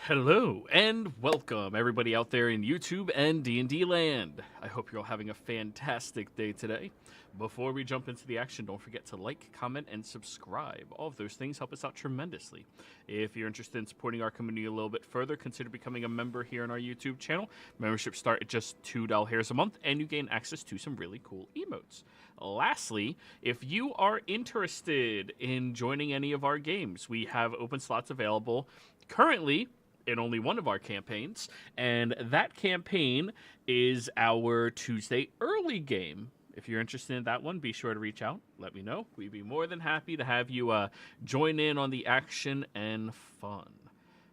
Hello and welcome everybody out there in YouTube and D&D land. I hope you're all having a fantastic day today. Before we jump into the action, don't forget to like, comment, and subscribe. All of those things help us out tremendously. If you're interested in supporting our community a little bit further, consider becoming a member here on our YouTube channel. Memberships start at just $2 a month, and you gain access to some really cool emotes. Lastly, if you are interested in joining any of our games, we have open slots available currently in only one of our campaigns, and that campaign is our Tuesday early game. If you're interested in that one, be sure to reach out. Let me know. We'd be more than happy to have you join in on the action and fun.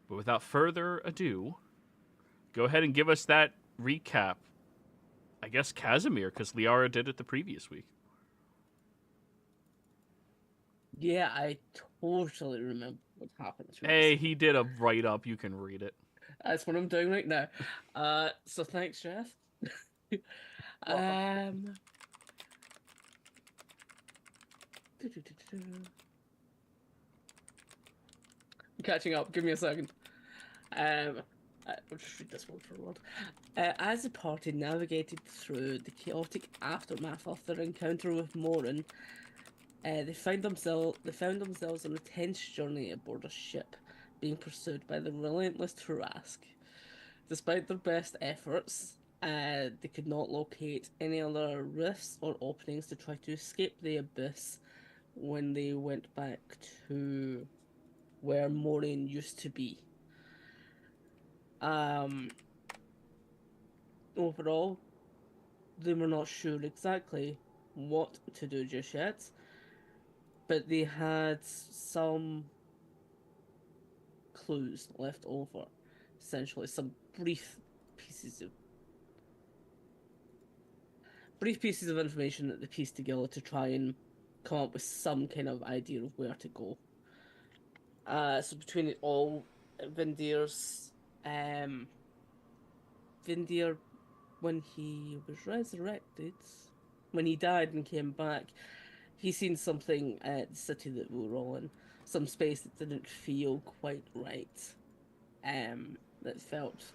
But without further ado, go ahead and give us that recap. I guess Casimir, because Liara did it the previous week. Yeah, I totally remember what happened. Hey, he did a write-up. You can read it. That's what I'm doing right now. So thanks, Jeff. I'm catching up. Give me a second. I'll just read this one for a word. As the party navigated through the chaotic aftermath of their encounter with Morin, they found themselves on a tense journey aboard a ship, being pursued by the relentless Tarask. Despite their best efforts, they could not locate any other rifts or openings to try to escape the abyss when they went back to where Moraine used to be. Overall, they were not sure exactly what to do just yet, but they had some clues left over. Essentially, some brief pieces of information that they pieced together to try and come up with some kind of idea of where to go. So between it all, Vindir's Vindir, when he was resurrected, when he died and came back, he seen something at the city that we were all in, some space that didn't feel quite right. That felt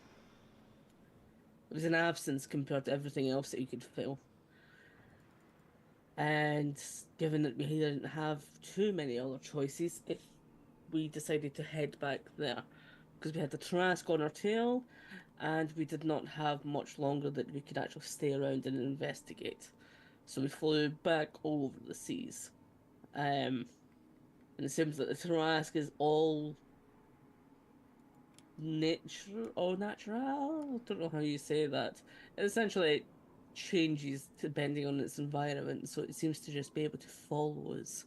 it was an absence compared to everything else that you could feel. And given that we didn't have too many other choices, if we decided to head back there, because we had the Trask on our tail, and we did not have much longer that we could actually stay around and investigate. So we flew back over the seas. And it seems that the Trask is all natural. I don't know how you say that. Essentially, it changes depending on its environment, so it seems to just be able to follow us.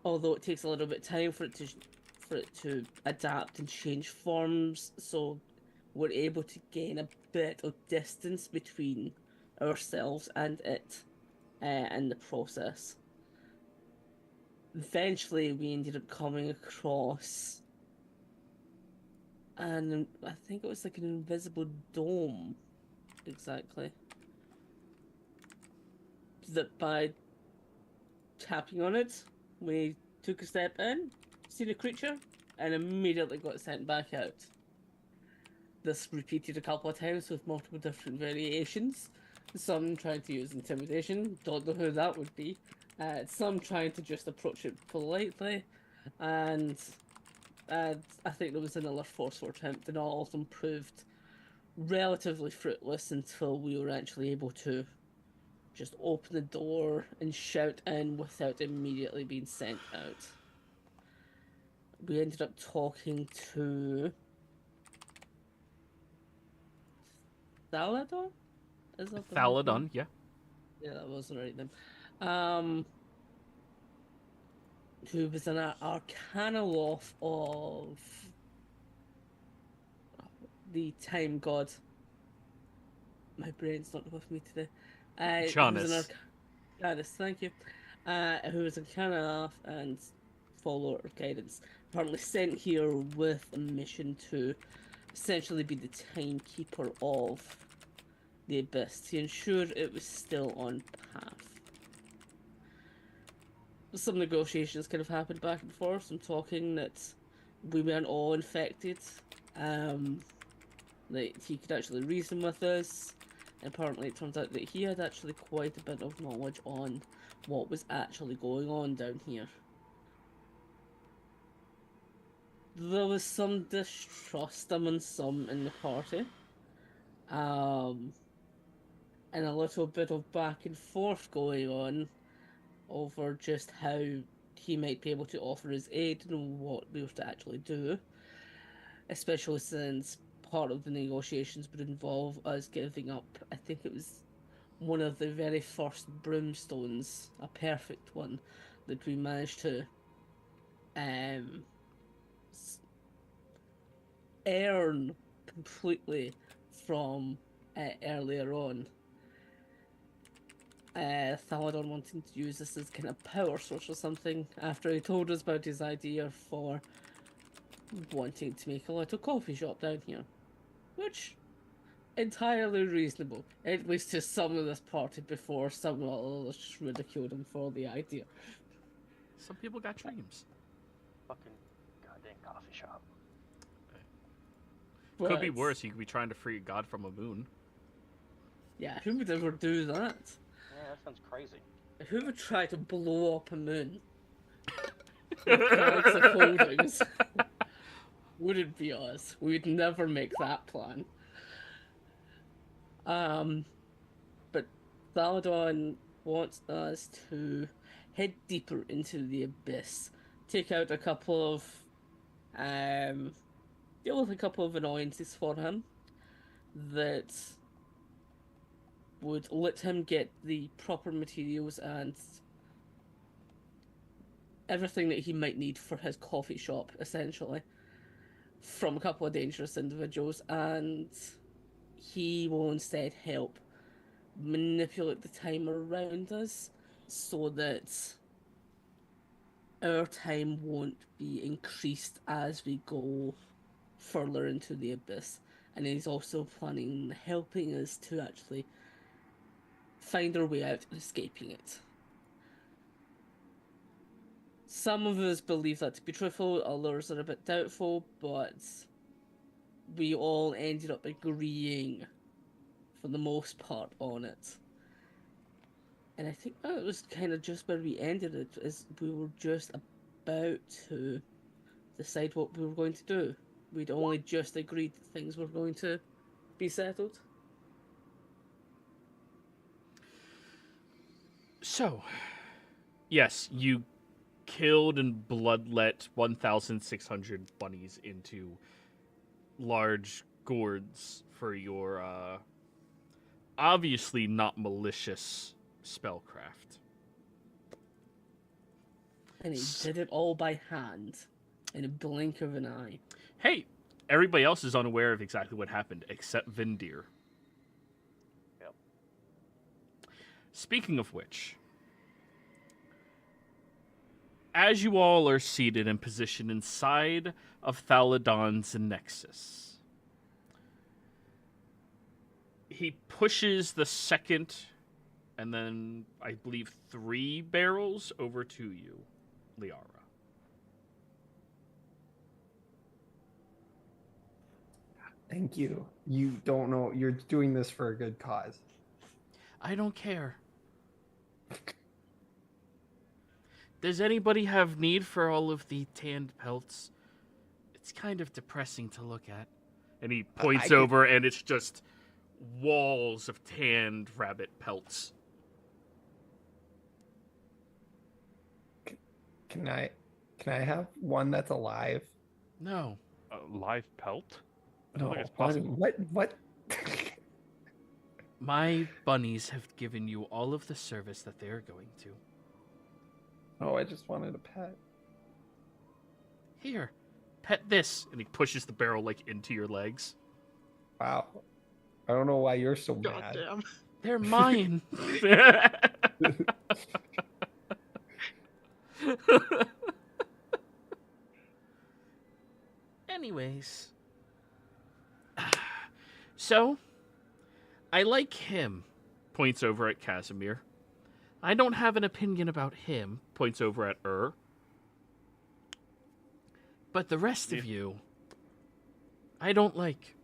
Although it takes a little bit of time for it to adapt and change forms, so we're able to gain a bit of distance between ourselves and it in the process. Eventually, we ended up coming across, and I think it was like an invisible dome, exactly. That by tapping on it, we took a step in, seen a creature, and immediately got sent back out. This repeated a couple of times with multiple different variations. Some trying to use intimidation, don't know who that would be. Some trying to just approach it politely, and I think there was another forceful attempt, and all of them proved relatively fruitless until we were actually able to just open the door and shout in without immediately being sent out. We ended up talking to Thal'Dorei? Is that the Thal'Dorei, yeah. Yeah, that was the right name. Who was an arcana loft of the time god. My brain's not with me today. Jonas. Janus, thank you. Who was a arcana and follower of guidance. Apparently sent here with a mission to essentially be the timekeeper of the abyss to ensure it was still on path. Some negotiations kind of happened back and forth, some talking that we weren't all infected. That he could actually reason with us. Apparently, it turns out that he had actually quite a bit of knowledge on what was actually going on down here. There was some distrust among some in the party. And a little bit of back and forth going on over just how he might be able to offer his aid and what we were to actually do. Especially since part of the negotiations would involve us giving up, I think it was one of the very first broomstones, a perfect one, that we managed to earn completely from earlier on. Tal'Dorei wanting to use this as kind of power source or something after he told us about his idea for wanting to make a little coffee shop down here. Which, entirely reasonable, at least to some of this party before some others just ridiculed him for the idea. Some people got dreams. Fucking goddamn coffee shop. Could be worse. You could be trying to free God from a moon. Yeah, who would ever do that? Yeah, that sounds crazy. Who would try to blow up a moon? With bags of holdings? Wouldn't be us. We'd never make that plan. But Tal'Dorei wants us to head deeper into the abyss, take out a couple of, deal with a couple of annoyances for him that would let him get the proper materials and everything that he might need for his coffee shop, essentially, from a couple of dangerous individuals, and he will instead help manipulate the time around us so that our time won't be increased as we go further into the abyss. And he's also planning on helping us to actually find our way out and escaping it. Some of us believe that to be truthful, others are a bit doubtful, but we all ended up agreeing for the most part on it. And I think that was kind of just where we ended it, is we were just about to decide what we were going to do. We'd only just agreed that things were going to be settled. So, yes, you killed and bloodlet 1,600 bunnies into large gourds for your obviously not malicious spellcraft. And he did it all by hand, in a blink of an eye. Hey, everybody else is unaware of exactly what happened, except Vindir. Yep. Speaking of which, as you all are seated and positioned inside of Thaladon's Nexus, he pushes the second and then, I believe, 3 barrels over to you, Liara. Thank you. You don't know. You're doing this for a good cause. I don't care. Does anybody have need for all of the tanned pelts? It's kind of depressing to look at. And he points over, and it's just walls of tanned rabbit pelts. Can I have one that's alive? No. A live pelt? I No, don't think it's bunny. possible. What? My bunnies have given you all of the service that they're going to. Oh, I just wanted a pet. Here, pet this. And he pushes the barrel, like, into your legs. Wow. I don't know why you're so mad. Goddamn. They're mine. Anyways. So, I like him. Points over at Casimir. I don't have an opinion about him. Points over at But the rest of you, I don't like.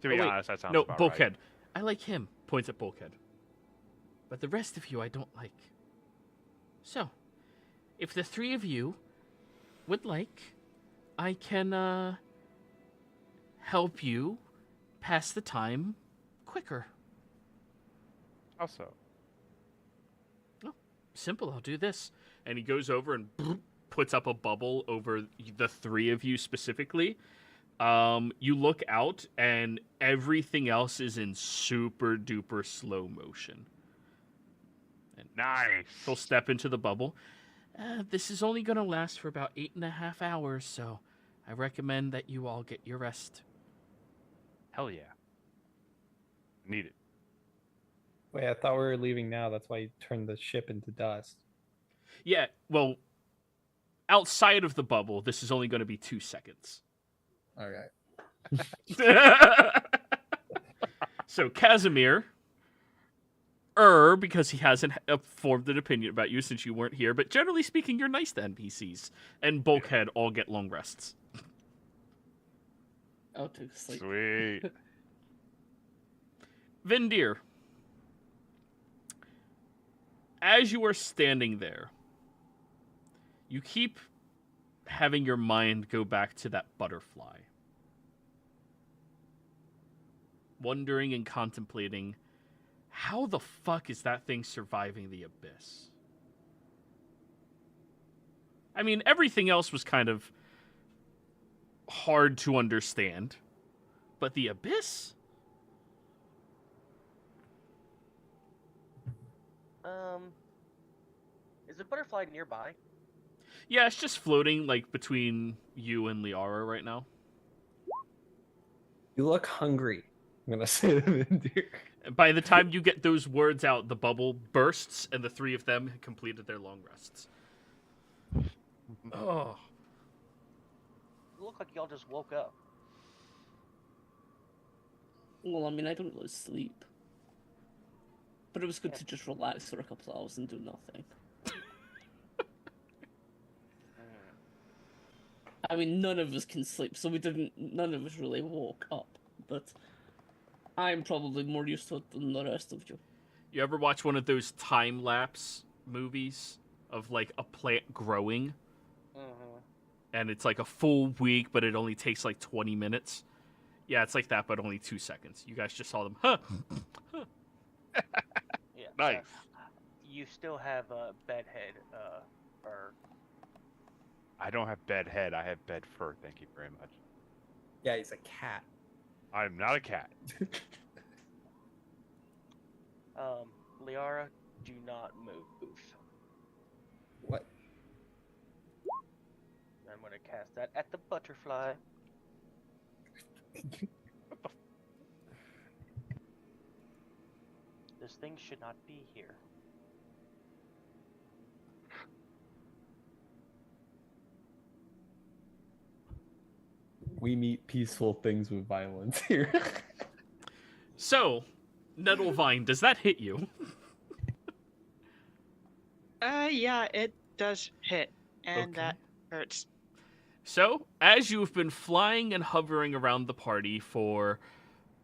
To be wait, honest, that sounds no, about Bulkhead. right. I like him. Points at Bulkhead. But the rest of you, I don't like. So, if the three of you would like, I can help you pass the time quicker. How so? Simple, I'll do this. And he goes over and puts up a bubble over the three of you specifically. You look out, and everything else is in super duper slow motion. And Nice. he'll step into the bubble. This is only going to last for about 8.5 hours, so I recommend that you all get your rest. Hell yeah. Need it. Wait, I thought we were leaving now. That's why you turned the ship into dust. Yeah, well, outside of the bubble, this is only going to be 2 seconds. All right. So Casimir, because he hasn't formed an opinion about you since you weren't here, but generally speaking, you're nice to NPCs. And Bulkhead all get long rests. I'll take a sleep. Sweet. Vindir, as you are standing there, you keep having your mind go back to that butterfly. Wondering and contemplating, how the fuck is that thing surviving the abyss? I mean, everything else was kind of hard to understand, but the abyss? Is the butterfly nearby? Yeah, it's just floating like between you and Liara right now. You look hungry. I'm gonna say that, dear. And by the time you get those words out, the bubble bursts, and the three of them have completed their long rests. Oh. You look like y'all just woke up. Well, I mean, I don't really sleep. But it was good to just relax for a couple of hours and do nothing. I mean, none of us can sleep, so none of us really woke up. But I'm probably more used to it than the rest of you. You ever watch one of those time-lapse movies of, like, a plant growing? Mm-hmm. And it's, like, a full week, but it only takes, like, 20 minutes? Yeah, it's like that, but only 2 seconds. You guys just saw them. Huh. Yeah. Nice. You still have a bedhead, or I don't have bed head. I have bed fur. Thank you very much. Yeah, he's a cat. I'm not a cat. Liara, do not move. What? I'm gonna cast that at the butterfly. This thing should not be here. We meet peaceful things with violence here. So, Nettlevine, does that hit you? Yeah, it does hit, and Okay. that hurts. So, as you've been flying and hovering around the party for,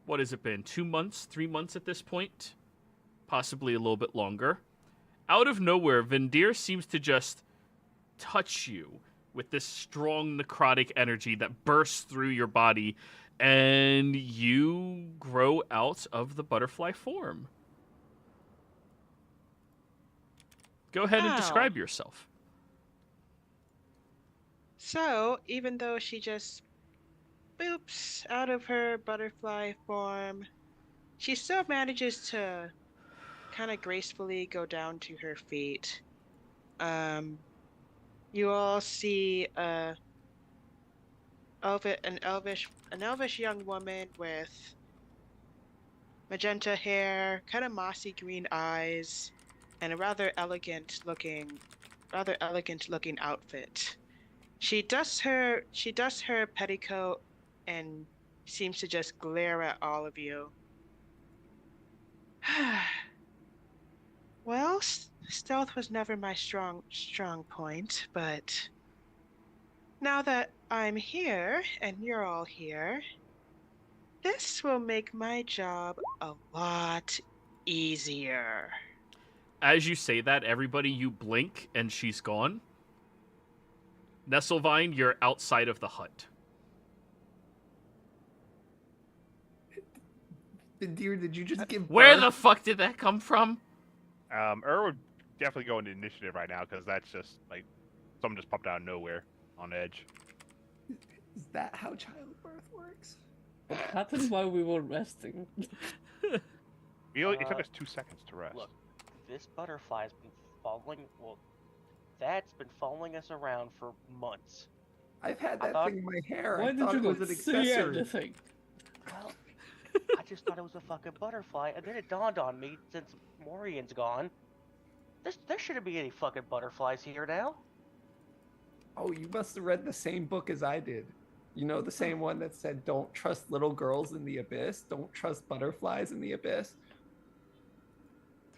what has it been, 2 months, 3 months at this point? Possibly a little bit longer. Out of nowhere, Vindir seems to just touch you with this strong necrotic energy that bursts through your body, and you grow out of the butterfly form. Go ahead and Ow. describe yourself. So, even though she just boops out of her butterfly form, she still manages to kind of gracefully go down to her feet. You all see an elvish young woman with magenta hair, kind of mossy green eyes, and a rather elegant looking outfit. She does her petticoat and seems to just glare at all of you. Well, stealth was never my strong point, but now that I'm here and you're all here, this will make my job a lot easier. As you say that, everybody, you blink and she's gone. Nestlevine, you're outside of the hut. Dear, did you just give Where birth? the fuck did that come from? would definitely go into initiative right now because that's just like someone just popped out of nowhere on edge. Is that how childbirth works? What happened while we were resting? It took us 2 seconds to rest. Look, this butterfly's been following. Well, that's been following us around for months. I've had I that thought- thing in my hair. Why I did thought you it not was an say accessory. anything? Well, I just thought it was a fucking butterfly, and then it dawned on me since Morian's gone. There shouldn't be any fucking butterflies here now. Oh, you must have read the same book as I did. You know, the same one that said, don't trust little girls in the abyss, don't trust butterflies in the abyss.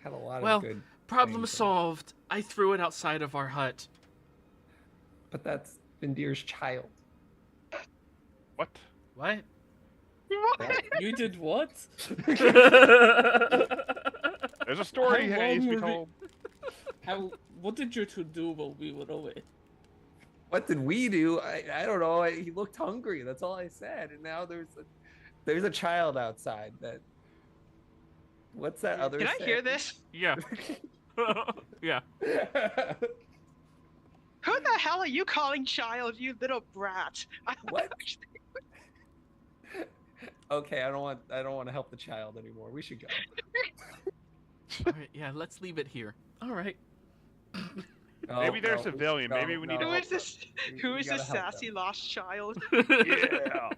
Had a lot Well, of good Problem things in it. solved. I threw it outside of our hut. But that's Vindir's child. What? What? You did what? There's a story How that needs to be long were we- told. What did you two do while we were away? What did we do? I don't know. He looked hungry. That's all I said. And now there's a child outside. What's that other? Can I hear saying? this? Yeah. Yeah. Who the hell are you calling child, you little brat? What? Okay, I don't want to help the child anymore. We should go. All right, yeah, let's leave it here. All right. Maybe they're we- civilian. Maybe we need to Who help is this? We- Who we is this gotta help sassy them. lost child? Yeah.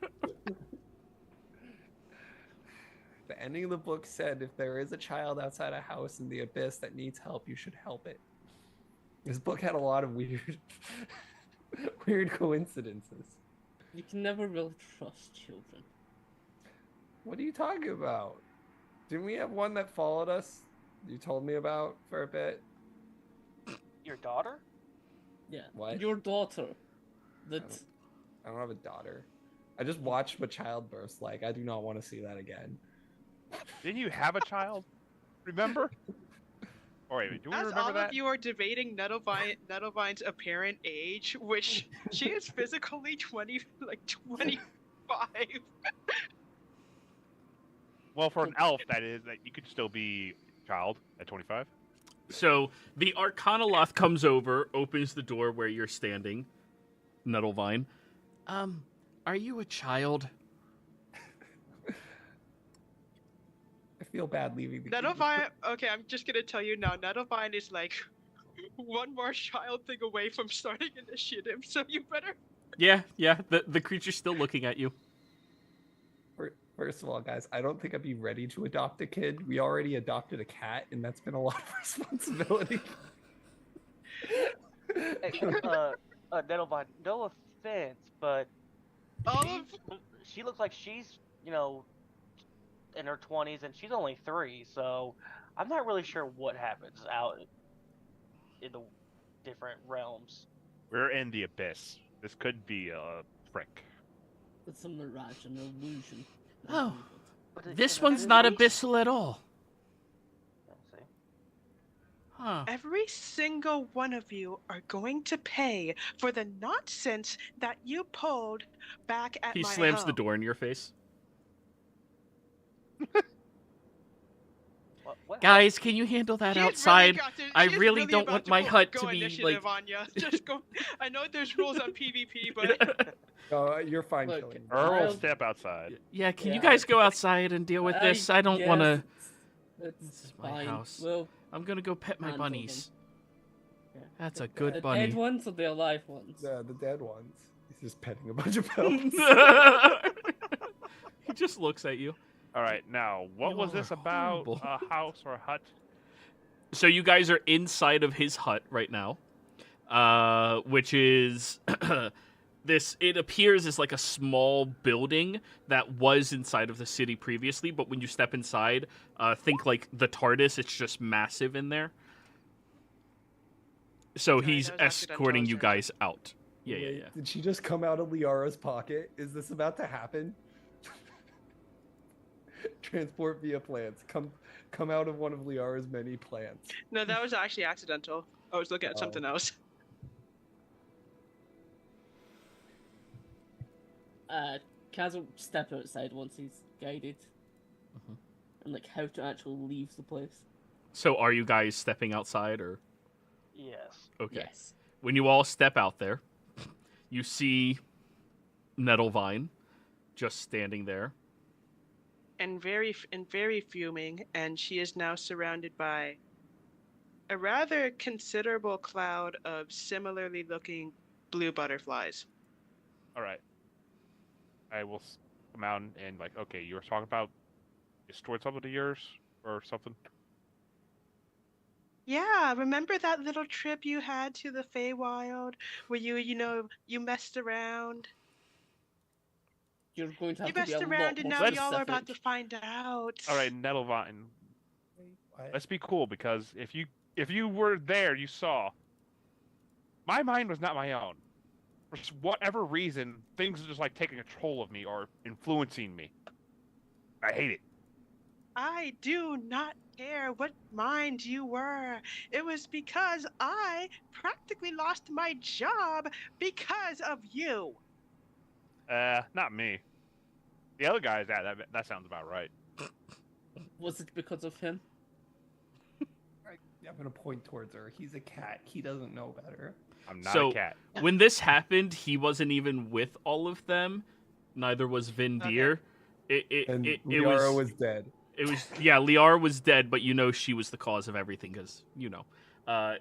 The ending of the book said if there is a child outside a house in the abyss that needs help, you should help it. This book had a lot of weird coincidences. You can never really trust children. What are you talking about? Didn't we have one that followed us? You told me about for a bit. Your daughter? Yeah. What? Your daughter. That I don't have a daughter. I just watched what childbirth's like. I do not want to see that again. Didn't you have a child? Remember? Oh, wait, do we As remember all that? of you are debating Nettlevine's apparent age, which she is physically 25. Well, for an elf, that you could still be a child at 25. So the Arcanoloth comes over, opens the door where you're standing, Nettlevine. Are you a child? I feel bad leaving the Nettlevine, okay, I'm just gonna tell you now, Nettlevine is like one more child thing away from starting initiative, so you better. Yeah. The creature's still looking at you. First of all, guys, I don't think I'd be ready to adopt a kid. We already adopted a cat, and that's been a lot of responsibility. Hey, Nettlevine, no offense, but she looks like she's, in her 20s, and she's only 3, so I'm not really sure what happens out in the different realms. We're in the abyss. This could be a prank. it's a mirage, an illusion. Oh, But this in one's the not movies- abyssal at all. See? Huh. Every single one of you are going to pay for the nonsense that you pulled back at He my slams the home. door in your face. What Guys, can you handle that She's really outside? got to- I she's really don't about want my go hut to be, initiative, like- Anya. Just go. I know there's rules on PvP, but Oh, you're fine, Look, killing me. Earl will Child- step outside. Yeah, can you Yeah. guys go outside and deal with this? I don't guess want to. It's This is my fine. house. Well, I'm gonna go pet my Handle them. bunnies. yeah. That's a The good bunny. dead ones or the alive ones? The dead ones. He's just petting a bunch of pelts. He just looks at you. All right, now, what You was all this are about? horrible. A house or a hut? So you guys are inside of his hut right now, which is it appears as like a small building that was inside of the city previously, but when you step inside, think like the TARDIS, it's just massive in there. So Sorry, he's that was accidental, escorting you sorry. guys out. Yeah, Wait, yeah. Did she just come out of Liara's pocket? Is this about to happen? Transport via plants. Come out of one of Liara's many plants. No, that was actually accidental. I was looking at something else. Kaz will step outside once he's guided. Mhm. And like how to actually leave the place. So are you guys stepping outside or? Yes. Okay. Yes. When you all step out there, you see Nettlevine just standing there. And very fuming, and she is now surrounded by a rather considerable cloud of similarly looking blue butterflies. All right. I will come out and like, okay, you were talking about you stored something of yours or something. Yeah, remember that little trip you had to the Feywild where you messed around? You're going to have You to be a messed lot around, and more now y'all are about to specific. find out. All right, Nettlevine, What? let's be cool because if you were there, you saw. My mind was not my own. For whatever reason, things are just like taking control of me or influencing me. I hate it. I do not care what mind you were. It was because I practically lost my job because of you. Not me. The other guys, that sounds about right. Was it because of him? I'm gonna point towards her. He's a cat. He doesn't know better. I'm not So- a cat. When this happened, he wasn't even with all of them. Neither was Vindir. And It Liara was was dead. It was, yeah, Liara was dead, but you know she was the cause of everything because,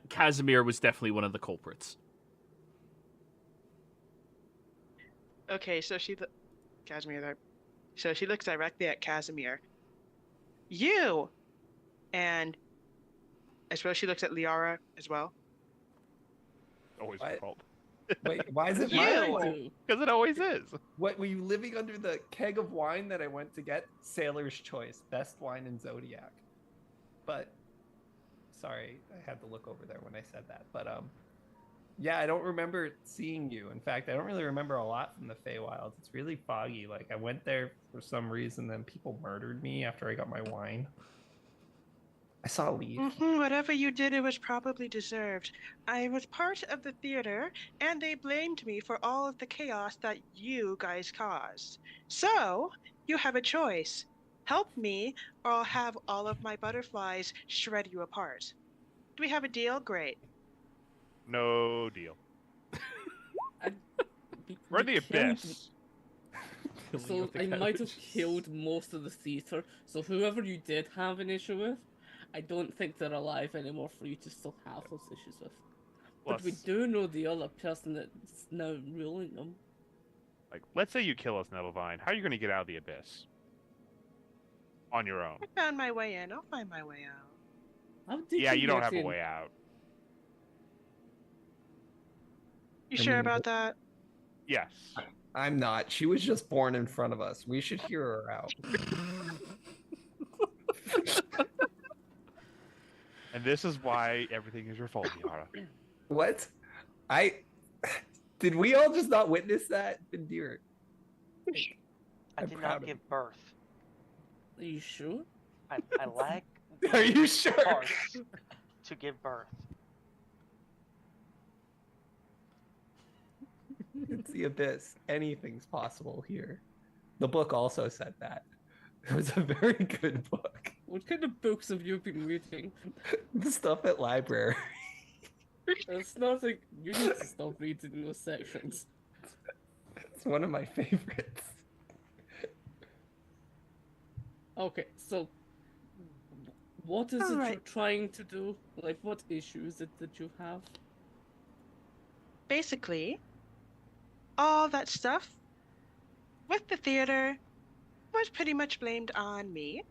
Casimir was definitely one of the culprits. Okay, so Casimir there. So she looks directly at Casimir. You! And I suppose she looks at Liara as well. Always What? my fault. Wait, why is it You! my fault? Because it always is. What, were you living under the keg of wine that I went to get? Sailor's Choice, best wine in Zodiac. But, sorry, I had to look over there when I said that. But, yeah, I don't remember seeing you. In fact, I don't really remember a lot from the Feywilds. It's really foggy. Like, I went there for some reason, then people murdered me after I got my wine. I saw a leaf. Whatever you did, it was probably deserved. I was part of the theater, and they blamed me for all of the chaos that you guys caused. So, you have a choice. Help me, or I'll have all of my butterflies shred you apart. Do we have a deal? Great. No deal. We We're in the killed- abyss. So I might have killed most of the theater. So whoever you did have an issue with, I don't think they're alive anymore for you to still have those issues with. But we Plus, do know the other person that's now ruling them. like, let's say you kill us, Nettlevine. How are you going to get out of the abyss? On your own. I found my way in. I'll find my way out. How did Yeah, you don't get have a in? way out. You I sure mean, about that? Yes. I'm not. She was just born in front of us. We should hear her out. And this is why everything is your fault, Yara. What? Did we all just not witness that? Dear. I I'm did proud not of give birth. Are you sure? I lack Are you sure? parts to give birth. It's the abyss. Anything's possible here. The book also said that. It was a very good book. What kind of books have you been reading? The stuff at library. It's not like you need to stop reading those sections. It's one of my favorites. Okay, so what is it you're Alright. trying to do? Like, what issue is it that you have? Basically, all that stuff with the theater was pretty much blamed on me.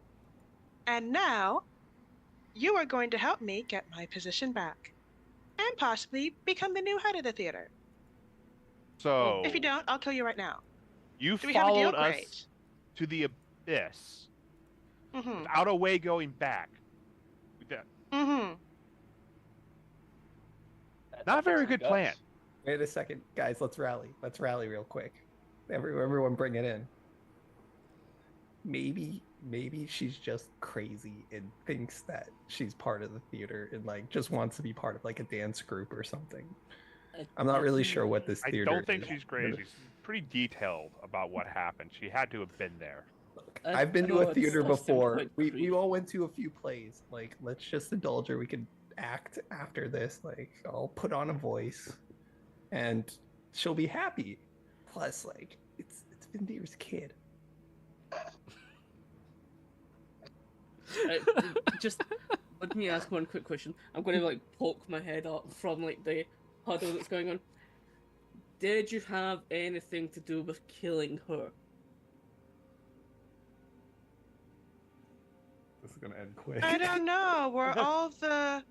And now, you are going to help me get my position back. And possibly become the new head of the theater. So If you don't, I'll kill you right now. you Do we have a deal? followed us Great. to the abyss Mm-hmm. without a way going back. We did. Mm-hmm. Not a very good plan. Wait a second, guys. Let's rally. Let's rally real quick. Everyone, bring it in. Maybe she's just crazy and thinks that she's part of the theater and like just wants to be part of like a dance group or something. I'm not really sure what this I theater don't think is. she's crazy. She's pretty detailed about what happened. She had to have been there. I've been to know a it's theater still before. quite We creepy. all went to a few plays. Like, let's just indulge her. We could act after this. Like, I'll put on a voice, and she'll be happy. Plus, like, it's Vindir's kid. Just let me ask one quick question. I'm going to like poke my head up from like the huddle that's going on. Did you have anything to do with killing her? This is gonna end quick. I don't know. Were all the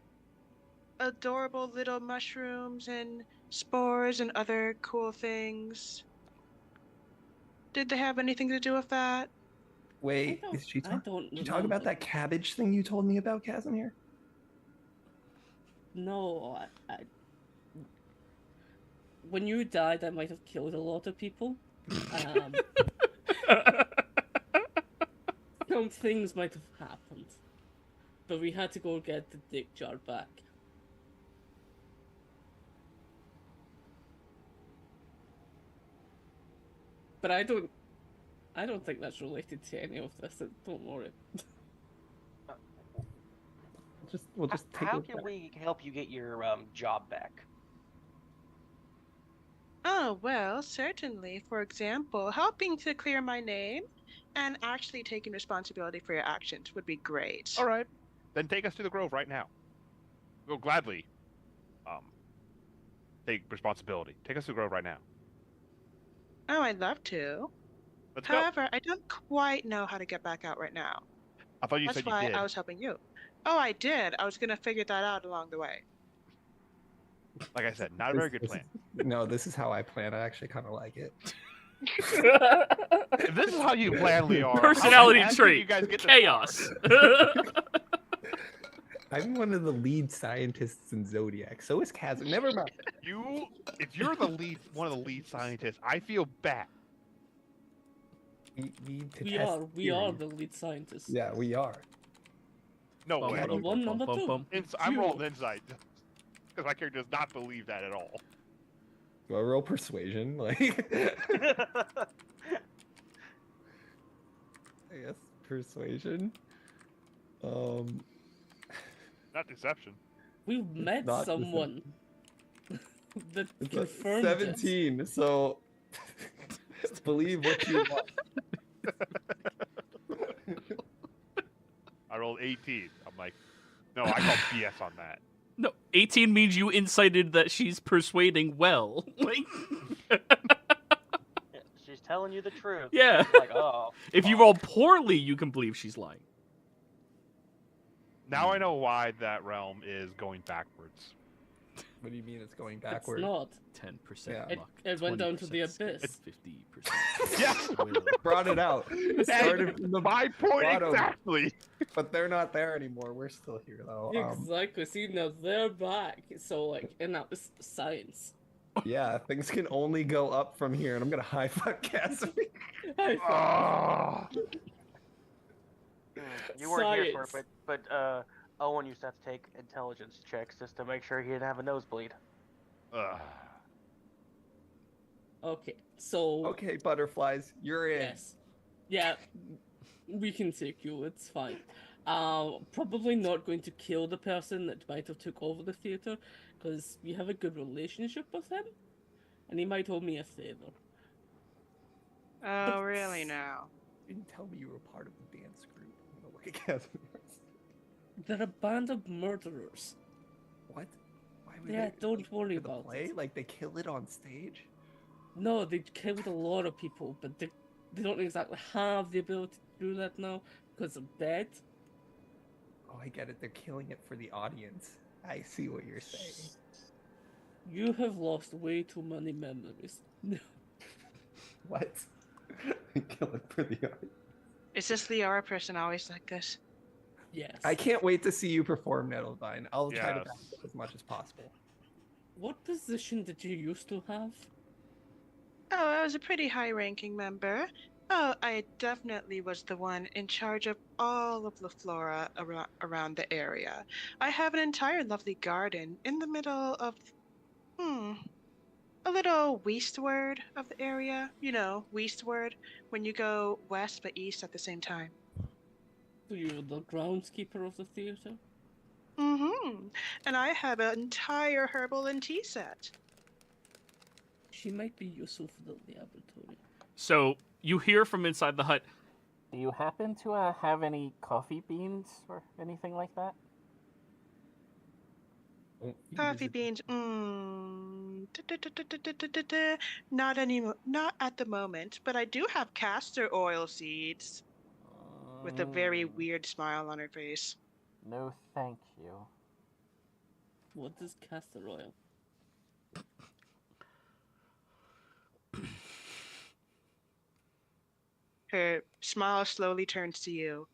adorable little mushrooms and spores and other cool things? Did they have anything to do with that? Wait, is she I don't did you talk about remember. that cabbage thing you told me about, Casimir? No, when you died, I might have killed a lot of people. Some things might have happened, but we had to go get the dick jar back. But I don't think that's related to any of this. Don't worry. We'll just take How it can back. we help you get your job back? Oh, well, certainly. For example, helping to clear my name and actually taking responsibility for your actions would be great. All right, then take us to the Grove right now. We'll gladly take responsibility. Take us to the Grove right now. Oh, I'd love to. Let's go. However, I don't quite know how to get back out right now. I thought you That's said you why did. I was helping you. Oh, I did. I was going to figure that out along the way. Like I said, not a very good plan. No, this is how I plan. I actually kind of like it. If this is how you plan, Leon, Personality how did trait. you guys get this Chaos. I'm one of the lead scientists in Zodiac. So is Casimir. Never mind. far? If you're the lead, one of the lead scientists, I feel bad. We need to We test are theories. the lead scientists. Yeah, we are. No Bum, way. Number bum, one, bum, number bum, two. bum. I'm You. rolling insight because my character does not believe that at all. Do I roll persuasion? Like, I guess persuasion. Not deception. We've met Not the someone that It's a confirmed it. 17. So believe what you want. I rolled 18. I'm like, no, I call BS on that. No, 18 means you incited that she's persuading well. Like, Yeah, she's telling you the truth. Yeah. It's like, oh. if you fuck. roll poorly, you can believe she's lying. Now I know why that realm is going backwards. What do you mean it's going It's backward? not. 10% Yeah. It- luck. it went down to the 20% skill, abyss. 50%. Yes, Brought it out. It started from the my point bottom, exactly. but they're not there anymore. We're still here though. Exactly. See, now they're back. So, like, and that was science. Yeah, things can only go up from here, and I'm gonna high five Casimir. High five. Oh, You weren't here for it, Science. but Owen used to have to take intelligence checks just to make sure he didn't have a nosebleed. Okay, so Okay, butterflies, you're in. yes, yeah, we can take you. It's fine. Probably not going to kill the person that might have took over the theater, because we have a good relationship with him, and he might owe me a favor. Oh, really now? You didn't tell me you were part of the dance group. I'm gonna look at Casimir. They're a band of murderers. What? Why would Yeah, they, don't like, worry for the about play? it. Like they kill it on stage? No, they killed a lot of people, but they don't exactly have the ability to do that now because of dead. Oh, I get it. They're killing it for the audience. I see what you're saying. You have lost way too many memories. What? Kill it for the art. Is this Liara person always like this? Yes. I can't wait to see you perform, Nettlevine. I'll try to Yes. back up as much as possible. What position did you used to have? Oh, I was a pretty high-ranking member. Oh, I definitely was the one in charge of all of the flora around the area. I have an entire lovely garden in the middle of, a little westward of the area. You know, westward, when you go west but east at the same time. So you were the groundskeeper of the theater? Mm-hmm. And I have an entire herbal and tea set. She might be useful for the laboratory. So you hear from inside the hut. Do you happen to have any coffee beans or anything like that? Coffee beans, not at the moment, but I do have castor oil seeds. With a very weird smile on her face. No, thank you. What is castor oil? Her smile slowly turns to you.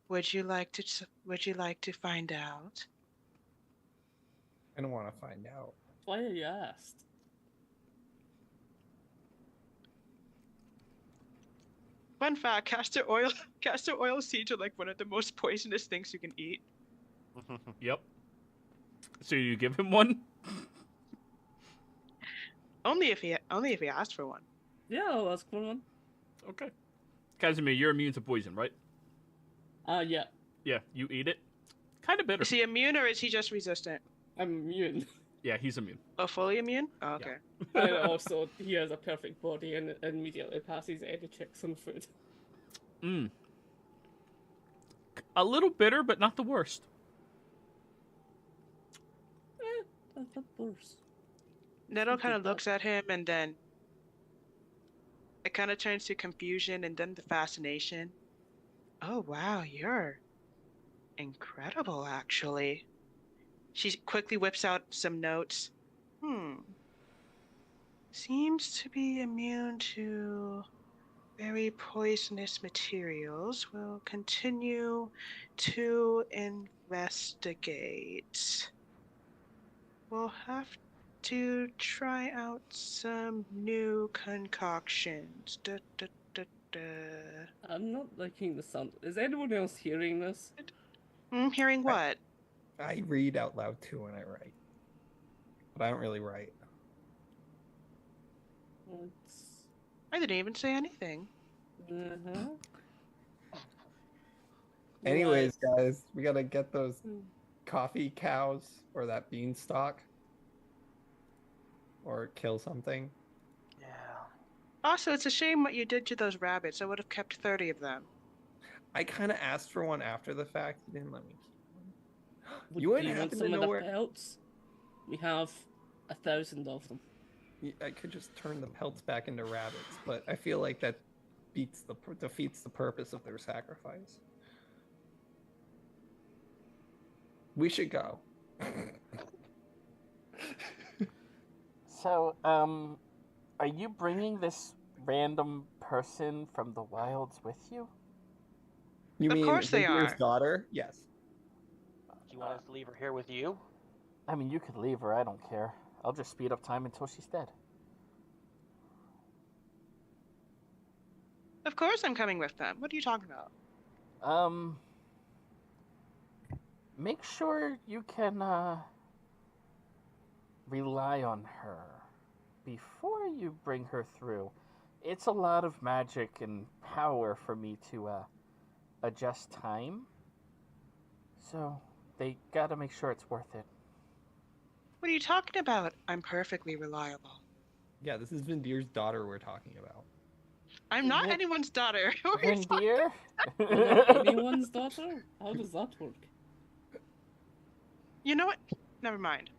Would you like to find out? I don't want to find out. Why are you asked? Fun fact, castor oil seeds are like one of the most poisonous things you can eat. Yep. So you give him one? Only if he asked for one. Yeah, I'll ask for one. Okay. Casimir, you're immune to poison, right? Yeah. Yeah, you eat it. Kind of bitter. Is he immune or is he just resistant? I'm immune. Yeah, he's immune. Oh, fully immune? Oh, okay. And also, he has a perfect body and immediately passes any checks on food. A little bitter, but not the worst. That's not worse. Nettle kind of looks at him and then it kind of turns to confusion and then the fascination. Oh, wow, you're incredible, actually. She quickly whips out some notes. Seems to be immune to very poisonous materials. We'll continue to investigate. We'll have to try out some new concoctions. I'm not liking the sound. Is anyone else hearing this? Hearing what? I read out loud too when I write, but I don't really write. I didn't even say anything. Anyways, guys, we gotta get those coffee cows or that beanstalk or kill something. Yeah. Also, it's a shame what you did to those rabbits. I would have kept 30 of them. I kind of asked for one after the fact. You didn't let me keep one. You Do wouldn't you want happen some to of know the where... pelts? We have 1,000 of them. I could just turn the pelts back into rabbits, but I feel like that defeats the purpose of their sacrifice. We should go. So, are you bringing this random person from the wilds with you? You Of mean course they Xavier's are. daughter? Yes. Do you want us to leave her here with you? I mean, you could leave her, I don't care. I'll just speed up time until she's dead. Of course I'm coming with them. What are you talking about? Make sure you can, rely on her before you bring her through. It's a lot of magic and power for me to, adjust time. So, they gotta make sure it's worth it. What are you talking about? I'm perfectly reliable. Yeah, this is Vindir's daughter we're talking about. I'm not What? anyone's daughter. Who are you talking- Reindeer? Anyone's daughter? How does that work? You know what? Never mind.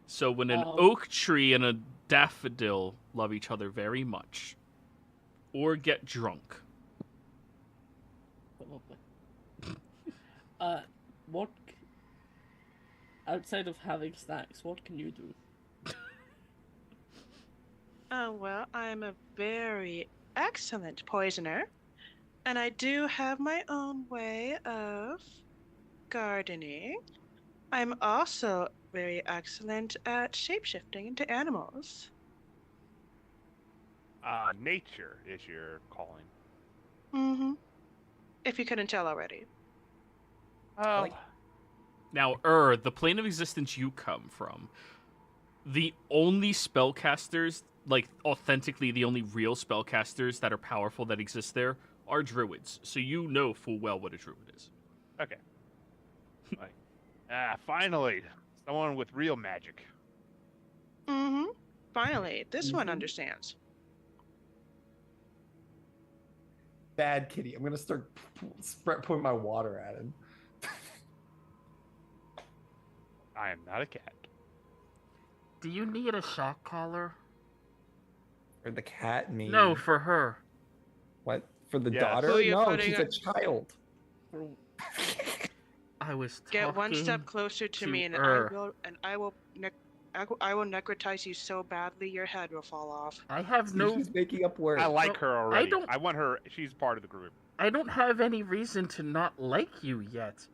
So when an Um, oak tree and a daffodil love each other very much, or get drunk, Probably. What outside of having snacks, what can you do? Oh, well, I'm a very excellent poisoner, and I do have my own way of gardening. I'm also very excellent at shapeshifting into animals. Nature is your calling. Mm-hmm. If you couldn't tell already. Oh, Like- Now, the plane of existence you come from, the only spellcasters, like authentically the only real spellcasters that are powerful that exist there, are druids. So you know full well what a druid is. okay. Finally, someone with real magic. Mm-hmm. Finally, this one Mhm. understands. Bad kitty. I'm gonna start putting my water at him. I am not a cat. Do you need a shock collar? For the cat, me. No, for her. What? For the Yes. daughter? Who are you No, putting she's a child. I was talking Get one step closer to me, and her. I will necrotize you so badly your head will fall off. I have See, no. she's making up words. I like Well, her I already. don't- I want her. She's part of the group. I don't have any reason to not like you yet.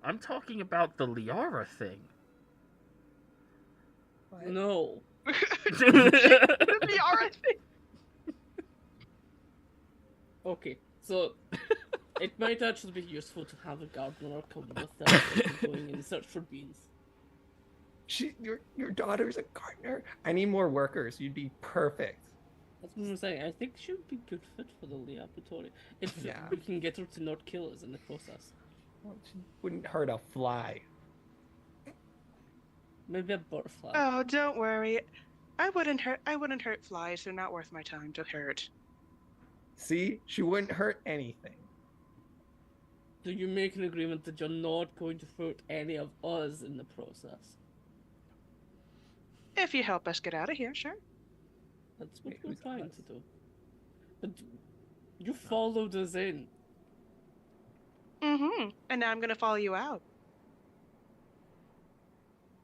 I'm talking about the Liara thing. No. The aura thing. Okay, so it might actually be useful to have a gardener come with us if we're going in search for beans. Your daughter's a gardener. I need more workers. You'd be perfect. That's what I'm saying. I think she would be a good fit for the laboratory. If Yeah. we can get her to not kill us in the process. Well, she wouldn't hurt a fly. Maybe a butterfly. Oh, don't worry. I wouldn't hurt flies. They're not worth my time to hurt. See, she wouldn't hurt anything. Do you make an agreement that you're not going to hurt any of us in the process? If you help us get out of here, sure. That's what Wait, we're who's trying us? to do. But you followed us in. Mm-hmm. And now I'm gonna follow you out.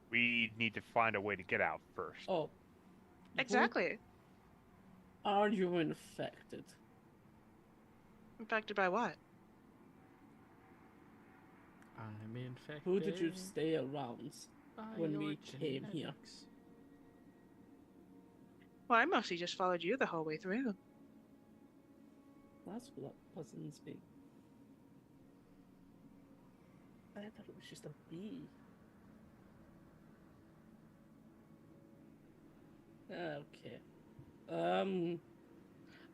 We need to find a way to get out first. Oh. Exactly. Are you infected? Infected by what? I'm infected. Who did you stay around when we came here? Well, I mostly just followed you the whole way through. That's what that puzzles me. I thought it was just a bee. Okay.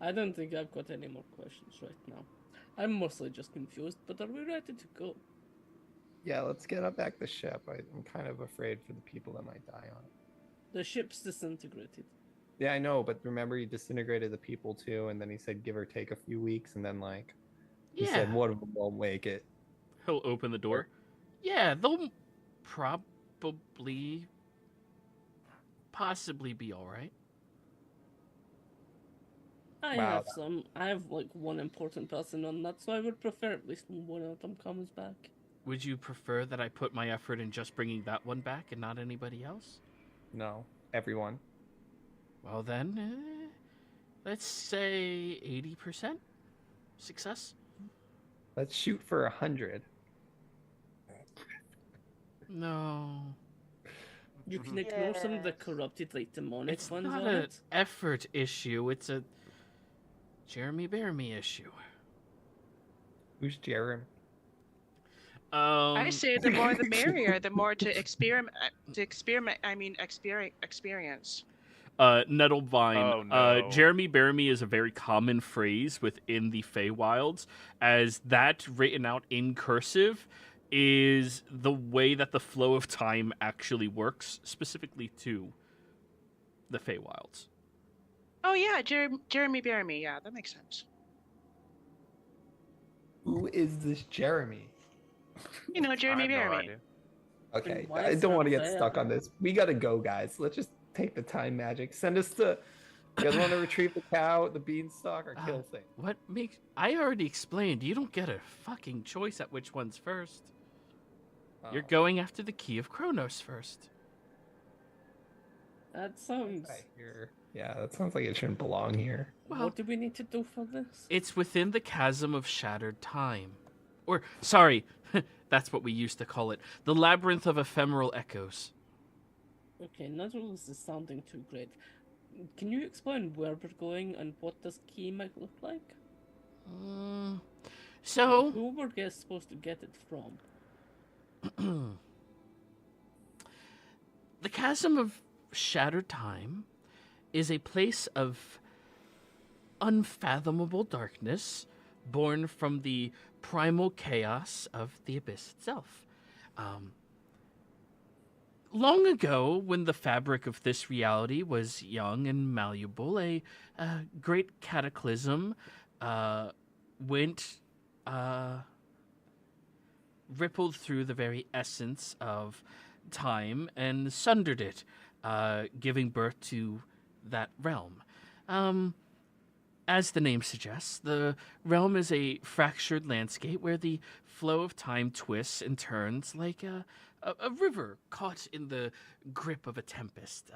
I don't think I've got any more questions right now. I'm mostly just confused, but are we ready to go? Yeah, let's get up back the ship. I'm kind of afraid for the people that might die on it. The ship's disintegrated. Yeah, I know, but remember he disintegrated the people too, and then he said give or take a few weeks, and then like he Yeah. said one of them won't make it. He'll open the door. Yeah, they'll probably, possibly be all right. I Wow. have like one important person on that, so I would prefer at least one of them comes back. Would you prefer that I put my effort in just bringing that one back and not anybody else? No, everyone. Well then, let's say 80% success. Let's shoot for 100. No, You can ignore some of the Yes. corrupted, like demonic it's ones not on an it. effort issue. It's a Jeremy Bear Me issue. Who's Jerem? I say the more the merrier. The more to experiment. Experience. Nettlevine. Oh, no. Jeremy Bear Me is a very common phrase within the Feywilds, as that written out in cursive is the way that the flow of time actually works, specifically to the Feywilds. Oh yeah, Jeremy Bear Me. Yeah, that makes sense. Who is this Jeremy? You know, I Jeremy have no Bear Me. idea. Okay, why I is don't that want to get there? stuck on this. We gotta go, guys. Let's just take the time magic. Send us to. You guys want to retrieve the cow, the beanstalk, or kill things? What makes... I already explained, you don't get a fucking choice at which one's first. You're Oh, going after the Key of Kronos first. That sounds I hear. Yeah, that sounds like it shouldn't belong here. Well, what do we need to do for this? It's within the chasm of shattered time. Or, sorry, that's what we used to call it. The labyrinth of ephemeral echoes. Okay, none of this is sounding too great. Can you explain where we're going and what this key might look like? So, Who we're supposed to get it from? the chasm of shattered time is a place of unfathomable darkness born from the primal chaos of the abyss itself. Long ago, when the fabric of this reality was young and malleable, a great cataclysm rippled through the very essence of time and sundered it, giving birth to that realm. As the name suggests, the realm is a fractured landscape where the flow of time twists and turns like a river caught in the grip of a tempest.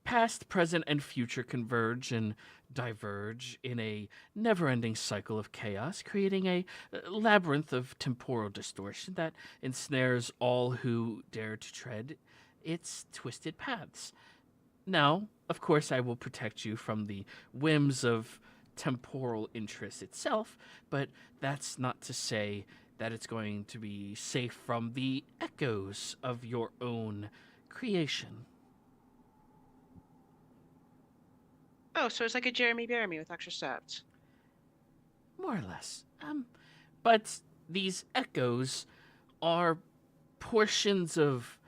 Past, present, and future converge and diverge in a never-ending cycle of chaos, creating a labyrinth of temporal distortion that ensnares all who dare to tread its twisted paths. Now, of course, I will protect you from the whims of temporal interest itself, but that's not to say that it's going to be safe from the echoes of your own creation. Oh, so it's like a Jeremy Bearimy with extra stats. More or less. But these echoes are portions of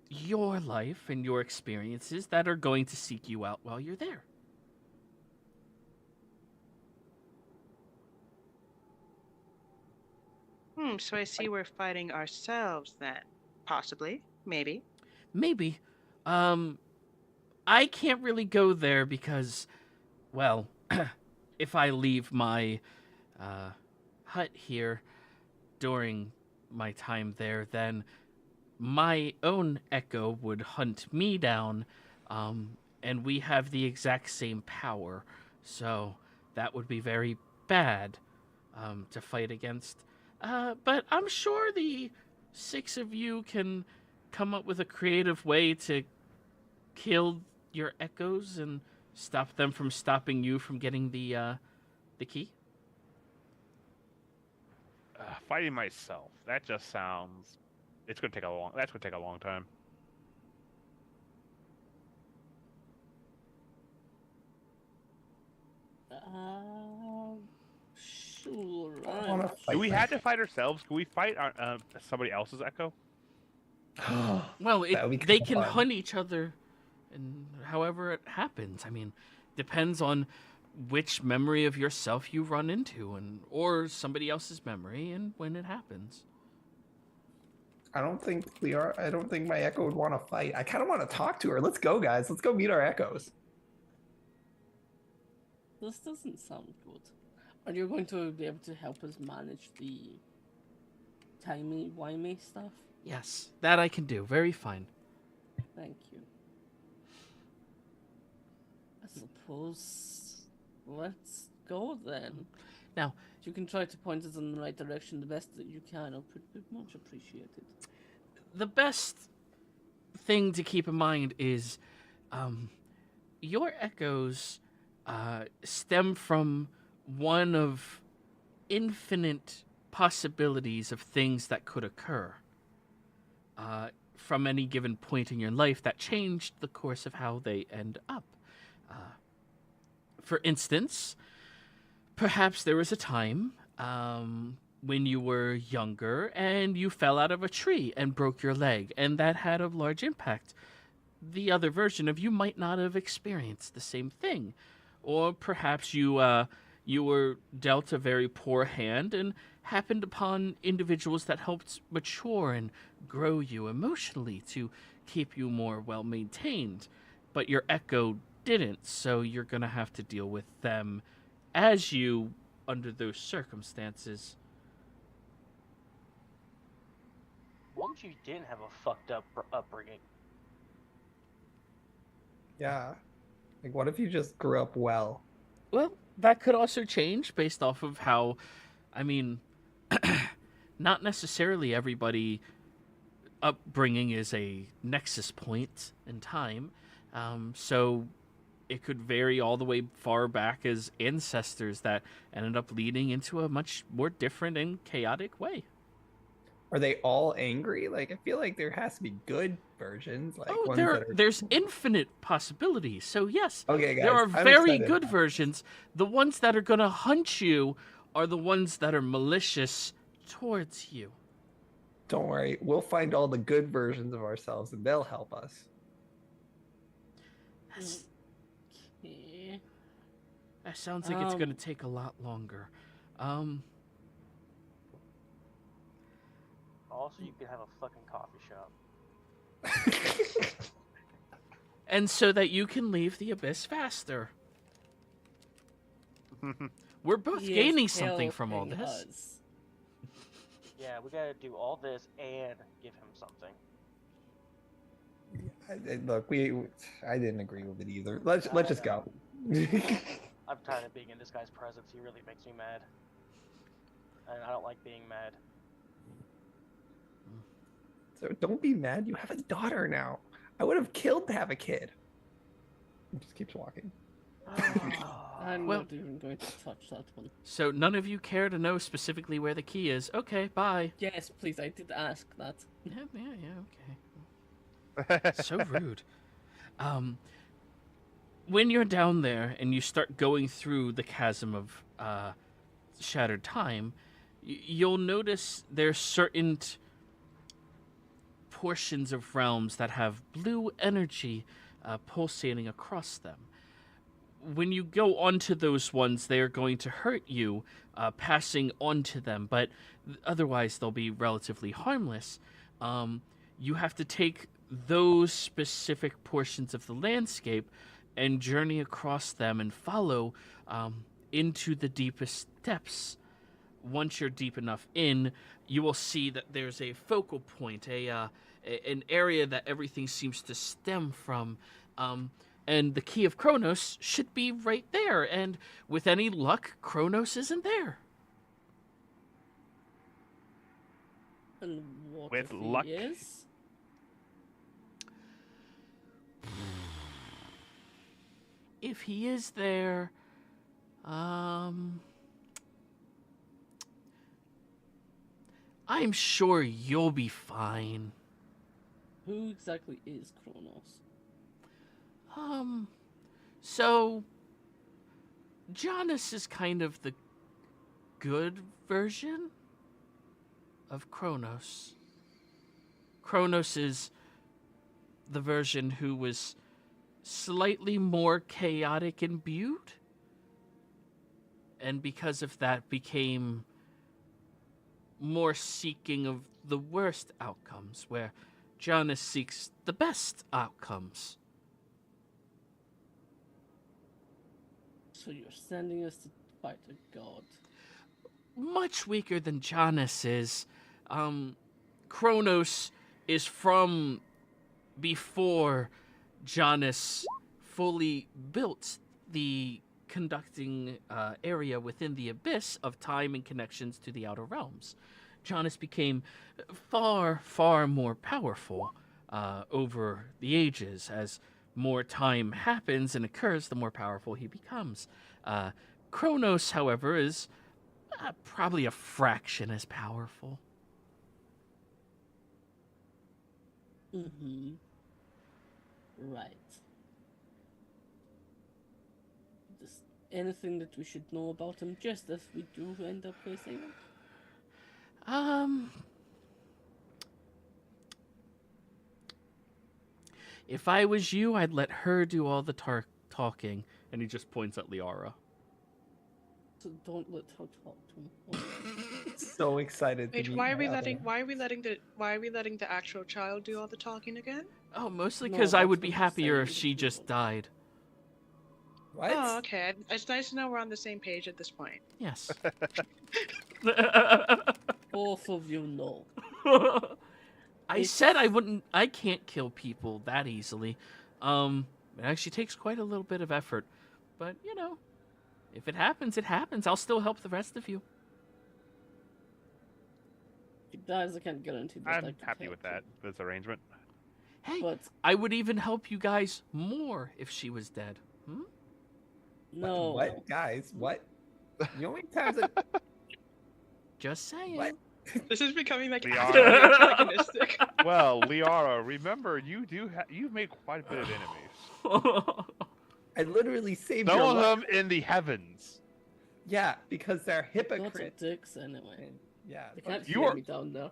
your life and your experiences that are going to seek you out while you're there. So I see we're fighting ourselves then. Possibly. Maybe. Maybe. I can't really go there because, well, if I leave my hut here during my time there, then my own echo would hunt me down, and we have the exact same power, so that would be very bad to fight against. But I'm sure the 6 of you can come up with a creative way to kill your echoes and stop them from stopping you from getting the key. Fighting myself. That just sounds. It's gonna take a long. That's gonna take a long time. Sure. I wanna Do fight we my- have to fight ourselves? Can we fight somebody else's echo? Well, That would be they kinda can fun. hunt each other, and however it happens. I mean, depends on which memory of yourself you run into, or somebody else's memory, and when it happens. I don't think I don't think my echo would want to fight. I kind of want to talk to her. Let's go, guys. Let's go meet our echoes. This doesn't sound good. Are you going to be able to help us manage the timey-wimey stuff? Yes, that I can do. Very fine. Thank you. I suppose let's go then. Now, if you can try to point us in the right direction the best that you can, it would be much appreciated. the best thing to keep in mind is your echoes stem from one of infinite possibilities of things that could occur from any given point in your life that changed the course of how they end up. For instance, perhaps there was a time when you were younger and you fell out of a tree and broke your leg, and that had a large impact. The other version of you might not have experienced the same thing. Or perhaps you were dealt a very poor hand and happened upon individuals that helped mature and grow you emotionally to keep you more well-maintained. But your echo didn't, so you're going to have to deal with them as you under those circumstances. What if you didn't have a fucked up upbringing? Yeah. Like, what if you just grew up well? Well, that could also change based off of how, I mean, not necessarily everybody upbringing is a nexus point in time. So it could vary all the way far back as ancestors that ended up leading into a much more different and chaotic way. Are they all angry? Like, I feel like there has to be good versions, like Oh, ones that are. there's infinite possibilities. So yes, Okay, guys, there are I'm very excited. good versions. The ones that are gonna hunt you are the ones that are malicious towards you. Don't worry, we'll find all the good versions of ourselves, and they'll help us. That's, Okay. that sounds like it's gonna Um, take a lot longer. Also, you could have a fucking coffee shop. And so that you can leave the abyss faster. We're both he is gaining something from all helping this. us. Yeah, we gotta do all this and give him something. Look, I didn't agree with it either. Let's just go. I'm tired of being in this guy's presence. He really makes me mad. And I don't like being mad. So don't be mad. You have a daughter now. I would have killed to have a kid. He just keeps walking. I'm Well- not even going to touch that one. So none of you care to know specifically where the key is. Okay, bye. Yes, please, I did ask that. Yeah, okay. So rude. When you're down there and you start going through the chasm of shattered time, you'll notice there's certain portions of realms that have blue energy pulsating across them. When you go onto those ones, they are going to hurt you passing onto them, but otherwise they'll be relatively harmless. You have to take those specific portions of the landscape and journey across them and follow into the deepest depths. Once you're deep enough in, you will see that there's a focal point, an area that everything seems to stem from. And the key of Kronos should be right there. And with any luck, Kronos isn't there. And what With if he luck. is? If he is there, I'm sure you'll be fine. Who exactly is Kronos? So Janus is kind of the good version of Kronos. Kronos is the version who was slightly more chaotic imbued, and because of that became more seeking of the worst outcomes, where Janus seeks the best outcomes. So you're sending us to fight a god. Much weaker than Janus is. Kronos is from before Janus fully built the conducting area within the abyss of time and connections to the outer realms. Janus became far, far more powerful over the ages. As more time happens and occurs, the more powerful he becomes. Kronos, however, is probably a fraction as powerful. Mm-hmm. Right. Just anything that we should know about him, just if we do end up facing him? If I was you, I'd let her do all the talking. And he just points at Liara. So don't let her talk to him. So excited. to Wait, meet why are my we other- letting the actual child do all the talking again? Oh, mostly No, because I that's would be what I'm happier if saying, she but just people- died. What? Oh, okay. It's nice to know we're on the same page at this point. Yes. Both of you know. I said I wouldn't. I can't kill people that easily. It actually takes quite a little bit of effort. But, you know, if it happens, it happens. I'll still help the rest of you. If it dies, I can't guarantee that. I'm happy with that, this arrangement. Hey, But I would even help you guys more if she was dead. Hmm? no. What, guys? What? You know how many times I... Just saying. What? This is becoming like We actively are- antagonistic. Well, Liara, remember, you've made quite a bit of enemies. I literally saved Some your of life. them in the heavens. Yeah, because they're Gods are hypocrites. dicks anyway. And, yeah, They but- can't You hear are- me down there.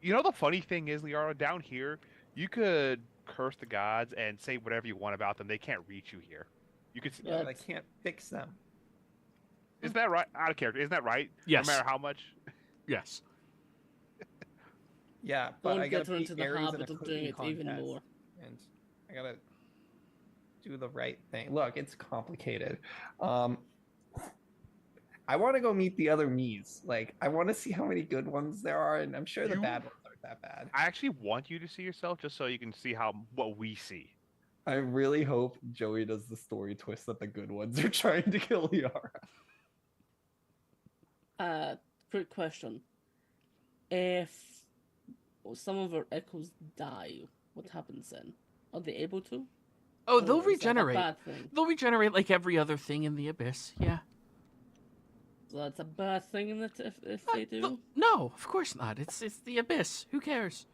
You know the funny thing is, Liara, down here, you could curse the gods and say whatever you want about them. They can't reach you here. You could. yeah, but I can't fix them. Isn't that right? Out of character. Isn't that right? Yes. No matter how much. Yes. Yeah, but Don't I get gotta her beat into the Ares in habit a of doing cooking it even contest, more. and I gotta do the right thing. Look, it's complicated. I want to go meet the other me's. Like, I want to see how many good ones there are, and I'm sure the You- bad ones aren't that bad. I actually want you to see yourself just so you can see what we see. I really hope Joey does the story twist that the good ones are trying to kill Yara. Quick question. If some of our echoes die, what happens then? Are they able to? Oh, they'll Or is that a regenerate. bad thing? They'll regenerate like every other thing in the abyss. Yeah. So that's a bad thing in it if they do? No, of course not. It's the abyss. Who cares?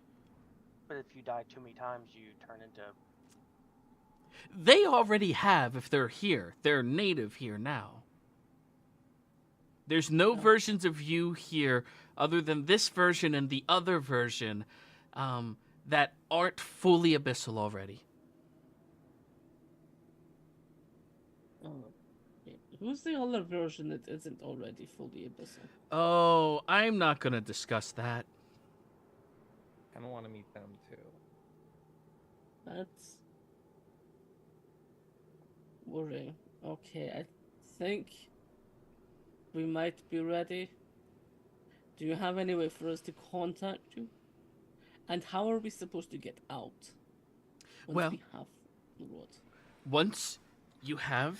But if you die too many times, you turn into. They already have if they're here. They're native here now. There's no Oh. versions of you here other than this version and the other version that aren't fully abyssal already. Oh, okay. Who's the other version that isn't already fully abyssal? Oh, I'm not going to discuss that. I don't want to meet them too. That's worrying. Okay, I think we might be ready. Do you have any way for us to contact you? And how are we supposed to get out once Well- we have the road? Once you have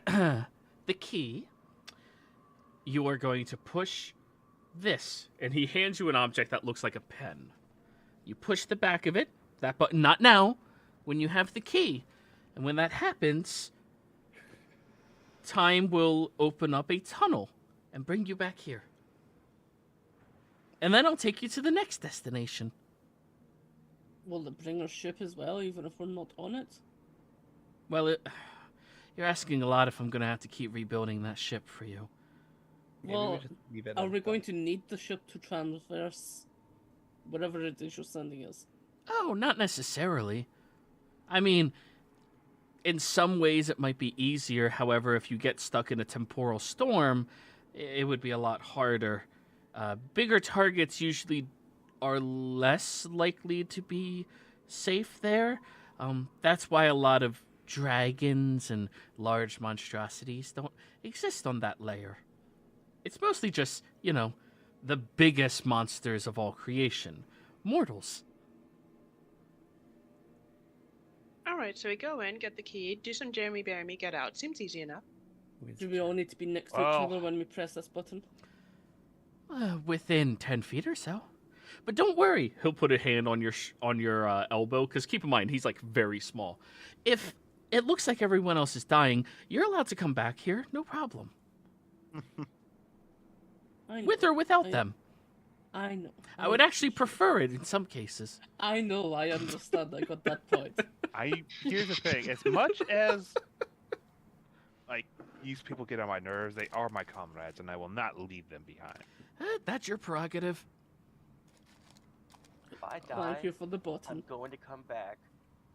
the key, you are going to push this. And he hands you an object that looks like a pen. You push the back of it, that button, not now, when you have the key. And when that happens, time will open up a tunnel and bring you back here. And then I'll take you to the next destination. Will it bring our ship as well, even if we're not on it? Well, you're asking a lot if I'm going to have to keep rebuilding that ship for you. Maybe Well, we just leave it Are as we going that. to need the ship to traverse whatever it is you're sending us? Oh, not necessarily. I mean, in some ways it might be easier. However, if you get stuck in a temporal storm, it would be a lot harder. Bigger targets usually are less likely to be safe there. That's why a lot of dragons and large monstrosities don't exist on that layer. It's mostly just, the biggest monsters of all creation. Mortals. Alright, so we go in, get the key, do some Jeremy Bearimy, get out. Seems easy enough. Do we all need to be next to each Well- other when we press this button? Within 10 feet or so. But don't worry, he'll put a hand on your elbow, because keep in mind, he's like very small. If it looks like everyone else is dying, you're allowed to come back here, no problem. I know. With or without I- them. I know. I would actually prefer it in some cases. I know. I understand. I got that point. Here's the thing. As much as like these people get on my nerves, they are my comrades, and I will not leave them behind. That's your prerogative. If I die, Thank you for the button. I'm going to come back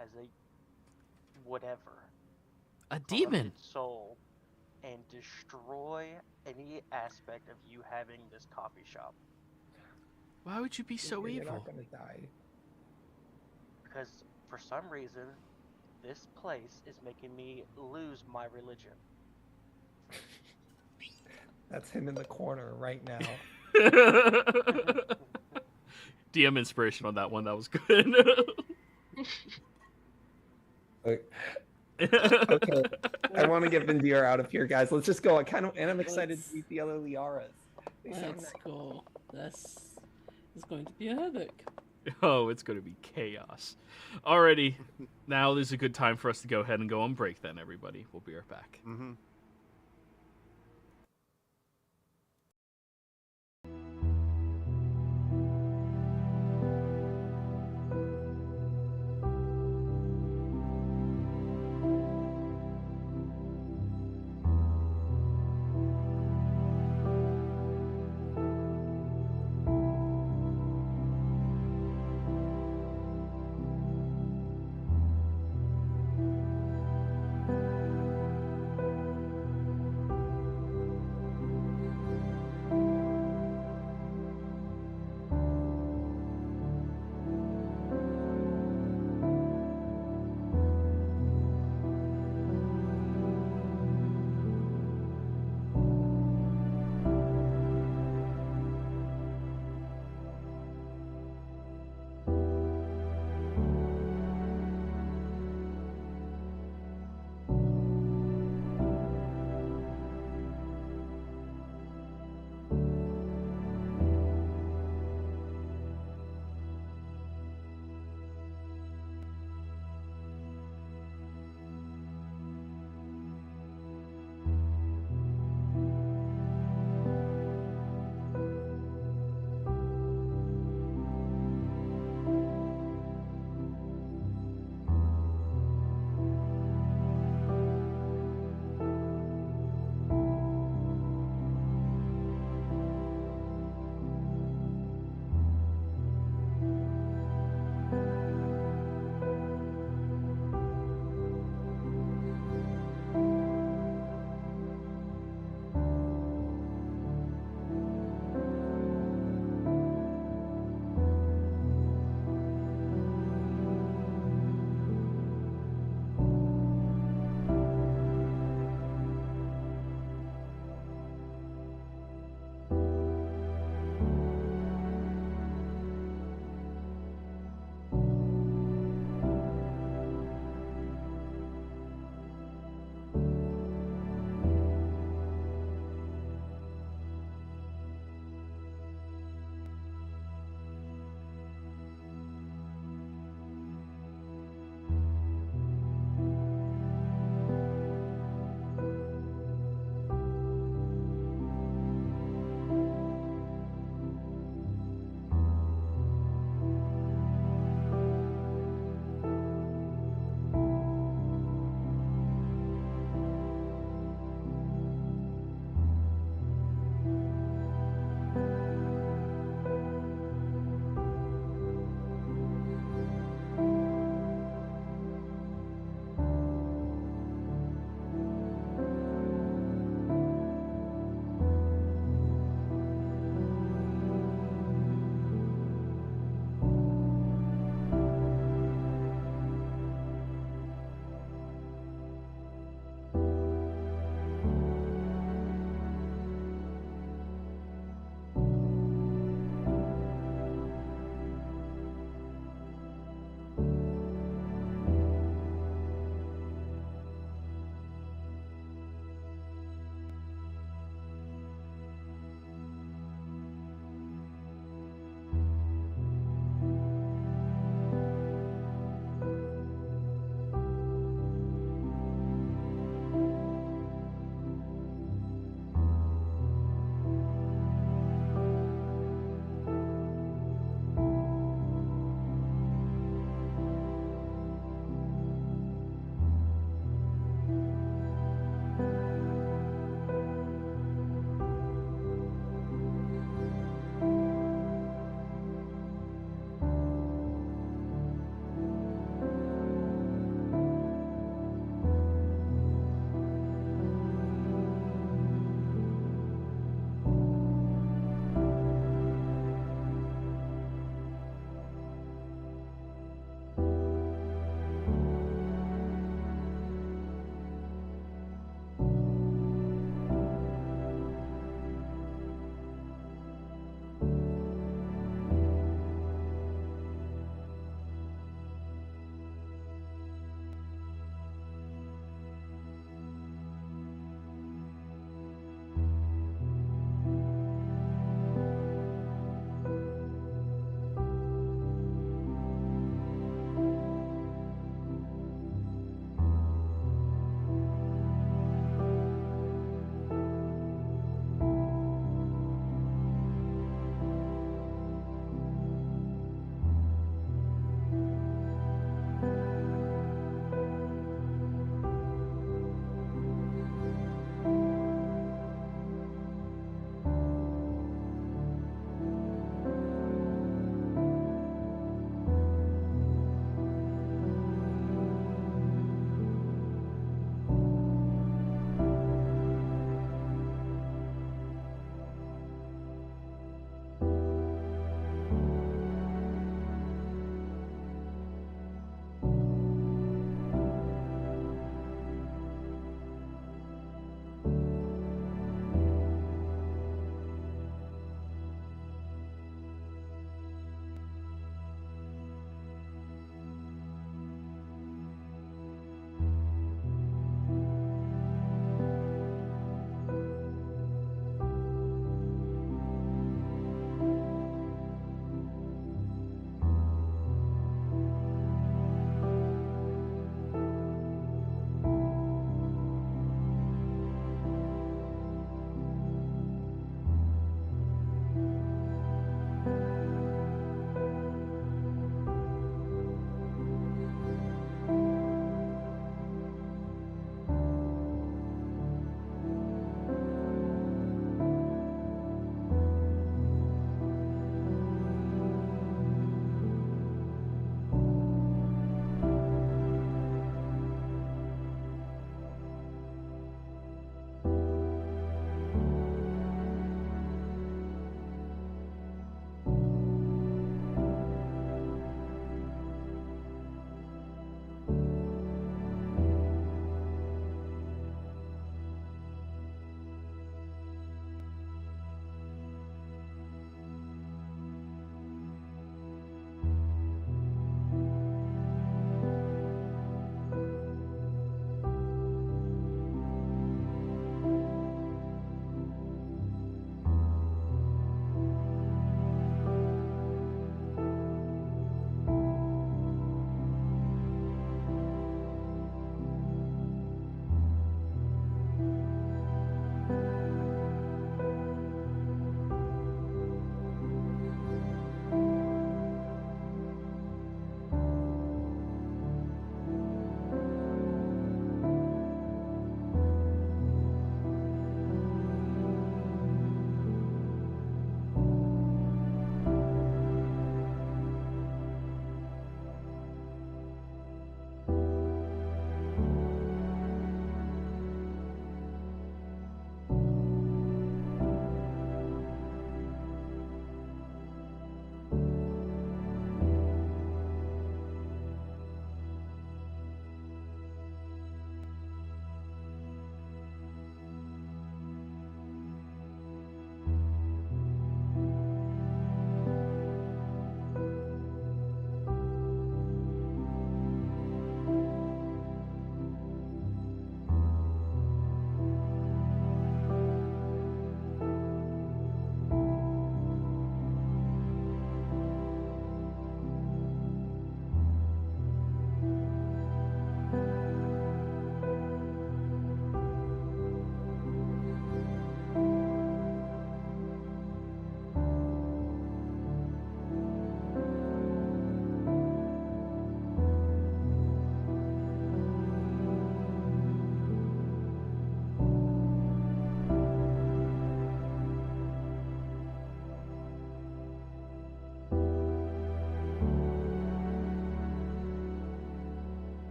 as a whatever. A demon. corrupted soul and destroy any aspect of you having this coffee shop. Why would you be so You're evil? not gonna die. Because for some reason, this place is making me lose my religion. That's him in the corner right now. DM inspiration on that one. That was good. Like, Okay. I want to get Vendira out of here, guys. Let's just go. I'm excited Let's- to meet the other Liaras. They sound Let's nice. go. This is going to be a havoc. Oh, it's going to be chaos. Alrighty, now is a good time for us to go ahead and go on break then, everybody. We'll be right back. Mm-hmm.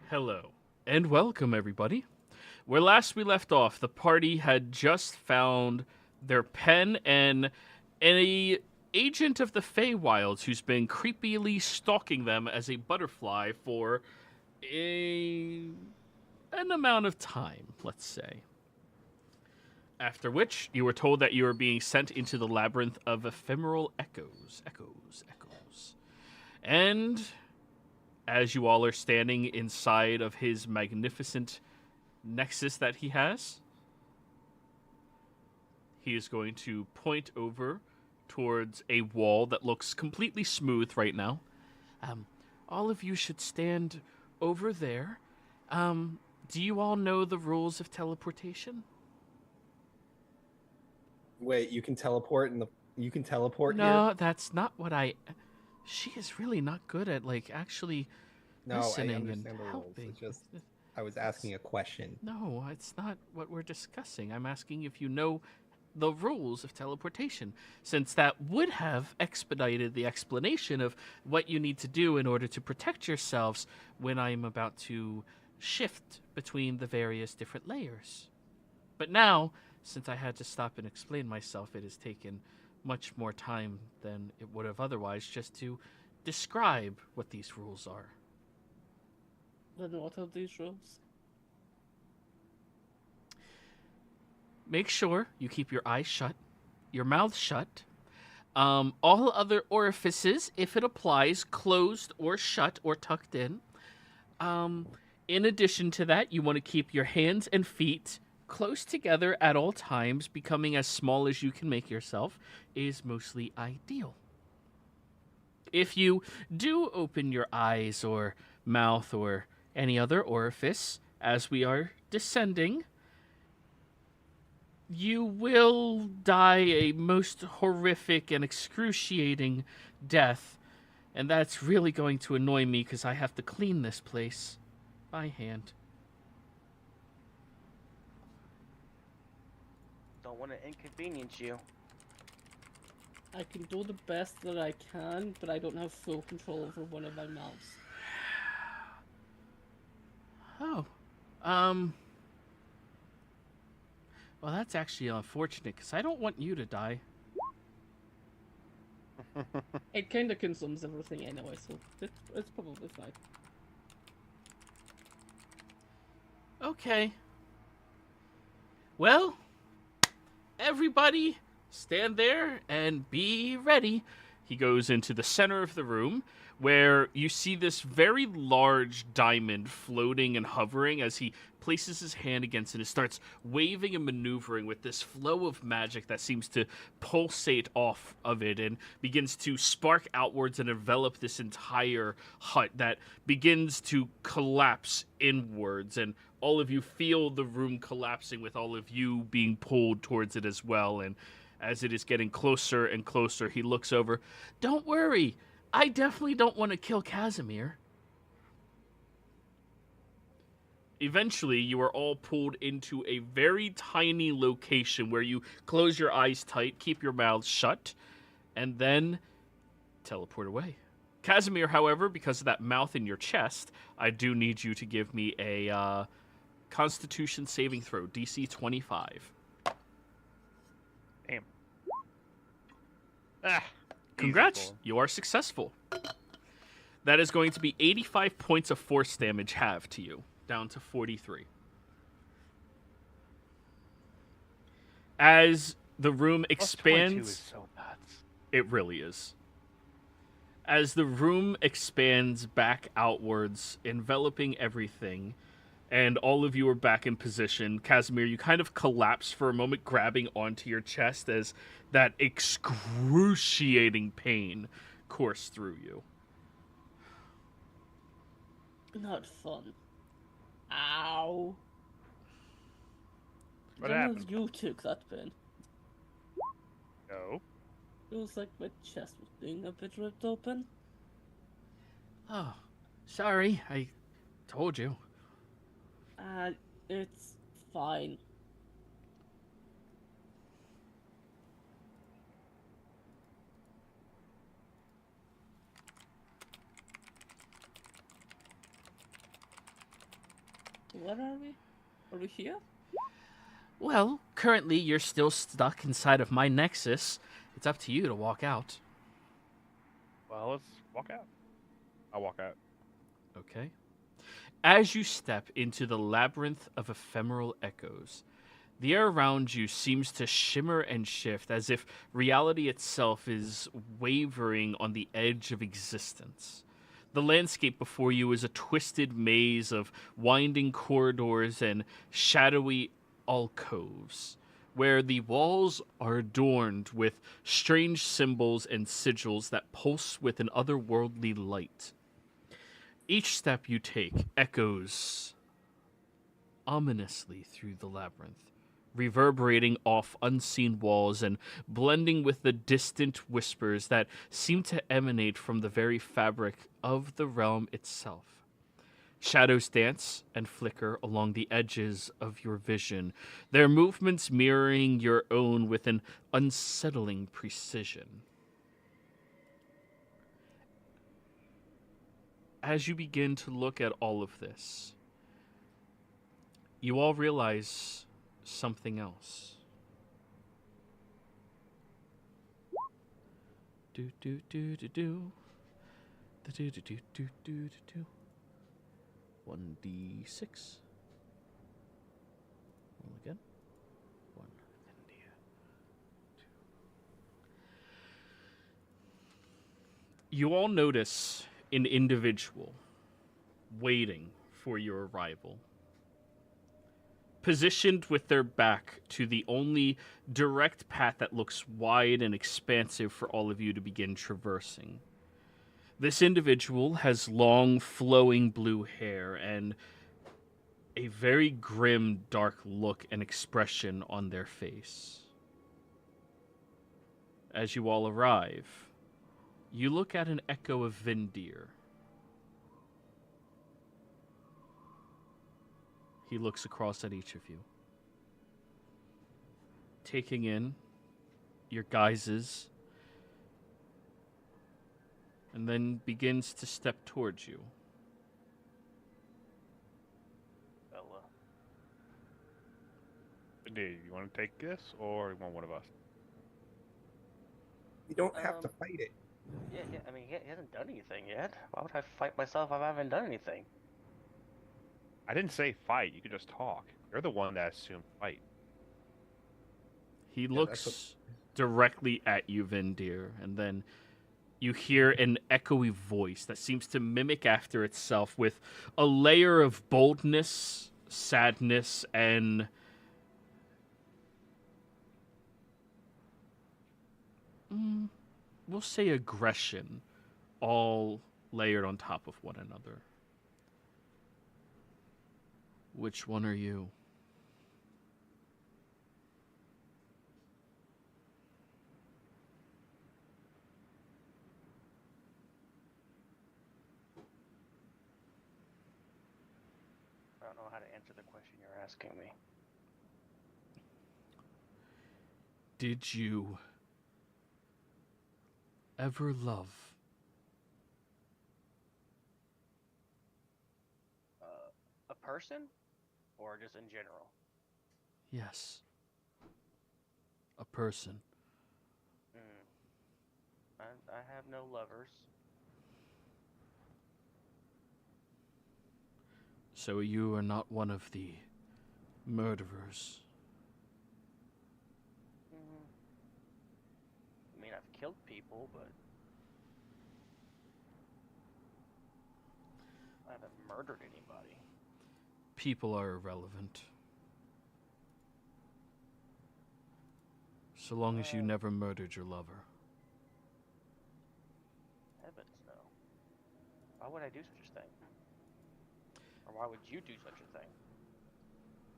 Hello, and welcome, everybody. Where last we left off, the party had just found their pen and a agent of the Feywilds who's been creepily stalking them as a butterfly for an amount of time, let's say. After which, you were told that you were being sent into the labyrinth of ephemeral echoes. And as you all are standing inside of his magnificent nexus that he has, he is going to point over towards a wall that looks completely smooth right now. All of you should stand over there. Do you all know the rules of teleportation? Wait, you can teleport here? No, that's not what She is really not good at, actually No, I listening understand and the rules. helping. It's just I was asking a question. No, it's not what we're discussing. I'm asking if you know the rules of teleportation, since that would have expedited the explanation of what you need to do in order to protect yourselves when I'm about to shift between the various different layers. But now, since I had to stop and explain myself, it has taken much more time than it would have otherwise just to describe what these rules are. Then what are these rules? Make sure you keep your eyes shut, your mouth shut. All other orifices, if it applies, closed or shut or tucked in. In addition to that, you want to keep your hands and feet close together at all times. Becoming as small as you can make yourself is mostly ideal. If you do open your eyes or mouth or any other orifice as we are descending, you will die a most horrific and excruciating death, and that's really going to annoy me because I have to clean this place by hand. Don't want to inconvenience you. I can do the best that I can, but I don't have full control over one of my mouths. Oh, well, that's actually unfortunate because I don't want you to die. It kind of consumes everything anyway, so it's probably fine. Okay. Well, everybody stand there and be ready. He goes into the center of the room where you see this very large diamond floating and hovering as he places his hand against it and starts waving and maneuvering with this flow of magic that seems to pulsate off of it and begins to spark outwards and envelop this entire hut that begins to collapse inwards, and all of you feel the room collapsing with all of you being pulled towards it as well. And as it is getting closer and closer, he looks over. Don't worry, I definitely don't want to kill Casimir. Eventually, you are all pulled into a very tiny location where you close your eyes tight, keep your mouths shut, and then teleport away. Casimir, however, because of that mouth in your chest, I do need you to give me a Constitution saving throw, DC 25. Damn. Ah. Congrats, you are successful. That is going to be 85 points of force damage halved to you, down to 43. As the room expands, is so nuts. it really is. As the room expands back outwards, enveloping everything, and all of you are back in position, Casimir, you kind of collapse for a moment, grabbing onto your chest as that excruciating pain coursed through you. Not fun. Ow. What I don't know happened? if you took that pen. No. It was like my chest was being a bit ripped open. Oh, sorry, I told you. It's fine. Where are we? Are we here? Well, currently you're still stuck inside of my nexus. It's up to you to walk out. Well, let's walk out. I'll walk out. Okay. As you step into the labyrinth of ephemeral echoes, the air around you seems to shimmer and shift as if reality itself is wavering on the edge of existence. The landscape before you is a twisted maze of winding corridors and shadowy alcoves, where the walls are adorned with strange symbols and sigils that pulse with an otherworldly light. Each step you take echoes ominously through the labyrinth, reverberating off unseen walls and blending with the distant whispers that seem to emanate from the very fabric of the realm itself. Shadows dance and flicker along the edges of your vision, their movements mirroring your own with an unsettling precision. As you begin to look at all of this, you all realize something else. Do do do do do. Do do do do do do. 1d6. Roll again. 1 and 2. You all notice an individual waiting for your arrival, positioned with their back to the only direct path that looks wide and expansive for all of you to begin traversing. This individual has long, flowing blue hair and a very grim, dark look and expression on their face. As you all arrive, you look at an echo of Vindir. He looks across at each of you, taking in your guises, and then begins to step towards you. Bella. Do you want to take this, or you want one of us? You don't have to fight it. Yeah, I mean, he hasn't done anything yet. Why would I fight myself if I haven't done anything? I didn't say fight. You could just talk. You're the one that assumed fight. He looks directly at you, Vindir, and then you hear an echoey voice that seems to mimic after itself with a layer of boldness, sadness, and we'll say aggression, all layered on top of one another. Which one are you? I don't know how to answer the question you're asking me. Did you ever love? A person? Or just in general? Yes. A person. I have no lovers. So you are not one of the murderers. I mean, I've killed people, but I haven't murdered anybody. People are irrelevant. So long as you never murdered your lover. Heavens, no. Why would I do such a thing? Or why would you do such a thing?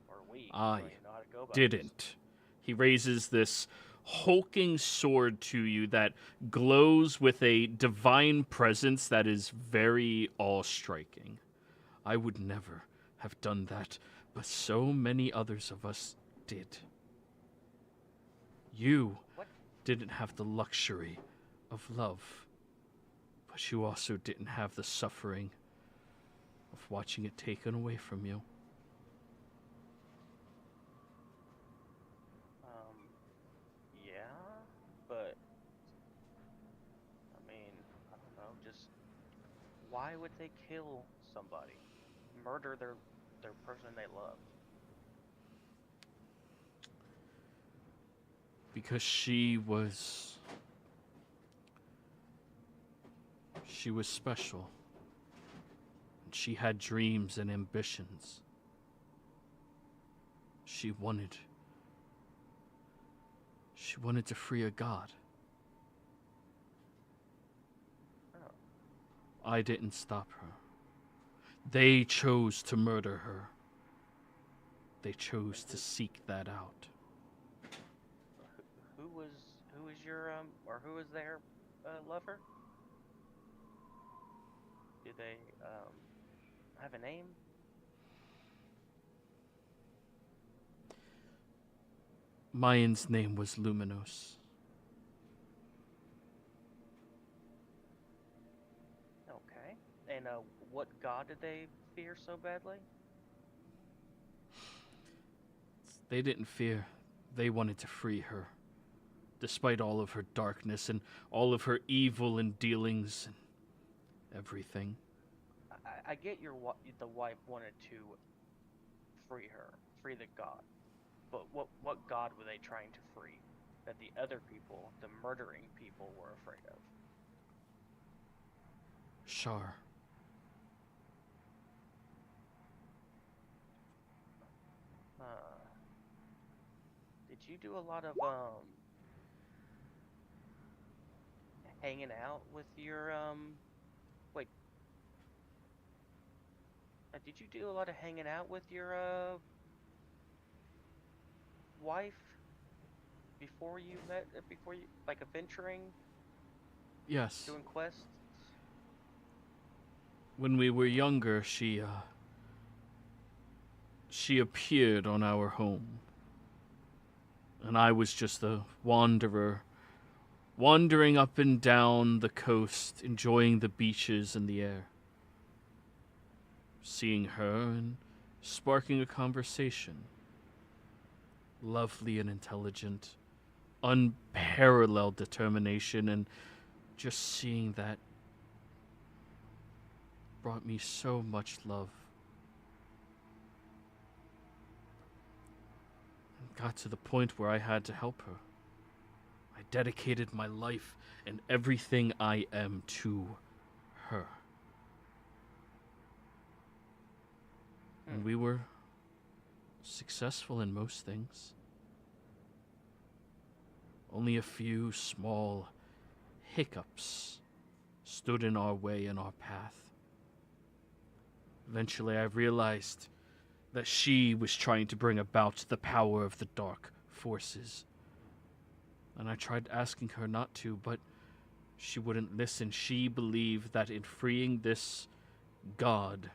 Or we? I don't even know how to go about didn't. this. He raises this hulking sword to you that glows with a divine presence that is very awe-striking. I would never have done that, but so many others of us did. You didn't have the luxury of love, but you also didn't have the suffering of watching it taken away from you. Why would they kill somebody? Murder their person they love? Because she was special. And she had dreams and ambitions. She wanted to free a god. Oh. I didn't stop her. They chose to murder her. They chose to seek that out. Who was your or who was their lover? Do they have a name? Mayan's name was Luminos. Okay. And what god did they fear so badly? They didn't fear. They wanted to free her. Despite all of her darkness and all of her evil and dealings and everything. I get the wife wanted to free her, free the god. But what god were they trying to free that the other people, the murdering people, were afraid of? Shar. Did you do a lot of hanging out with your wait? Did you do a lot of hanging out with your wife before you met? Before you like adventuring? Yes. Doing quests? When we were younger, she appeared on our home. And I was just a wanderer, wandering up and down the coast, enjoying the beaches and the air. Seeing her and sparking a conversation. Lovely and intelligent, unparalleled determination, and just seeing that brought me so much love. And got to the point where I had to help her. I dedicated my life and everything I am to her. And we were successful in most things. Only a few small hiccups stood in our way and our path. Eventually I realized that she was trying to bring about the power of the dark forces. And I tried asking her not to, but she wouldn't listen. She believed that in freeing this god,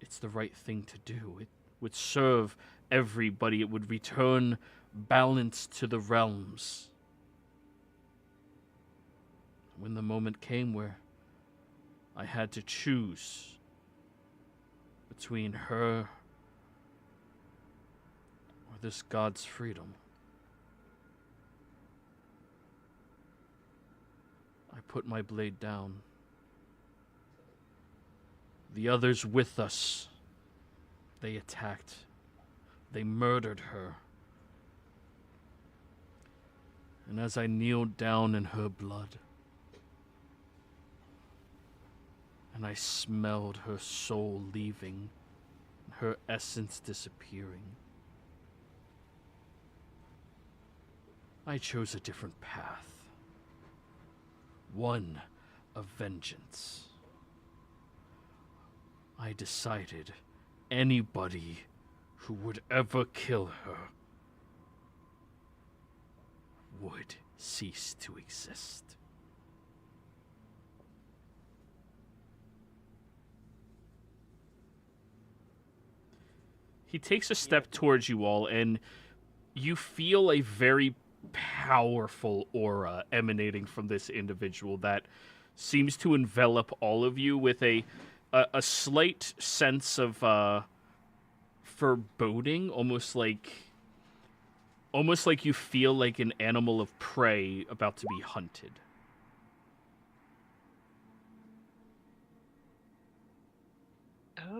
it's the right thing to do. It would serve everybody. It would return balance to the realms. When the moment came where I had to choose between her or this god's freedom, I put my blade down. The others with us, they attacked. They murdered her. And as I kneeled down in her blood, and I smelled her soul leaving, her essence disappearing, I chose a different path. One of vengeance. I decided anybody who would ever kill her would cease to exist. He takes a step towards you all, and you feel a very powerful aura emanating from this individual that seems to envelop all of you with a slight sense of foreboding, almost like you feel like an animal of prey about to be hunted.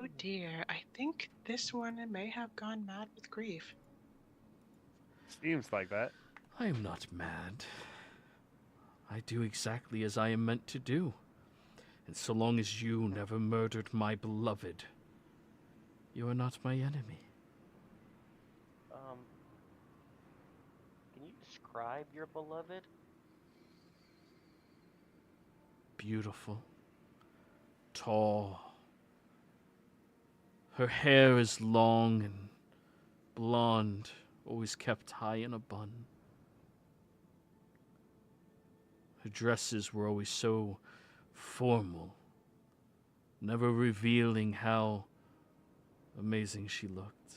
Oh dear, I think this one may have gone mad with grief. Seems like that. I am not mad. I do exactly as I am meant to do. And so long as you never murdered my beloved, you are not my enemy. Can you describe your beloved? Beautiful. Tall. Her hair is long and blonde, always kept high in a bun. Her dresses were always so formal, never revealing how amazing she looked.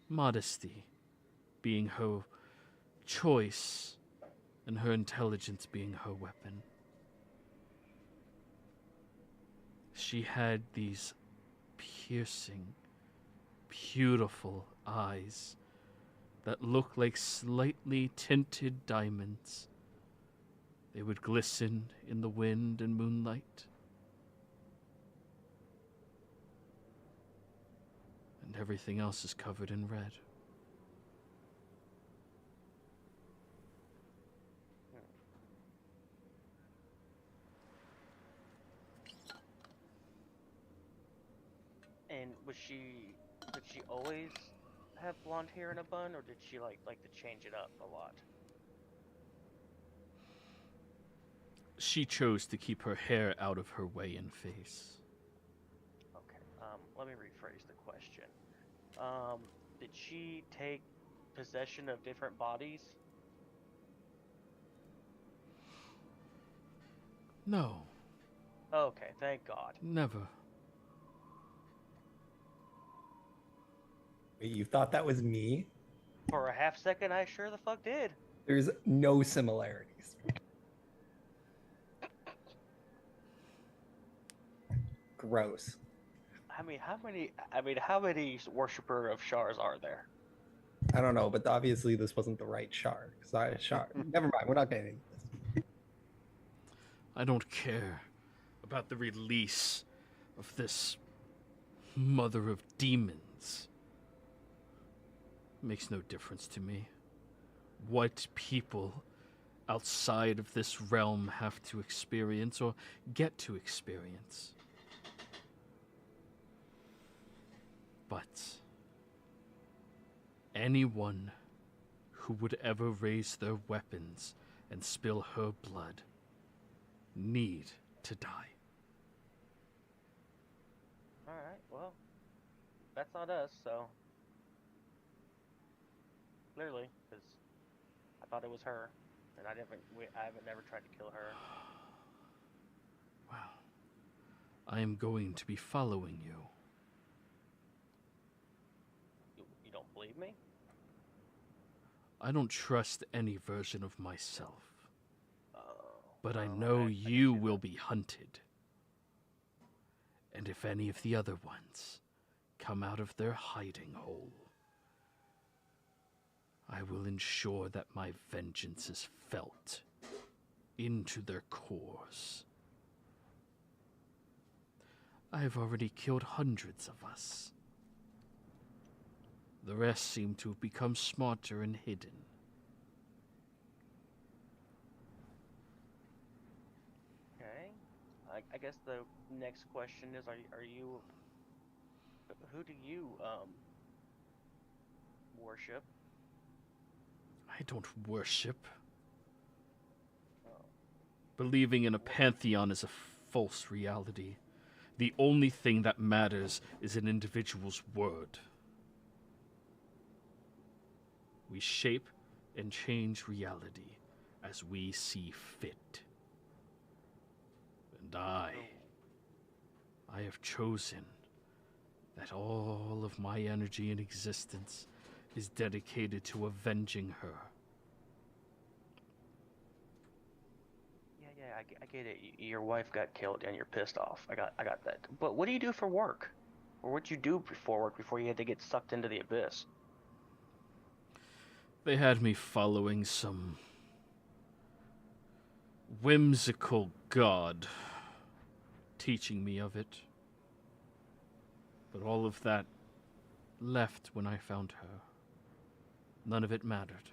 Modesty being her choice, and her intelligence being her weapon. She had these piercing, beautiful eyes that looked like slightly tinted diamonds. They would glisten in the wind and moonlight. And everything else is covered in red. And did she always have blonde hair in a bun, or did she like to change it up a lot? She chose to keep her hair out of her way and face. Okay. Let me rephrase the question. Did she take possession of different bodies? No, Okay, thank God. never. Wait, you thought that was me? For a half second, I sure the fuck did. There's no similarities. Gross. How many worshiper of Shars are there? I don't know, but obviously this wasn't the right shard. Never mind, we're not getting into this. I don't care about the release of this mother of demons. It makes no difference to me what people outside of this realm have to experience or get to experience. But anyone who would ever raise their weapons and spill her blood need to die. Alright, well, that's not us, so. Clearly, because I thought it was her, and I haven't never tried to kill her. Well, I am going to be following you. You don't believe me? I don't trust any version of myself, but I well, know I you can see will that. be hunted. And if any of the other ones come out of their hiding hole, I will ensure that my vengeance is felt into their cores. I have already killed hundreds of us. The rest seem to have become smarter and hidden. Okay. I guess the next question is, are you... Who do you, worship? I don't worship. Oh. Believing in a pantheon is a false reality. The only thing that matters is an individual's word. We shape and change reality as we see fit. And I have chosen that all of my energy in existence is dedicated to avenging her. Yeah, I get it. Your wife got killed and you're pissed off. I got that. But what do you do for work? Or what'd you do before work before you had to get sucked into the abyss? They had me following some whimsical god, teaching me of it. But all of that left when I found her. None of it mattered.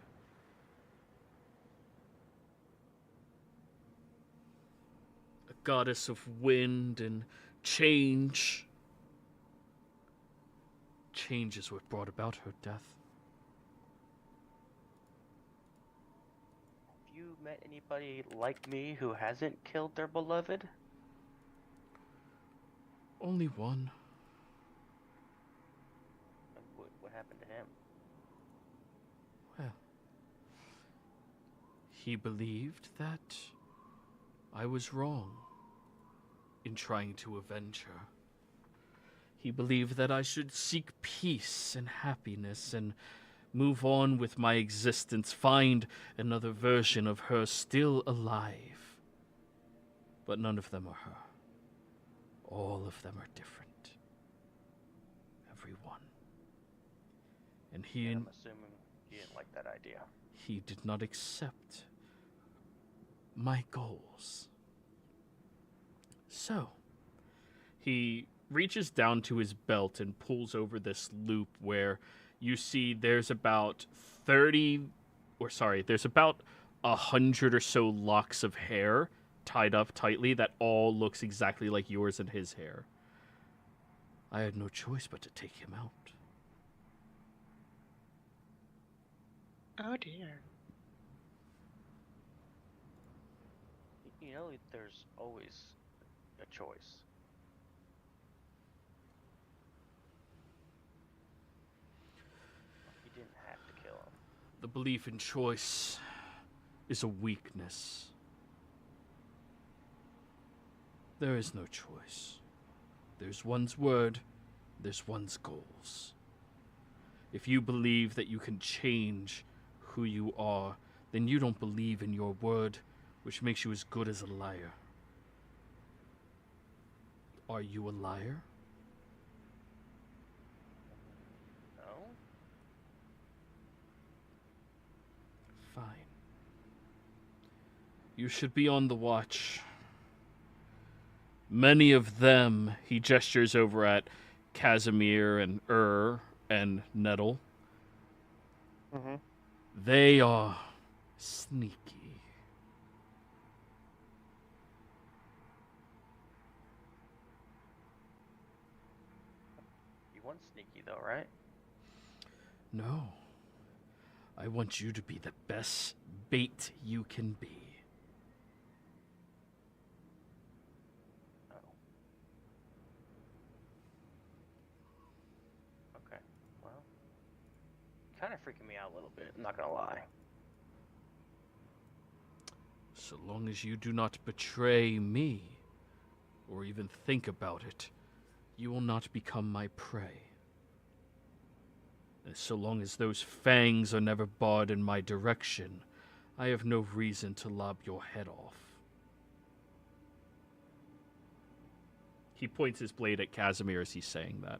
A goddess of wind and change. Change is what brought about her death. Have you met anybody like me who hasn't killed their beloved? Only one. What happened to him? Well, he believed that I was wrong in trying to avenge her. He believed that I should seek peace and happiness and move on with my existence, find another version of her still alive. But none of them are her. All of them are different. Every one. And I'm assuming he didn't like that idea. he did not accept my goals. So, he reaches down to his belt and pulls over this loop where you see there's about 100 or so locks of hair tied up tightly that all looks exactly like yours and his hair. I had no choice but to take him out. Oh dear. You know, there's always a choice. You didn't have to kill him. The belief in choice is a weakness. There is no choice. There's one's word, there's one's goals. If you believe that you can change who you are, then you don't believe in your word, which makes you as good as a liar. Are you a liar? No? Fine. You should be on the watch. Many of them, he gestures over at Casimir and and Nettle. Mm-hmm. They are sneaky. You want sneaky though, right? No. I want you to be the best bait you can be. Oh. Okay. Well, kind of freaking me out a little bit, I'm not gonna lie. So long as you do not betray me, or even think about it, you will not become my prey. And so long as those fangs are never barred in my direction, I have no reason to lob your head off. He points his blade at Casimir as he's saying that.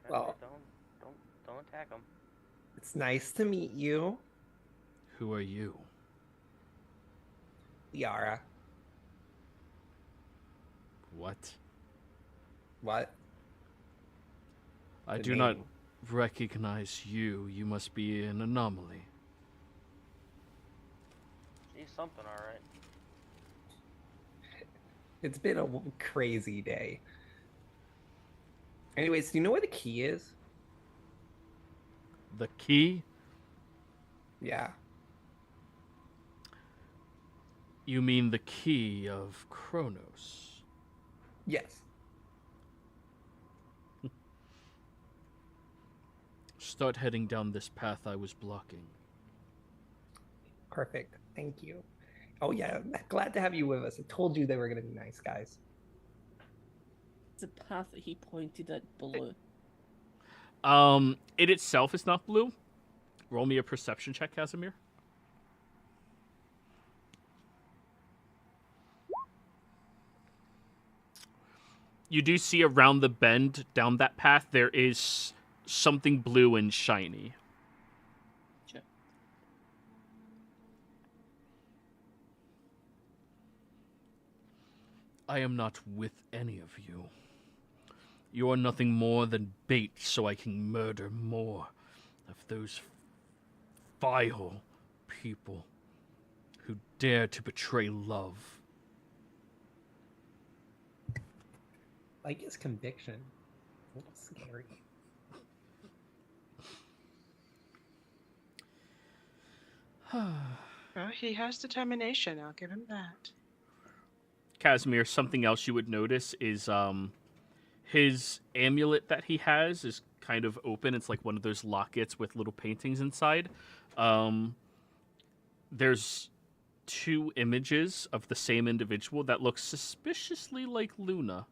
Well- Don't attack him. It's nice to meet you, Who are you? Liara. What? What? I The do not name. recognize you. You must be an anomaly. She's something, alright. It's been a crazy day. Anyways, do you know where the key is? The key? Yeah. You mean the key of Kronos? Yes. Start heading down this path I was blocking. Perfect. Thank you. Oh yeah, glad to have you with us. I told you they were gonna be nice guys. It's a path that he pointed at below. It itself is not blue. Roll me a perception check, Casimir. You do see around the bend down that path, there is something blue and shiny. Sure. I am not with any of you. You are nothing more than bait so I can murder more of those vile people who dare to betray love. Like his conviction. A little scary. Well, he has determination. I'll give him that. Casimir, something else you would notice is his amulet that he has is kind of open. It's like one of those lockets with little paintings inside. There's 2 images of the same individual that look suspiciously like Luna.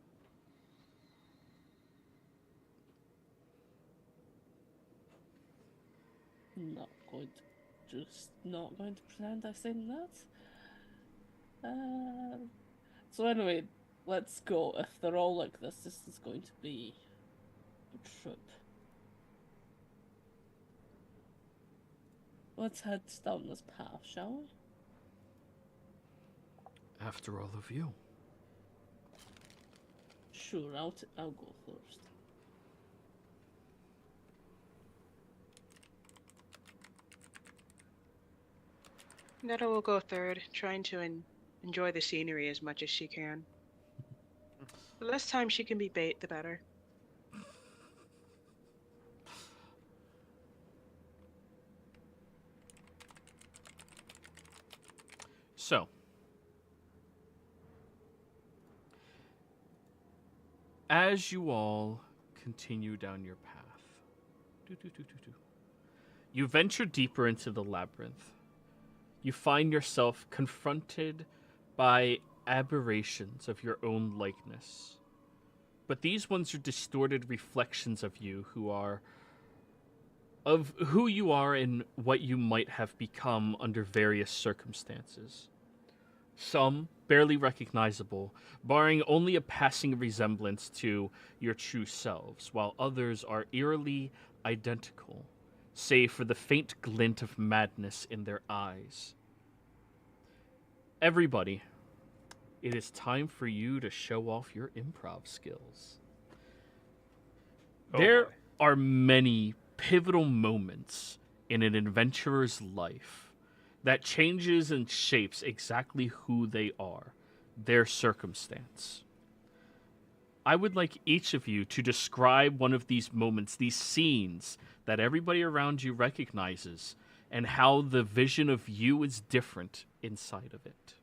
Not going to pretend I've seen that. So anyway, let's go. If they're all like this is going to be a trip. Let's head down this path, shall we? After all of you. Sure, I'll go first. Netta will go third, trying to enjoy the scenery as much as she can. The less time she can be bait, the better. So, as you all continue down your path, you venture deeper into the labyrinth. You find yourself confronted by aberrations of your own likeness. But these ones are distorted reflections of you of who you are and what you might have become under various circumstances. Some barely recognizable, barring only a passing resemblance to your true selves, while others are eerily identical, save for the faint glint of madness in their eyes. Everybody, it is time for you to show off your improv skills. There are many pivotal moments in an adventurer's life that changes and shapes exactly who they are, their circumstance. I would like each of you to describe one of these moments, these scenes that everybody around you recognizes, and how the vision of you is different inside of it.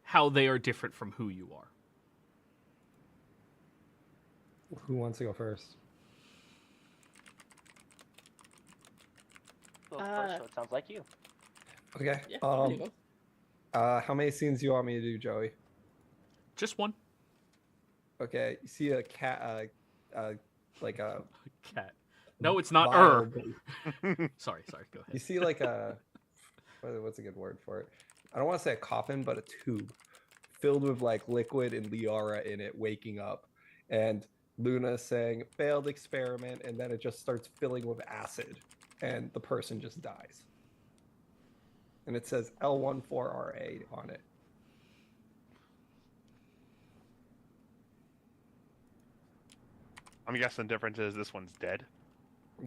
How they are different from who you are. Who wants to go first? Well, first, so it sounds like you. Okay. Yeah, there you go. How many scenes do you want me to do, Joey? Just one. Okay. You see a cat, like a Cat. No, it's not vial. Sorry, go ahead. You see like a what's a good word for it? I don't want to say a coffin, but a tube filled with like liquid and Liara in it, waking up, and Luna saying failed experiment, and then it just starts filling with acid, and the person just dies. And it says L14RA on it. I'm guessing the difference is this one's dead.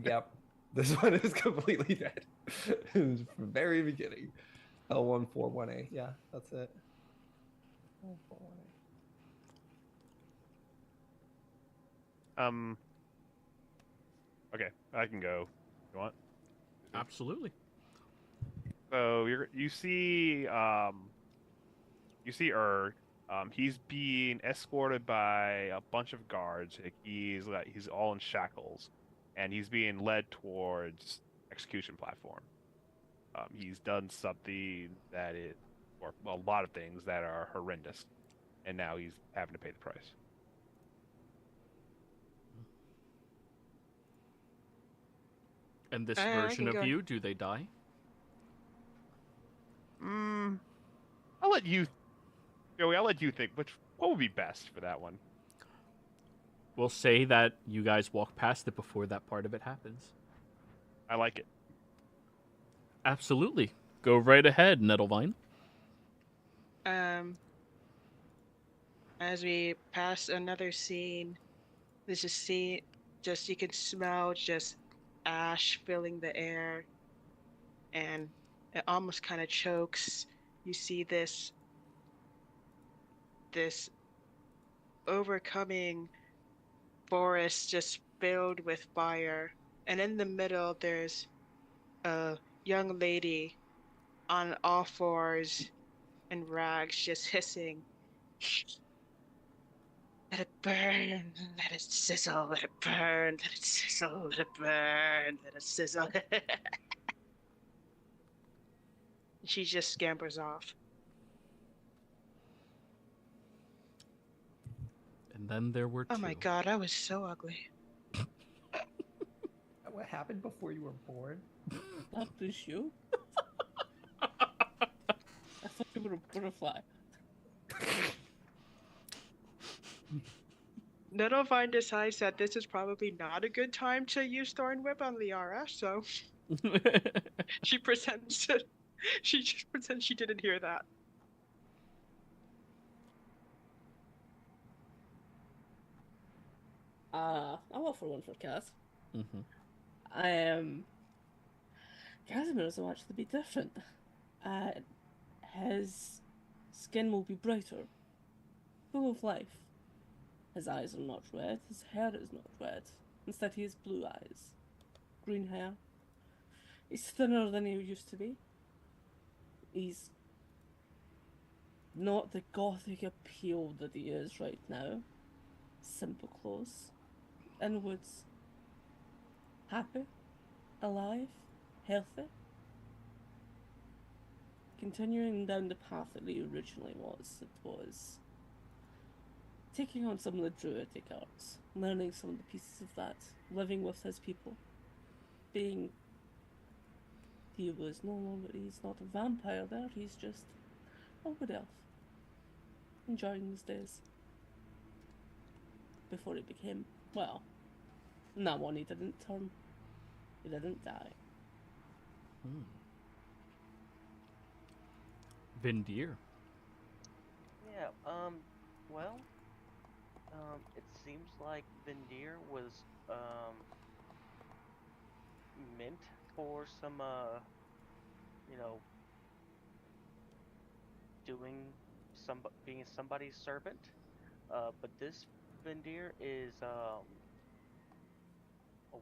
Yep. This one is completely dead. From the very beginning. L141A. Yeah, that's it. L418. Okay, I can go. You want? Absolutely. So you see Erg. He's being escorted by a bunch of guards. He's all in shackles, and he's being led towards execution platform. He's done something or a lot of things that are horrendous, and now he's having to pay the price. And this I version can of go. you, do they die? I'll let you, Joey. I'll let you think. What would be best for that one? We'll say that you guys walk past it before that part of it happens. I like it. Absolutely. Go right ahead, Nettlevine. As we pass another scene, this is just you can smell just ash filling the air, and it almost kind of chokes. You see this overcoming forest just filled with fire, and in the middle there's a young lady on all fours in rags just hissing. Let it burn, let it sizzle, let it burn, let it sizzle, let it burn, let it sizzle. She just scampers off. And then there were two. Oh my god, I was so ugly. What happened before you were born? That was you? I thought you were a butterfly. Nettlevine decides that this is probably not a good time to use Thorn Whip on Liara, so she pretends to. She just pretends she didn't hear that. I'm all for one for Kaz. Mm-hmm. Casimir's will actually be different. His skin will be brighter, full of life. His eyes are not red, his hair is not red. Instead, he has blue eyes, green hair. He's thinner than he used to be. He's not the gothic appeal that he is right now. Simple clothes, inwards, happy, alive, healthy. Continuing down the path that he originally was, it was taking on some of the druidic arts, learning some of the pieces of that, living with his people, being... He was no longer, he's not a vampire there, he's just a wood elf, enjoying his days. Before he became, well, that one he didn't die. Vindir. Yeah, well, it seems like Vindir was, meant for some, being somebody's servant, but this Vindir is, a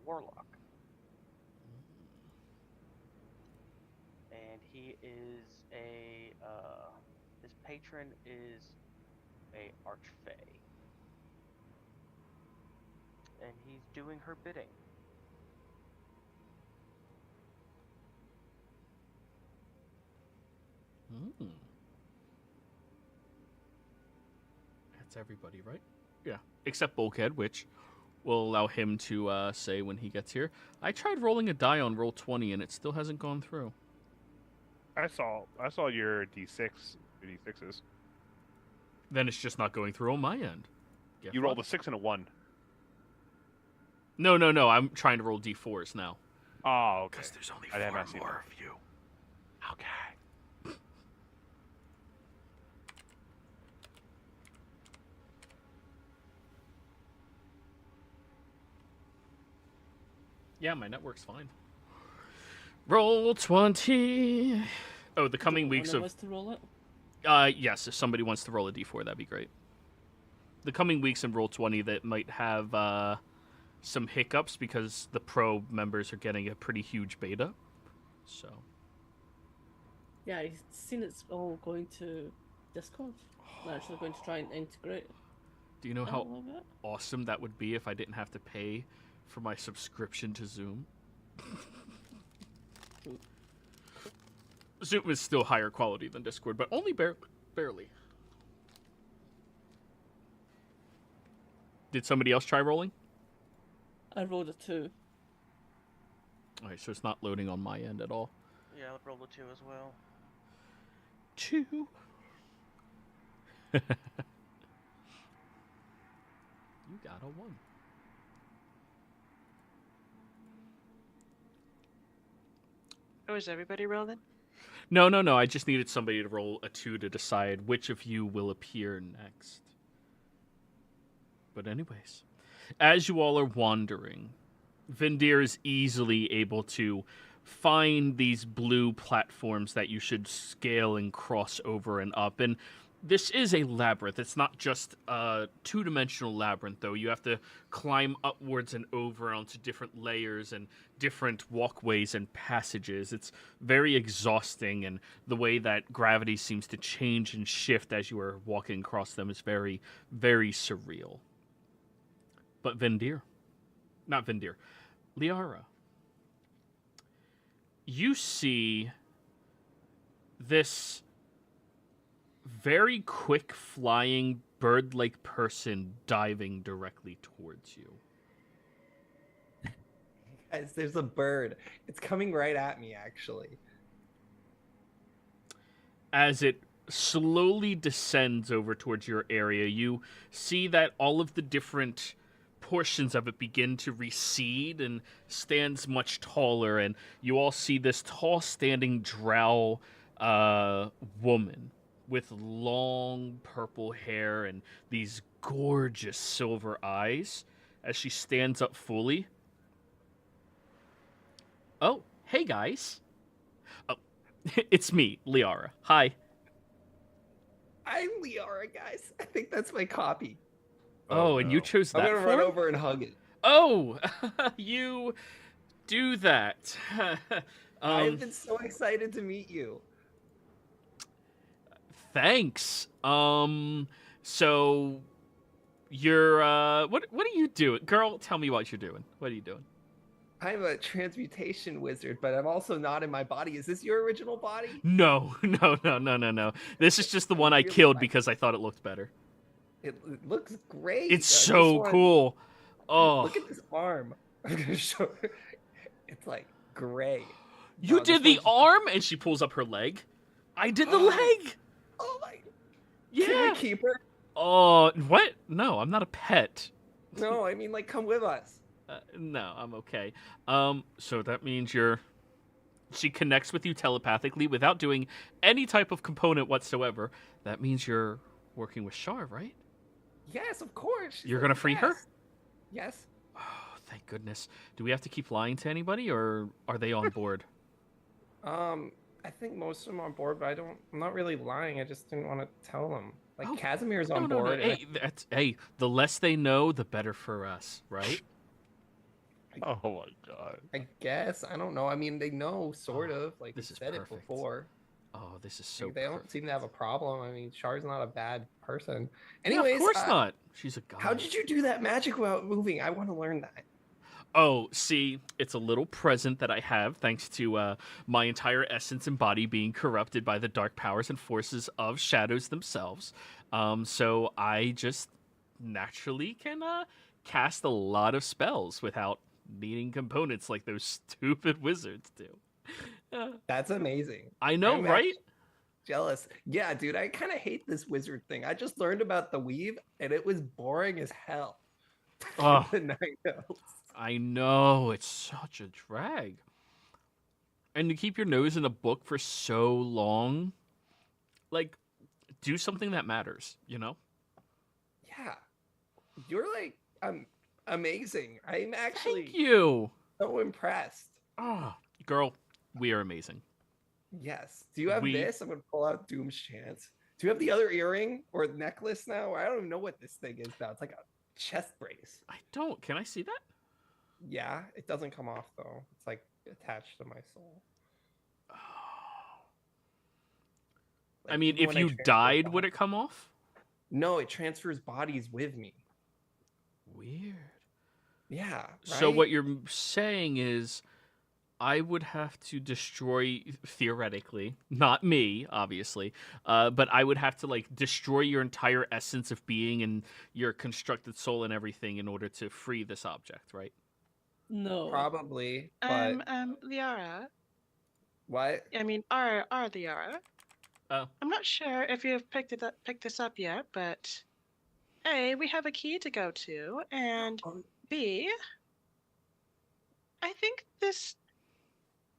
warlock. And he is his patron is a archfey. And he's doing her bidding. That's everybody, right? Yeah, except Bulkhead, which will allow him to say when he gets here. I tried rolling a die on roll 20 and it still hasn't gone through. I saw your D6s. Then it's just not going through on my end. You rolled a 6 and a 1. No. I'm trying to roll D4s now. Oh, okay. Because there's only I did 4 not see more that. of you. Okay. Yeah, my network's fine. Roll 20. Oh, the coming weeks of... Was to roll it? Yes, if somebody wants to roll a d4, that'd be great. The coming weeks in roll 20 that might have some hiccups because the pro members are getting a pretty huge beta. So. Yeah, I've seen it's all going to Discord. They're actually going to try and integrate. Do you know I how love it. awesome that would be if I didn't have to pay for my subscription to Zoom? Zoom is still higher quality than Discord, but only barely. Did somebody else try rolling? I rolled a 2. Alright, so it's not loading on my end at all. Yeah, I rolled a 2 as well. 2. You got a 1. Oh, is everybody rolling? No, no, no. I just needed somebody to roll a 2 to decide which of you will appear next. But anyways, as you all are wandering, Vindir is easily able to find these blue platforms that you should scale and cross over and up. And this is a labyrinth. It's not just a two-dimensional labyrinth, though. You have to climb upwards and over onto different layers and different walkways and passages. It's very exhausting, and the way that gravity seems to change and shift as you are walking across them is very, very surreal. But Liara, you see this very quick flying bird-like person diving directly towards you. Guys, there's a bird. It's coming right at me, actually. As it slowly descends over towards your area, you see that all of the different portions of it begin to recede and stands much taller, and you all see this tall standing drow woman with long purple hair and these gorgeous silver eyes as she stands up fully. Oh, hey guys. Oh, it's me, Liara. Hi. I'm Liara, guys. I think that's my copy. Oh, and you chose that I'm gonna form? run over and hug it. Oh, you do that. I've been so excited to meet you. Thanks. So you're what are you doing? Girl, tell me what you're doing. What are you doing? I'm a transmutation wizard, but I'm also not in my body. Is this your original body? No. This is just the one I killed because I thought it looked better. It looks great. It's so cool. Oh. Look at this arm. I'm gonna show you. It's like gray. You No, did this the one's- arm and she pulls up her leg. I did the leg. Oh my. Yeah. Can we keep her? Oh, what? No, I'm not a pet. No, I mean, like, come with us. No, I'm okay. So that means she connects with you telepathically without doing any type of component whatsoever. That means you're working with Shar, right? Yes, of course. You're gonna free her? Yes. Oh, thank goodness. Do we have to keep lying to anybody, or are they on board? I think most of them are on board, but I'm not really lying. I just didn't want to tell them. Like, Oh, Casimir's No, on no, no. board. and Hey, the less they know, the better for us, right? Oh my god. I guess. I don't know. I mean, they know, sort of. Like, this we is said it perfect. before. Oh, this is so Like, they don't perfect. seem to have a problem. I mean, Char's not a bad person. Yeah, Anyways, of course not. She's a god. How did you do that magic without moving? I want to learn that. Oh, see, it's a little present that I have thanks to my entire essence and body being corrupted by the dark powers and forces of shadows themselves. So I just naturally can cast a lot of spells without needing components like those stupid wizards do. That's amazing. I know, I'm right? actually jealous. Yeah, dude, I kind of hate this wizard thing. I just learned about the weave, and it was boring as hell. Oh. The night elves. I know, it's such a drag. And to keep your nose in a book for so long, like, do something that matters, you know? Yeah, you're like amazing. I'm actually Thank you. so impressed. Oh, girl, we are amazing. Yes. Do you have this? I'm gonna pull out Doom's Chance. Do you have the other earring or necklace now? I don't even know what this thing is now. It's like a chest brace. I don't. Can I see that? Yeah, it doesn't come off though. It's like attached to my soul. Oh. Like, I mean, even if when I you transfer died, bodies- would it come off? No, it transfers bodies with me. Weird. Yeah. So right? what you're saying is I would have to destroy, theoretically, not me, obviously, but I would have to, like, destroy your entire essence of being and your constructed soul and everything in order to free this object, right? No. Probably, but Liara. what? I mean, our Liara. Oh. I'm not sure if you've picked this up yet, but A, we have a key to go to, and Oh. B, I think this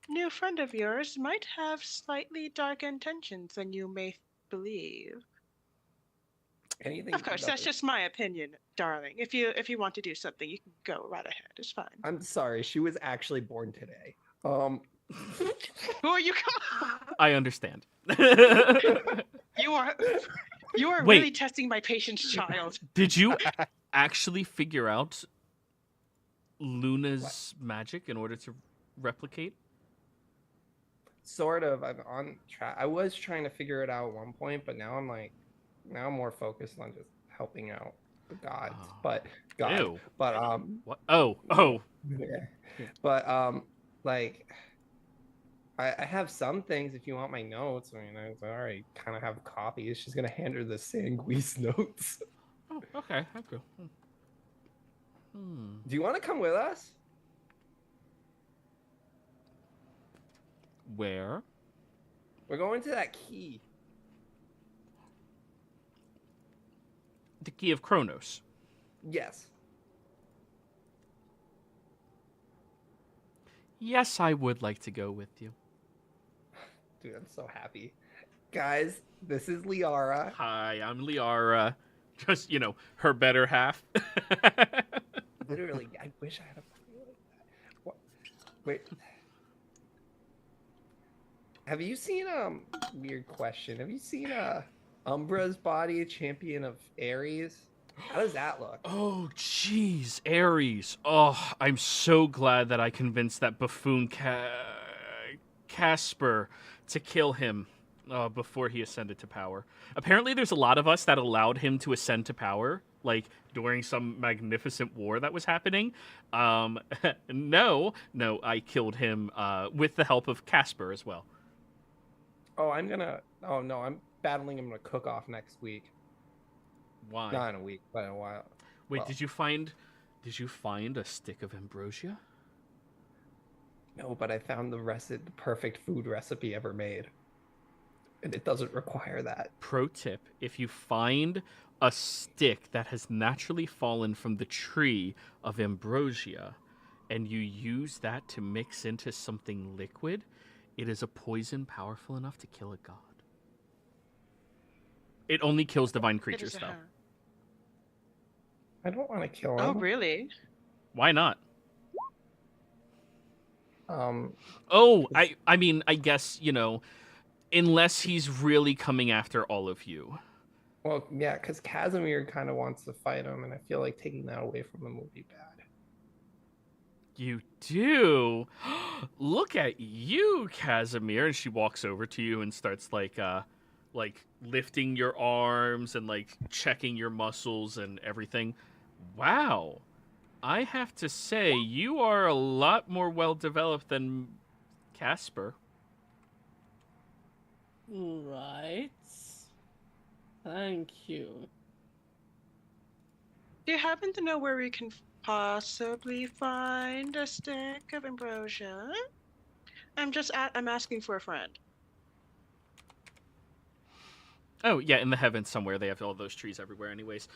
new friend of yours might have slightly dark intentions than you may believe. Anything. Of course, that's just my opinion, darling. If you want to do something, you can go right ahead. It's fine. I'm sorry. She was actually born today. Who are you? I understand. You are Wait. really testing my patience, child. Did you actually figure out Luna's magic in order to replicate? Sort of. I'm on track. I was trying to figure it out at one point, but now I'm more focused on just helping out the gods. Oh. But God. Ew. But What? Oh. yeah. But like I have some things if you want my notes. I mean, I already kind of have copies. She's gonna hand her the Sanguise notes. Oh, okay. Okay. Do you want to come with us? Where? We're going to that key. The Key of Kronos. Yes. Yes, I would like to go with you. Dude, I'm so happy. Guys, this is Liara. Hi, I'm Liara. Just, her better half. Literally, I wish I had a body like that. What? Wait. Have you seen weird question? Have you seen Umbra's body, champion of Ares? How does that look? Oh, jeez, Ares. Oh, I'm so glad that I convinced that buffoon Casper to kill him before he ascended to power. Apparently, there's a lot of us that allowed him to ascend to power, like during some magnificent war that was happening. No, I killed him with the help of Casper as well. Oh, I'm battling him in a cook-off next week. Why? Not in a week, but in a while. Wait, well. did you find a stick of ambrosia? No, but I found the perfect food recipe ever made. And it doesn't require that. Pro tip, if you find a stick that has naturally fallen from the tree of ambrosia and you use that to mix into something liquid, it is a poison powerful enough to kill a god. It only kills divine creatures, though. I don't want to kill him. Oh, really? Why not? Oh, I mean, I guess, unless he's really coming after all of you. Well, yeah, because Casimir kind of wants to fight him, and I feel like taking that away from him would be bad. You do? Look at you, Casimir. And she walks over to you and starts like lifting your arms and like checking your muscles and everything. Wow. I have to say, you are a lot more well developed than Casper. Right. Thank you. Do you happen to know where we can possibly find a stick of ambrosia? I'm asking for a friend. Oh, yeah, in the heavens somewhere. They have all those trees everywhere anyways.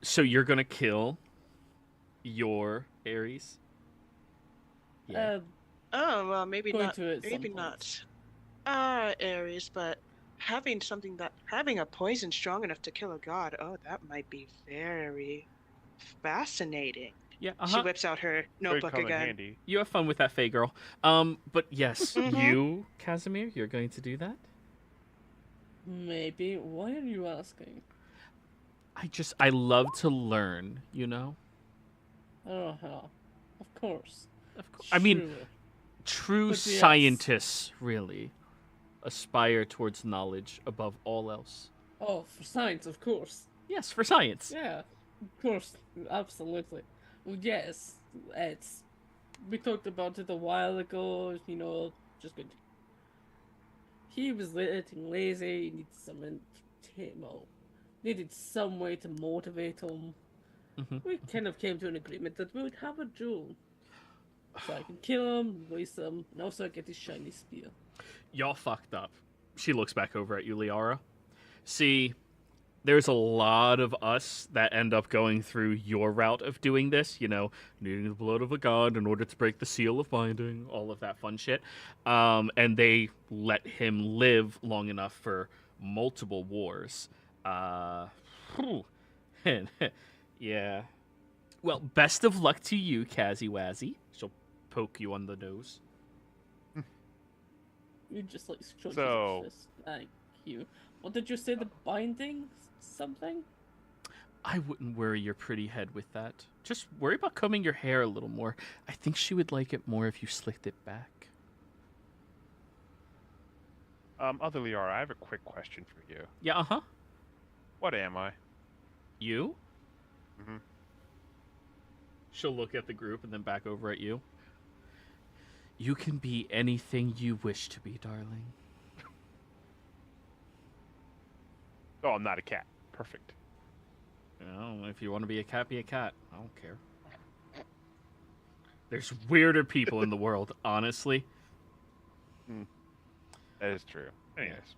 So you're going to kill your Ares? Yeah. Oh, well, maybe Going not. to it at Maybe some not. Ares, but having a poison strong enough to kill a god, that might be very fascinating. Yeah, She whips out her notebook Very again. handy. You have fun with that, Faye girl. But yes, Mhm. you, Casimir, you're going to do that? Maybe. Why are you asking? I love to learn, Oh, of course. Of course. I mean, Sure. true But yes. scientists really aspire towards knowledge above all else. Oh, for science, of course. Yes, for science. Yeah, of course, absolutely. Well, yes, we talked about it a while ago. Just good. He was getting lazy. He needed needed some way to motivate him. Mhm. We kind of came to an agreement that we would have a duel, so I can kill him, release him, and also get his shiny spear. Y'all fucked up. She looks back over at you, Liara. See, there's a lot of us that end up going through your route of doing this, needing the blood of a god in order to break the seal of binding, all of that fun shit. And they let him live long enough for multiple wars. Yeah. Well, best of luck to you, Kazzy Wazzy. She'll poke you on the nose. You just like So- thank you. What did you say? The binding something? I wouldn't worry your pretty head with that. Just worry about combing your hair a little more. I think she would like it more if you slicked it back. Other Liara, I have a quick question for you. Yeah, uh-huh. What am I? You? Mhm. She'll look at the group and then back over at you. You can be anything you wish to be, darling. Oh, I'm not a cat. Perfect. If you want to be a cat, be a cat. I don't care. There's weirder people in the world, honestly. That is true. Anyways.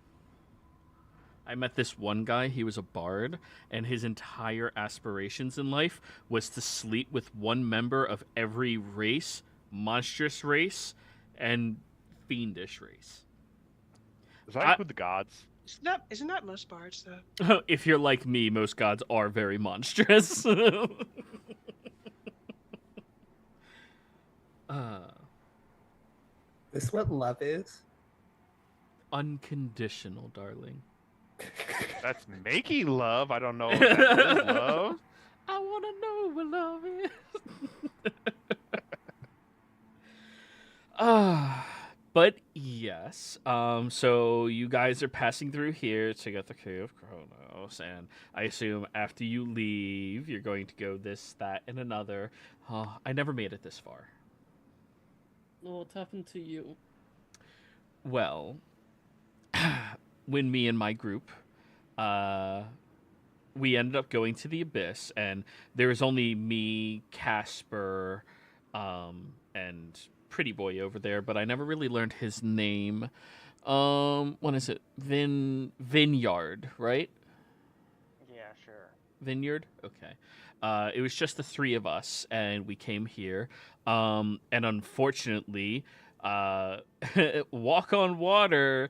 I met this one guy, he was a bard, and his entire aspirations in life was to sleep with one member of every race, monstrous race, and fiendish race. Does that include the gods? Isn't that most bards though? If you're like me, most gods are very monstrous. This what love is? Unconditional, darling. That's making love. I don't know if that is love. I want to know what love is. But yes, so you guys are passing through here to get the Key of Kronos, and I assume after you leave, you're going to go this, that, and another. I never made it this far. What happened to you? Well, when me and my group, we ended up going to the Abyss, and there was only me, Casper, and Pretty Boy over there, but I never really learned his name. What is it? Vineyard, right? Yeah, sure. Vineyard? Okay. It was just the three of us, and we came here. And unfortunately, walk on water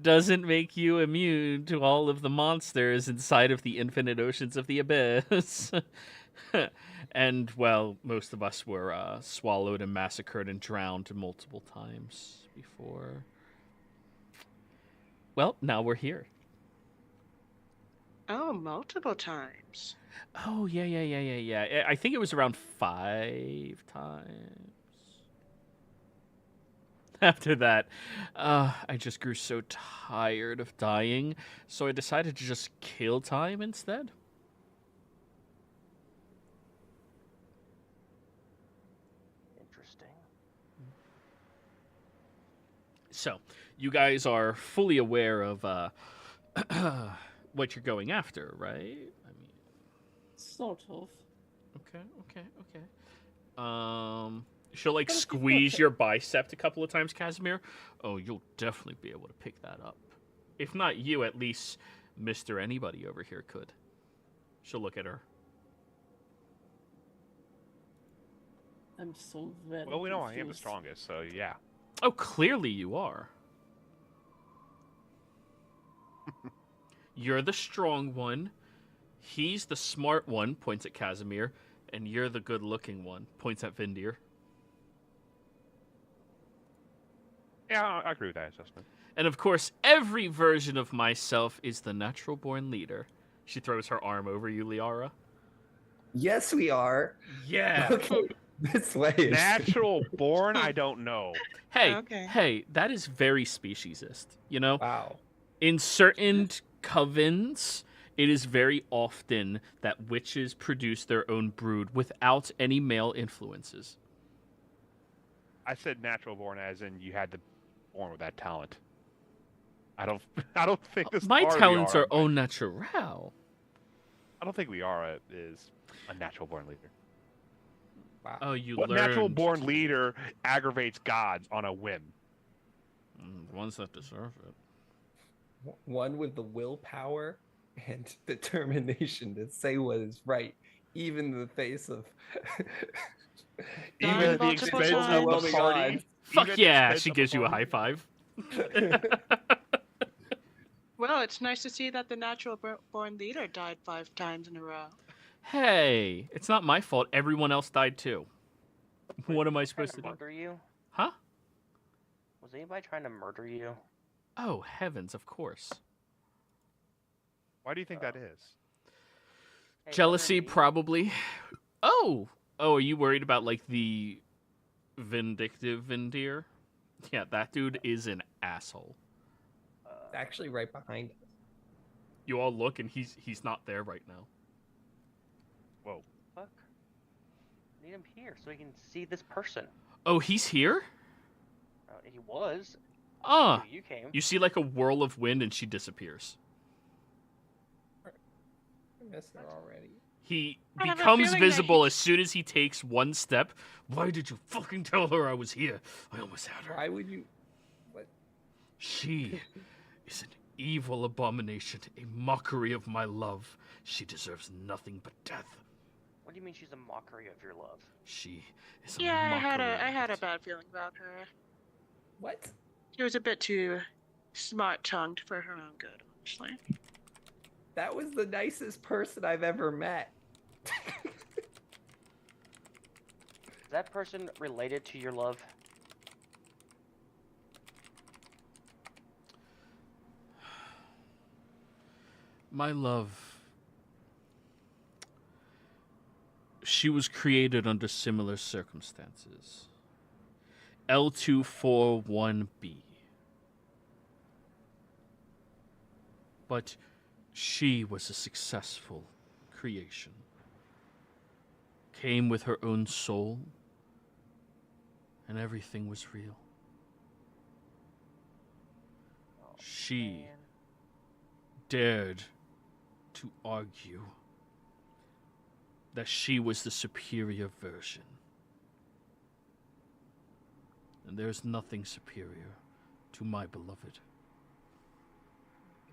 doesn't make you immune to all of the monsters inside of the infinite oceans of the abyss. And, well, most of us were swallowed and massacred and drowned multiple times before. Well, now we're here. Oh, multiple times. Oh, yeah. I think it was around 5 times. After that, I just grew so tired of dying, so I decided to just kill time instead. Interesting. So, you guys are fully aware of what you're going after, right? I mean, Sort of. okay. She'll like But if you squeeze look at- your bicep a couple of times, Casimir. Oh, you'll definitely be able to pick that up. If not you, at least Mr. Anybody over here could. She'll look at her. I'm so very Well, we know I am the confused. strongest, so yeah. Oh, clearly you are. You're the strong one. He's the smart one, points at Casimir. And you're the good-looking one, points at Vindir. Yeah, I agree with that assessment. And of course, every version of myself is the natural-born leader. She throws her arm over you, Liara. Yes, we are. Yeah. Okay, this way. Natural born, I don't know. Okay. Hey, that is very speciesist. You know, Wow. in certain covens, it is very often that witches produce their own brood without any male influences. I said natural born as in you had to born with that talent. I don't think this. My are talents Liara, are but au naturel. I don't think Liara is a natural born leader. Wow. Oh, you What learned. natural born leader aggravates gods on a whim? The ones that deserve it. One with the willpower and determination to say what is right, even in the face of Dying Even at the multiple expense of times. the party. Fuck even at the yeah, expense she of the gives you a party. high five. Well, it's nice to see that the natural born leader died 5 times in a row. Hey, it's not my fault. Everyone else died too. What am I supposed to do? Murder you? Huh? Was anybody trying to murder you? Oh, heavens, of course. Why do you think that is? Hey, Jealousy, murder me? probably. Oh! Oh, are you worried about, like, the vindictive Vindir? Yeah, that dude is an asshole. It's actually right behind us. You all look, and he's not there right now. Whoa. Fuck. Need him here so he can see this person. Oh, he's here? He was. Ah! You came. You see, like, a whirl of wind, and she disappears. I miss her already. He I have a becomes feeling that visible he- as soon as he takes one step. Why did you fucking tell her I was here? I almost had her. Why would you? What? She is an evil abomination, a mockery of my love. She deserves nothing but death. What do you mean she's a mockery of your love? She is a Yeah, I mockery. had of a bad feeling about her. What? She was a bit too smart-tongued for her own good, honestly. That was the nicest person I've ever met. Is that person related to your love? My love. She was created under similar circumstances. L241B. But she was a successful creation. Came with her own soul, and everything was real. Oh, She man. dared to argue that she was the superior version. And there's nothing superior to my beloved.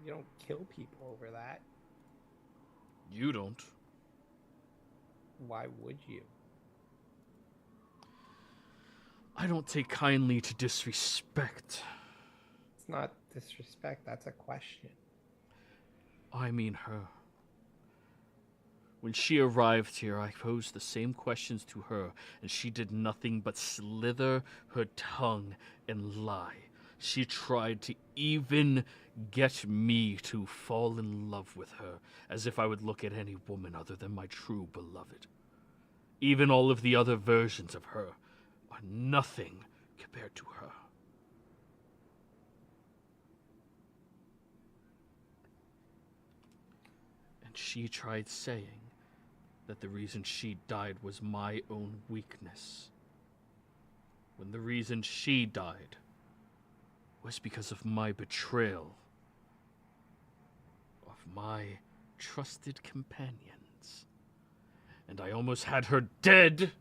You don't kill people over that. You don't. Why would you? I don't take kindly to disrespect. It's not disrespect, that's a question. I mean her. When she arrived here, I posed the same questions to her, and she did nothing but slither her tongue and lie. She tried to even get me to fall in love with her, as if I would look at any woman other than my true beloved. Even all of the other versions of her are nothing compared to her. And she tried saying that the reason she died was my own weakness, when the reason she died was because of my betrayal of my trusted companions. And I almost had her dead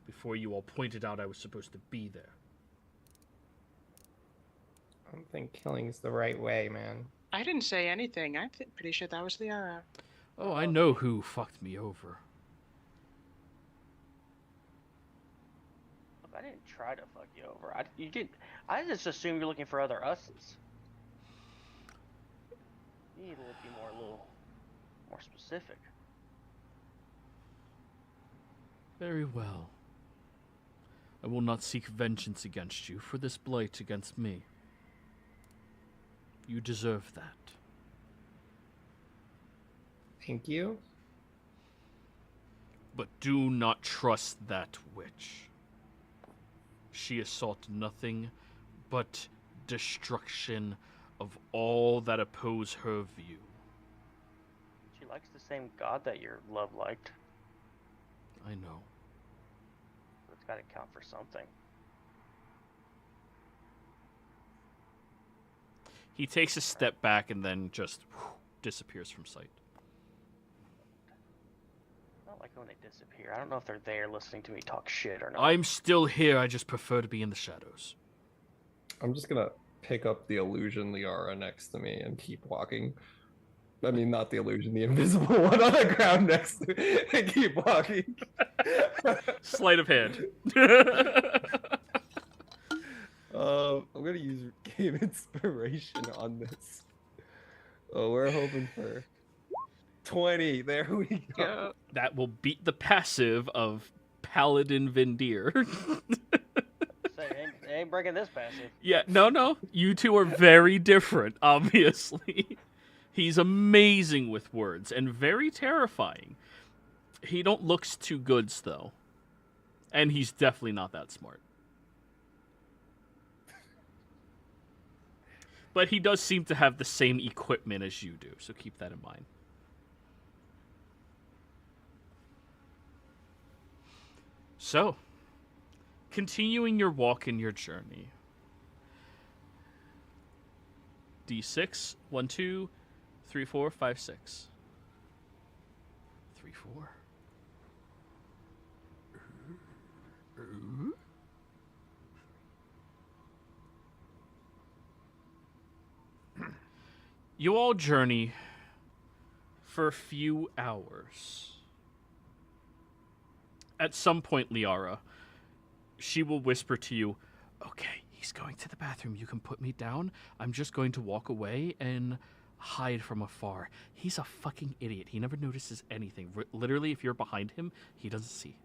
before you all pointed out I was supposed to be there. I don't think killing's the right way, man. I didn't say anything. I'm pretty sure that was Liara. Oh, I know who fucked me over. Look, I didn't try to fuck you over. You did. I just assumed you're looking for other us's. You need to be a little more specific. Very well. I will not seek vengeance against you for this blight against me. You deserve that. Thank you. But do not trust that witch. She has sought nothing but destruction of all that oppose her view. She likes the same god that your love liked. I know. So it's got to count for something. He takes a step back and then just disappears from sight. I don't like when they disappear. I don't know if they're there listening to me talk shit or not. I'm still here, I just prefer to be in the shadows. I'm just gonna pick up the illusion Liara next to me and keep walking. I mean, not the illusion, the invisible one on the ground next to it, and keep walking. Sleight of hand. I'm gonna use game inspiration on this. Oh, we're hoping for 20. There we go. Go. That will beat the passive of Paladin Vindir. Say, ain't breaking this passive. Yeah, no. You two are very different, obviously. He's amazing with words and very terrifying. He don't looks too goods, though. And he's definitely not that smart. But he does seem to have the same equipment as you do, so keep that in mind. So, continuing your walk and your journey. D6, 1, 2, 3, 4, 5, 6. 3, 4. You all journey for a few hours. At some point, Liara, she will whisper to you, "Okay, he's going to the bathroom. You can put me down. I'm just going to walk away and hide from afar. He's a fucking idiot. He never notices anything. Literally, if you're behind him, he doesn't see."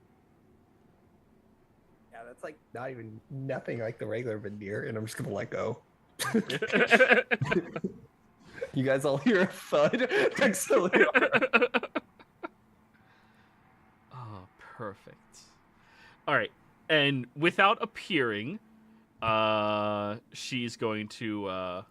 Yeah, that's like not even nothing like the regular Vindir, and I'm just gonna let go. You guys all hear a thud next to Liara. Oh, perfect. All right, and without appearing, she's going to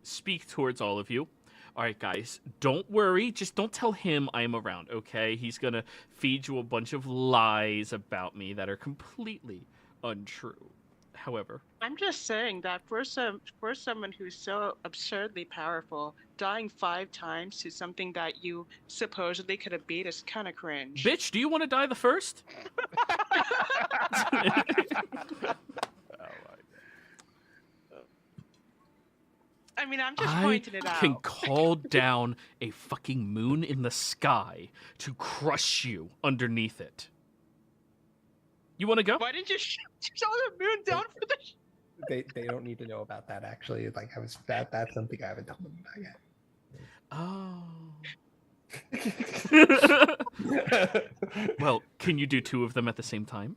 speak towards all of you. All right, guys, don't worry. Just don't tell him I'm around, okay? He's going to feed you a bunch of lies about me that are completely untrue. However, I'm just saying that for someone who's so absurdly powerful, dying 5 times to something that you supposedly could have beat is kind of cringe. bitch, do you want to die the first? I mean, I'm just pointing it out. I can call down a fucking moon in the sky to crush you underneath it. You want to go? Why didn't you shoot the moon down for the... They don't need to know about that actually. Like that's something I haven't told them about yet. Oh. Well, can you do 2 of them at the same time?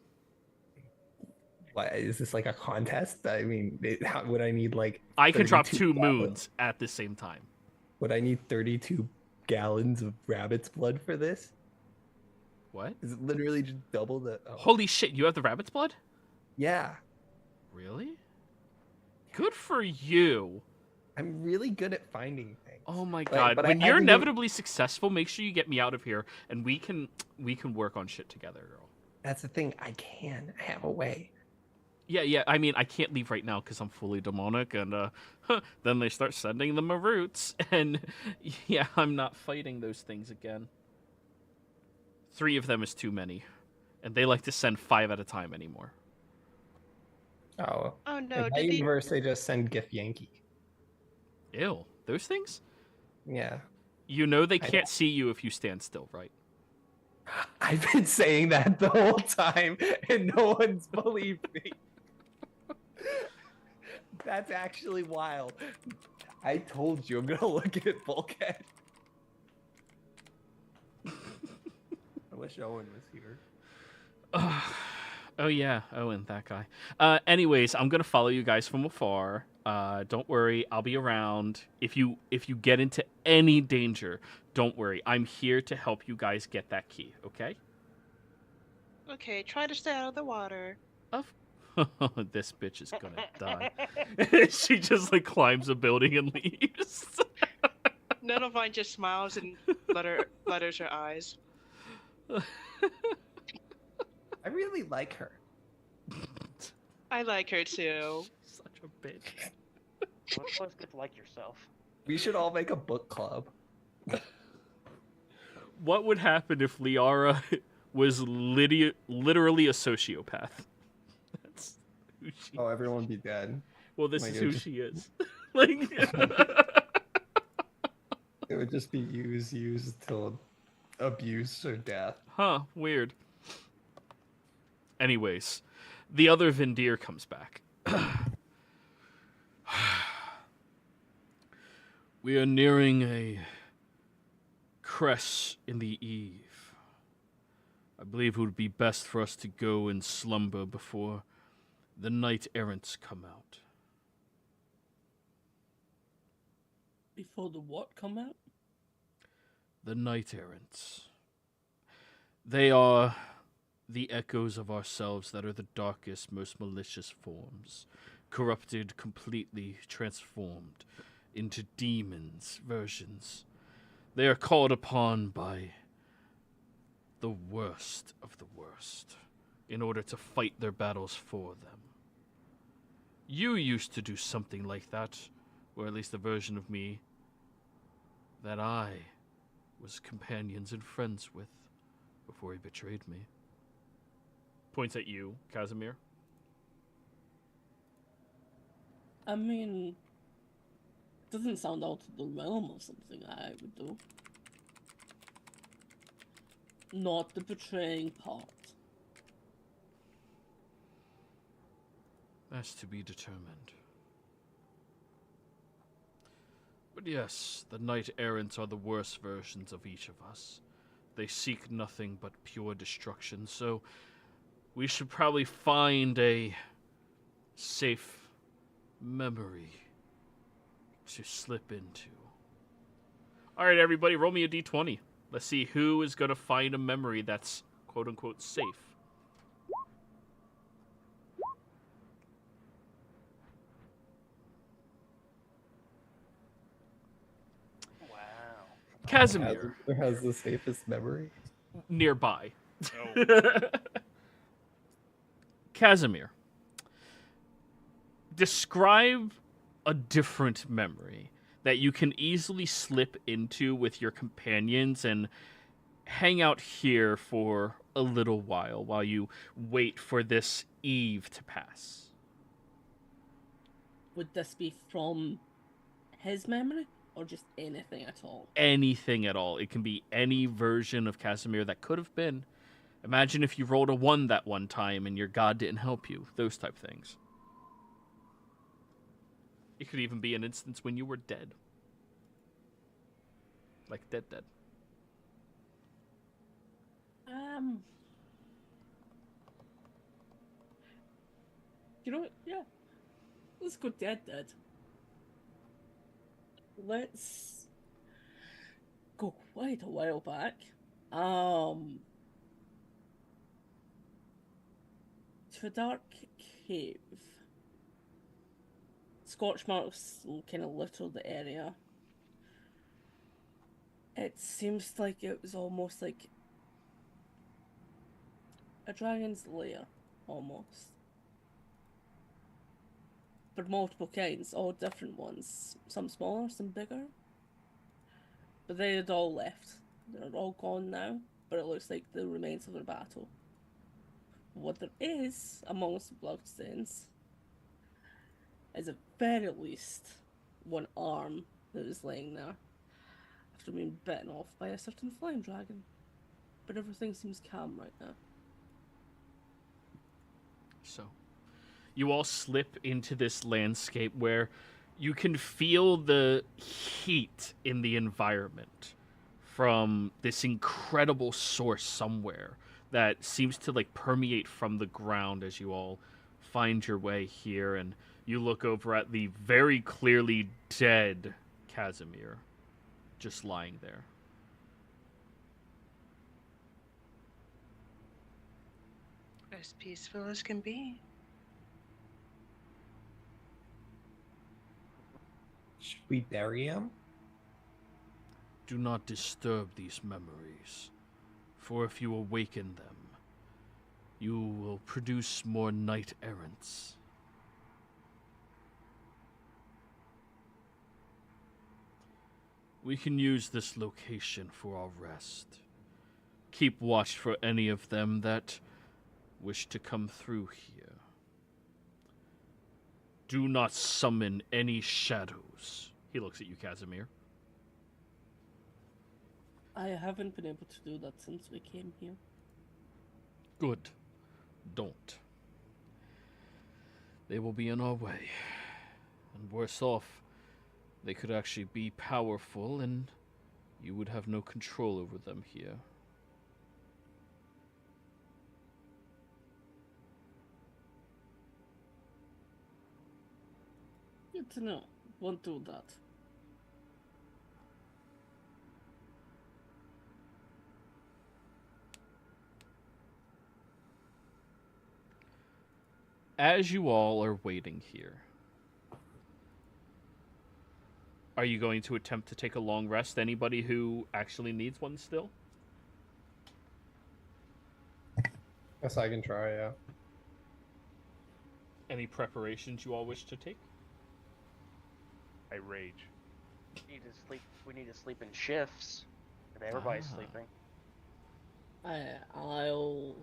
What, is this like a contest? I mean, how, would I need like? I can drop 32 2 moons at the same time. Would I need 32 gallons of rabbit's blood for this? What? Is it literally just double the? Oh. Holy shit! You have the rabbit's blood? Yeah. Really? Good for you. I'm really good at finding things. Oh my Like, god! but I When you're haven't even- inevitably successful, make sure you get me out of here, and we can work on shit together, girl. That's the thing. I have a way. Yeah. I mean, I can't leave right now because I'm fully demonic, and then they start sending them a roots, and yeah, I'm not fighting those things again. 3 of them is too many, and they like to send 5 at a time anymore. Oh. Oh no, In my did the... universe, they just send GIF Yankee. Ew, those things? Yeah. You know they I can't know. see you if you stand still, right? I've been saying that the whole time, and no one's believed me. That's actually wild. I told you I'm gonna look at Bulkhead. I wish Owen was here. Oh yeah, Owen, that guy. Anyways, I'm gonna follow you guys from afar. Don't worry, I'll be around. If you get into any danger, don't worry. I'm here to help you guys get that key, okay? Okay, try to stay out of the water. This bitch is gonna die. She just like climbs a building and leaves. Nettlevine just smiles and letters her eyes. I really like her. I like her too. Such a bitch. Let's get to like yourself. We should all make a book club. What would happen if Liara was literally a sociopath? That's who she. Oh, everyone be dead. Well, this my is God. who she is. Like. It would just be used till abuse or death. Huh, weird. Anyways, the other Vindir comes back. We are nearing a crest in the eve. I believe it would be best for us to go and slumber before the knight errants come out. Before the what come out? The knight errants. They are the echoes of ourselves that are the darkest, most malicious forms, corrupted, completely transformed into demons versions. They are called upon by the worst of the worst in order to fight their battles for them. You used to do something like that, or at least a version of me that I was companions and friends with before he betrayed me. Points at you, Casimir. I mean, doesn't sound out of the realm of something I would do. Not the betraying part. That's to be determined. But yes, the knight errants are the worst versions of each of us. They seek nothing but pure destruction, so we should probably find a safe memory to slip into. Alright, everybody, roll me a d20. Let's see who is going to find a memory that's quote-unquote safe. Wow. Casimir, Has the safest memory. nearby. Oh. Casimir, describe a different memory that you can easily slip into with your companions and hang out here for a little while you wait for this eve to pass. Would this be from his memory or just anything at all? Anything at all. It can be any version of Casimir that could have been. Imagine if you rolled a 1 that one time and your god didn't help you. Those type things. It could even be an instance when you were dead. Like dead. You know what? Yeah. Let's go dead. Let's go quite a while back. To a dark cave. Scorch marks kind of litter the area. It seems like it was almost like a dragon's lair, almost. But multiple kinds, all different ones. Some smaller, some bigger. But they had all left. They're all gone now, but it looks like the remains of their battle. What there is amongst the bloodstains is at very least one arm that is laying there after being bitten off by a certain flying dragon. But everything seems calm right now. So, you all slip into this landscape where you can feel the heat in the environment from this incredible source somewhere that seems to like permeate from the ground as you all find your way here, and you look over at the very clearly dead Casimir just lying there. As peaceful as can be. Should we bury him? Do not disturb these memories, for if you awaken them, you will produce more knight errants. We can use this location for our rest. Keep watch for any of them that wish to come through here. Do not summon any shadows. He looks at you, Casimir. I haven't been able to do that since we came here. Good. Don't. They will be in our way. And worse off, they could actually be powerful and you would have no control over them here. Good to know. Won't do that. As you all are waiting here, are you going to attempt to take a long rest? Anybody who actually needs one still? Guess I can try, yeah. Any preparations you all wish to take? I rage. We need to sleep. We need to sleep in shifts. If everybody's Ah. sleeping. I'll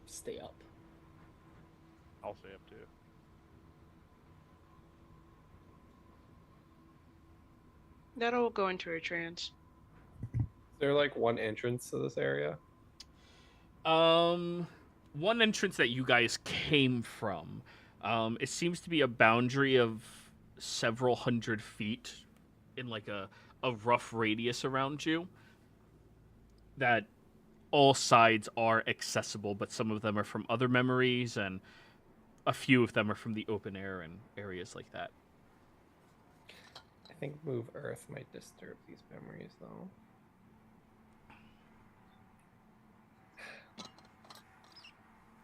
stay up. I'll stay up too. That'll go into her trance. Is there like one entrance to this area? One entrance that you guys came from. It seems to be a boundary of several hundred feet in like a rough radius around you. That all sides are accessible, but some of them are from other memories, and a few of them are from the open air and areas like that. I think move Earth might disturb these memories, though.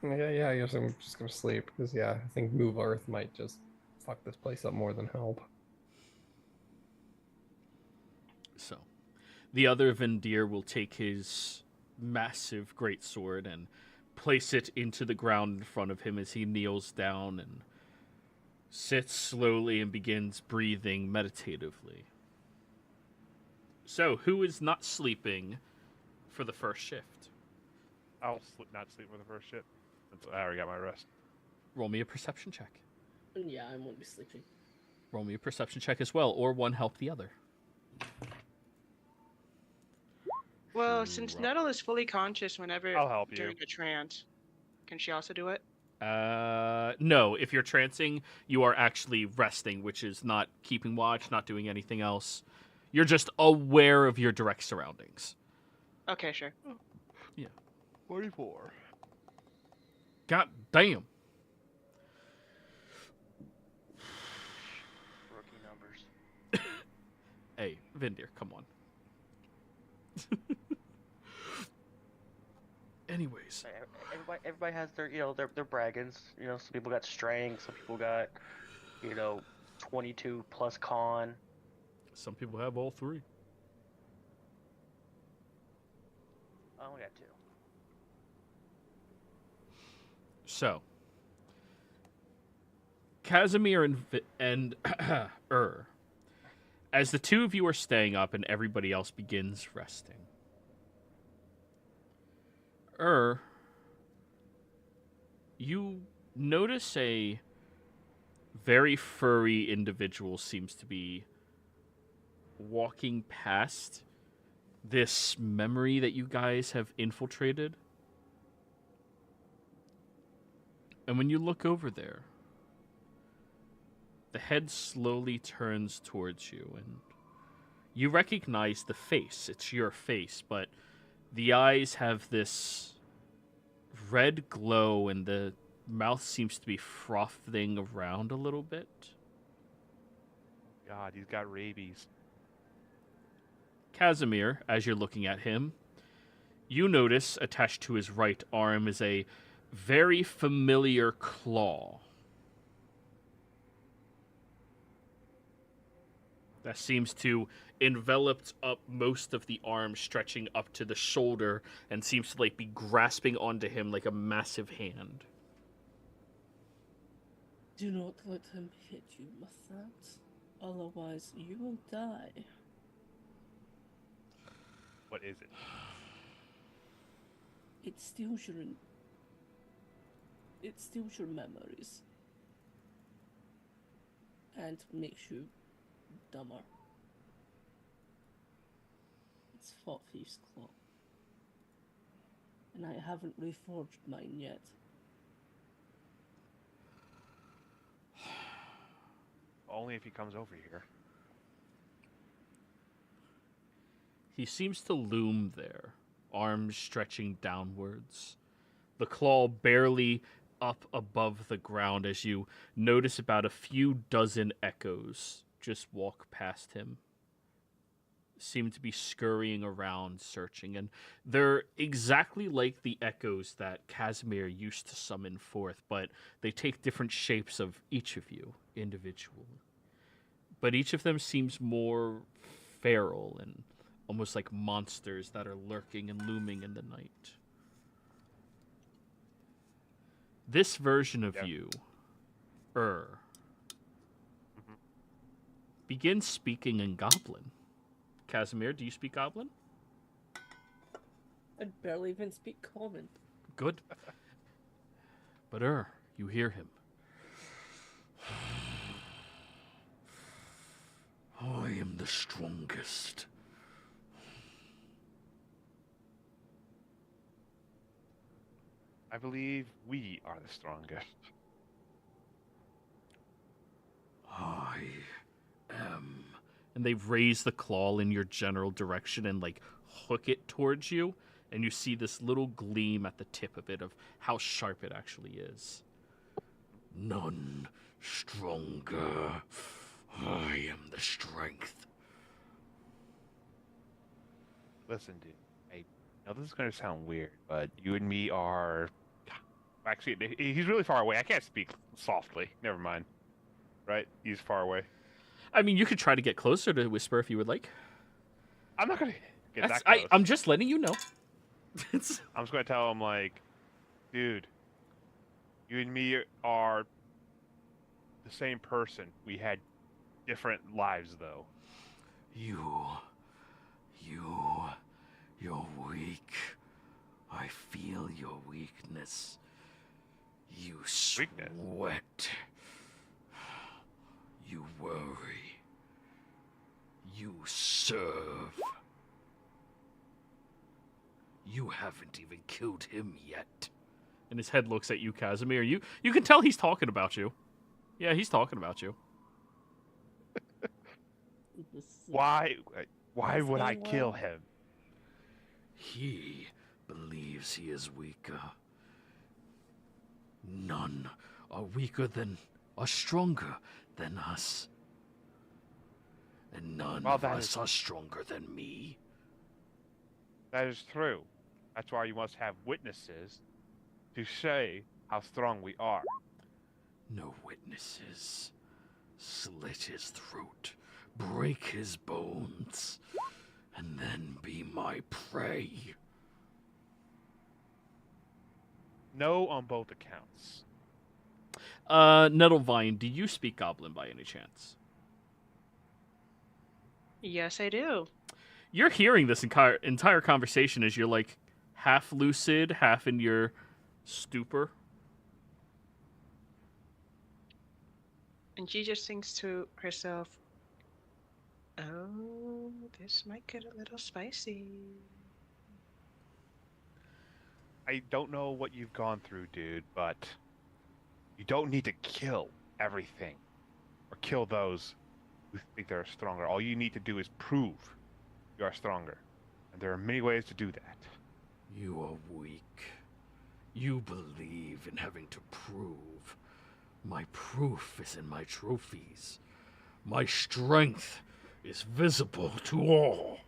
Yeah, I guess I'm just gonna sleep, because, yeah, I think move Earth might just fuck this place up more than help. So, the other Vendir will take his massive greatsword and place it into the ground in front of him as he kneels down and sits slowly and begins breathing meditatively. So, who is not sleeping for the first shift? I'll not sleep for the first shit. I already got my rest. Roll me a perception check. Yeah, I won't be sleeping. Roll me a perception check as well, or one help the other. Well, since Nettle is fully conscious whenever I'll help you. during a trance, can she also do it? No, if you're trancing, you are actually resting, which is not keeping watch, not doing anything else. You're just aware of your direct surroundings. Okay, sure. 44. God damn. Rookie numbers. Hey, Vendir, come on. Anyways. Everybody has their, their braggins. Some people got strength, some people got, 22 plus con. Some people have all three. I only got 2. So, Casimir and as the two of you are staying up and everybody else begins resting, you notice a very furry individual seems to be walking past this memory that you guys have infiltrated. And when you look over there, the head slowly turns towards you, and you recognize the face. It's your face, but the eyes have this red glow, and the mouth seems to be frothing around a little bit. God, he's got rabies. Casimir, as you're looking at him, you notice attached to his right arm is a very familiar claw that seems to envelop up most of the arm, stretching up to the shoulder, and seems to be grasping onto him like a massive hand. Do not let him hit you with that, otherwise you will die. What is it? It steals your memories and makes you dumber. It's pot thief's claw. And I haven't reforged mine yet. Only if he comes over here. He seems to loom there, arms stretching downwards, the claw barely up above the ground as you notice about a few dozen echoes just walk past him. Seem to be scurrying around, searching, and they're exactly like the echoes that Casimir used to summon forth, but they take different shapes of each of you individually. But each of them seems more feral and almost like monsters that are lurking and looming in the night. This version of you, begins speaking in Goblin. Casimir, do you speak Goblin? I barely even speak Common. Good. But you hear him. I am the strongest. I believe we are the strongest. I am. And they raise the claw in your general direction and like hook it towards you, and you see this little gleam at the tip of it of how sharp it actually is. None stronger. I am the strength. Listen, dude. I know this is going to sound weird, but you and me are... Actually, he's really far away. I can't speak softly. Never mind. Right? He's far away. I mean, you could try to get closer to whisper if you would like. I'm not going to get that close. I'm just letting you know. I'm just going to tell him, like, dude, you and me are the same person. We had different lives, though. You're weak. I feel your weakness. You sweat. You worry. You serve. You haven't even killed him yet. And his head looks at you, Casimir. You can tell he's talking about you. Yeah, he's talking about you. Why would I kill him? He believes he is weaker. None are stronger than us. And none of us are stronger than me. That is true. That's why you must have witnesses to say how strong we are. No witnesses. Slit his throat, break his bones, and then be my prey. No on both accounts. Nettlevine, do you speak Goblin by any chance? Yes, I do. You're hearing this entire conversation as you're like half lucid, half in your stupor. And she just thinks to herself, oh, this might get a little spicy. I don't know what you've gone through, dude, but you don't need to kill everything or kill those who think they're stronger. All you need to do is prove you are stronger. And there are many ways to do that. You are weak. You believe in having to prove. My proof is in my trophies. My strength is visible to all.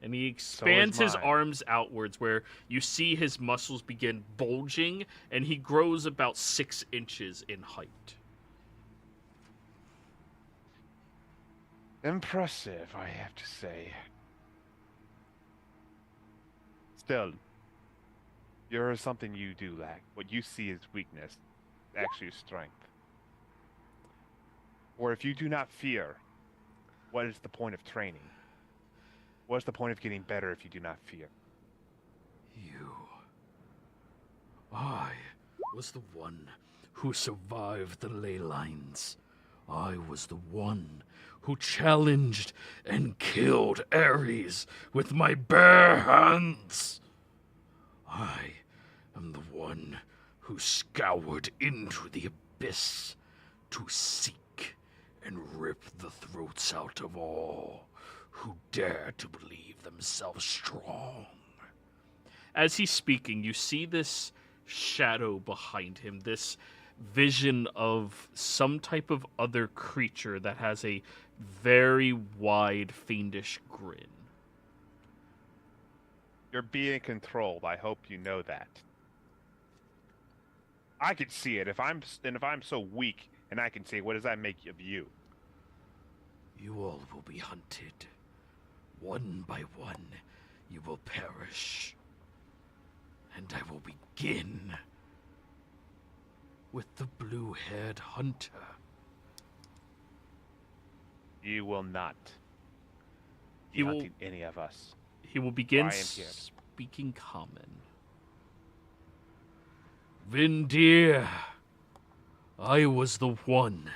And he expands his arms outwards where you see his muscles begin bulging, and he grows about 6 inches in height. Impressive, I have to say. Still, there is something you do lack. What you see as weakness, actually is strength. Or if you do not fear, what is the point of training? What's the point of getting better if you do not fear? I was the one who survived the ley lines. I was the one who challenged and killed Ares with my bare hands. I am the one who scoured into the abyss to seek and rip the throats out of all who dare to believe themselves strong. As he's speaking, you see this shadow behind him, this vision of some type of other creature that has a very wide, fiendish grin. You're being controlled. I hope you know that. I can see it. If I'm so weak and I can see it, what does that make of you? You all will be hunted. One by one, you will perish. And I will begin with the blue-haired hunter. You will not. He will. Hunting any of us. He will begin I am here. speaking common. Vindir, I was the one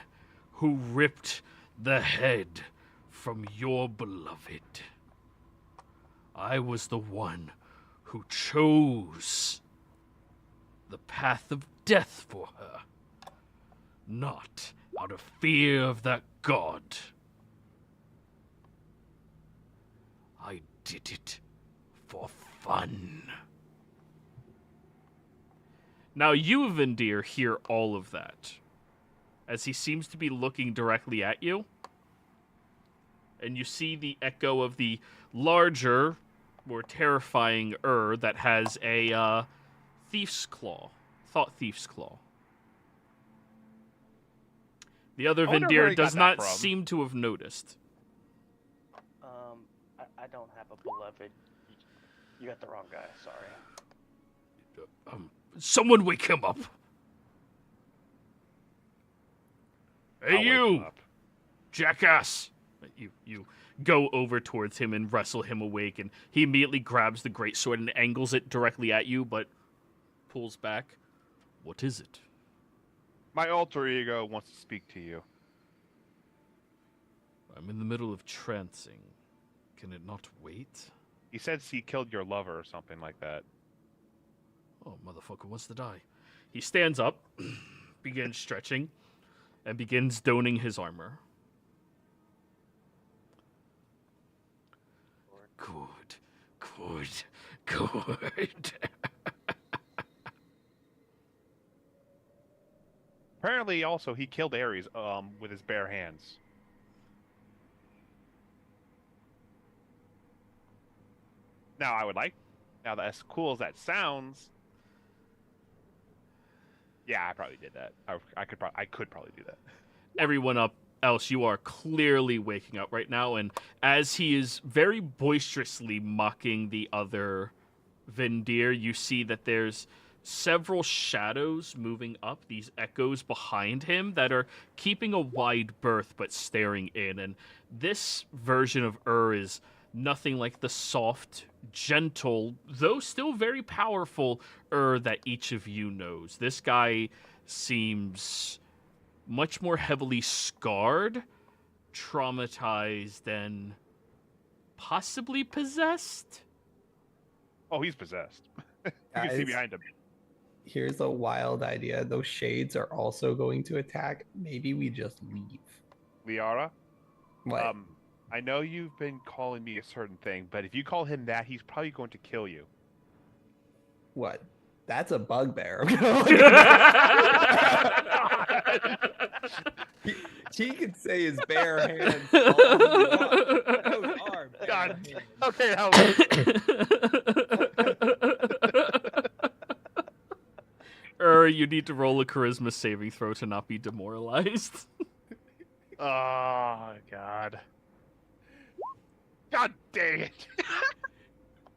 who ripped the head from your beloved. I was the one who chose the path of death for her, not out of fear of that god. I did it for fun. Now you, Vindir, hear all of that, as he seems to be looking directly at you, and you see the echo of the larger, more terrifying that has a thief's claw, thought thief's claw. The other I wonder where Vindir he got does that not from. seem to have noticed. I don't have a beloved. You got the wrong guy. Sorry. Someone wake him up. Hey, I'll wake him you, up. jackass! You go over towards him and wrestle him awake, and he immediately grabs the greatsword and angles it directly at you, but pulls back. What is it? My alter ego wants to speak to you. I'm in the middle of trancing. Can it not wait? He said he killed your lover or something like that. Oh, motherfucker wants to die. He stands up, begins stretching, and begins donning his armor. Good. Apparently, also, he killed Ares with his bare hands. Now, now as cool as that sounds, yeah, I probably did that. I could probably do that. Everyone else, you are clearly waking up right now, and as he is very boisterously mocking the other Vindir, you see that there's several shadows moving up, these echoes behind him that are keeping a wide berth but staring in, and this version of is nothing like the soft, gentle, though still very powerful that each of you knows. This guy seems much more heavily scarred, traumatized, and possibly possessed. Oh, he's possessed. You can see Guys, behind him. Here's a wild idea. Those shades are also going to attack. Maybe we just leave. Liara, What? I know you've been calling me a certain thing, but if you call him that, he's probably going to kill you. What? That's a bugbear. he can say his bare hands. All he wants. Those are bare God. hands. Okay, You need to roll a charisma saving throw to not be demoralized. Oh, God. God dang it.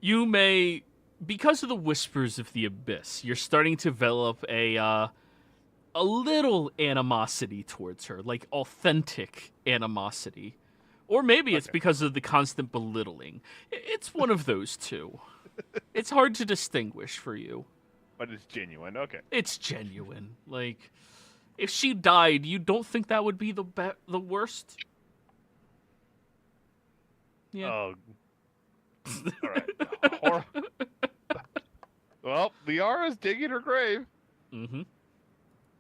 You may, because of the whispers of the abyss, you're starting to develop a little animosity towards her, like authentic animosity. Or maybe it's Okay. because of the constant belittling. It's one of those two. It's hard to distinguish for you. But it's genuine. Okay. It's genuine. Like, If she died, you don't think that would be the worst? Yeah. Oh. All right. Well, Liara's digging her grave. Mm-hmm. It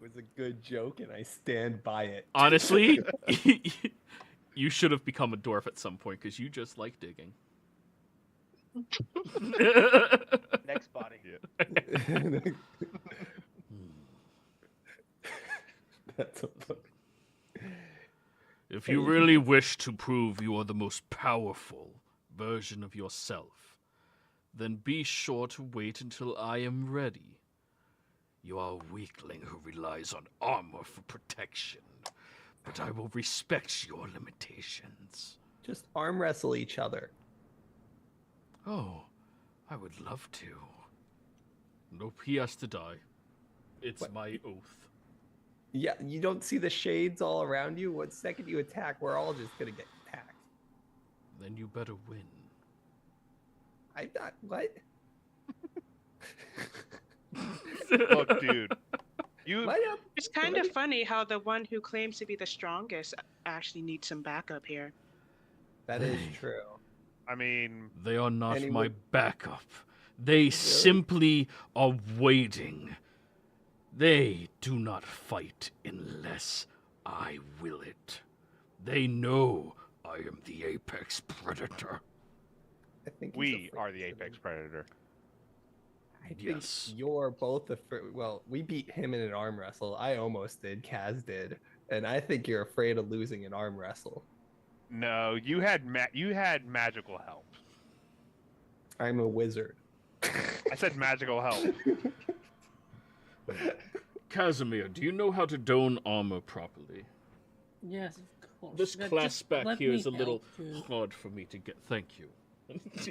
was a good joke, and I stand by it. Honestly, you should have become a dwarf at some point because you just like digging. Next body. Yeah. That's a look. If you really wish to prove you are the most powerful version of yourself, then be sure to wait until I am ready. You are a weakling who relies on armor for protection, but I will respect your limitations. Just arm wrestle each other. Oh, I would love to. Nope, he has to die. It's What? my oath. Yeah, you don't see the shades all around you? What second you attack, we're all just gonna get attacked. Then you better win. I'm not, what? Look, dude. What? It's kind of funny how the one who claims to be the strongest actually needs some backup here. That is true. I mean, They are not Anyone- my backup. They simply are waiting. They do not fight unless I will it. They know I am the apex predator. I think he's we afraid are the of apex him. predator. I think Yes. you're both well, we beat him in an arm wrestle. I almost did. Kaz did. And I think you're afraid of losing an arm wrestle. No, you had magical help. I'm a wizard. I said magical help. Casimir, do you know how to don armor properly? Yes, of course. This But clasp just back let here me is a little help you. hard for me to get. Thank you.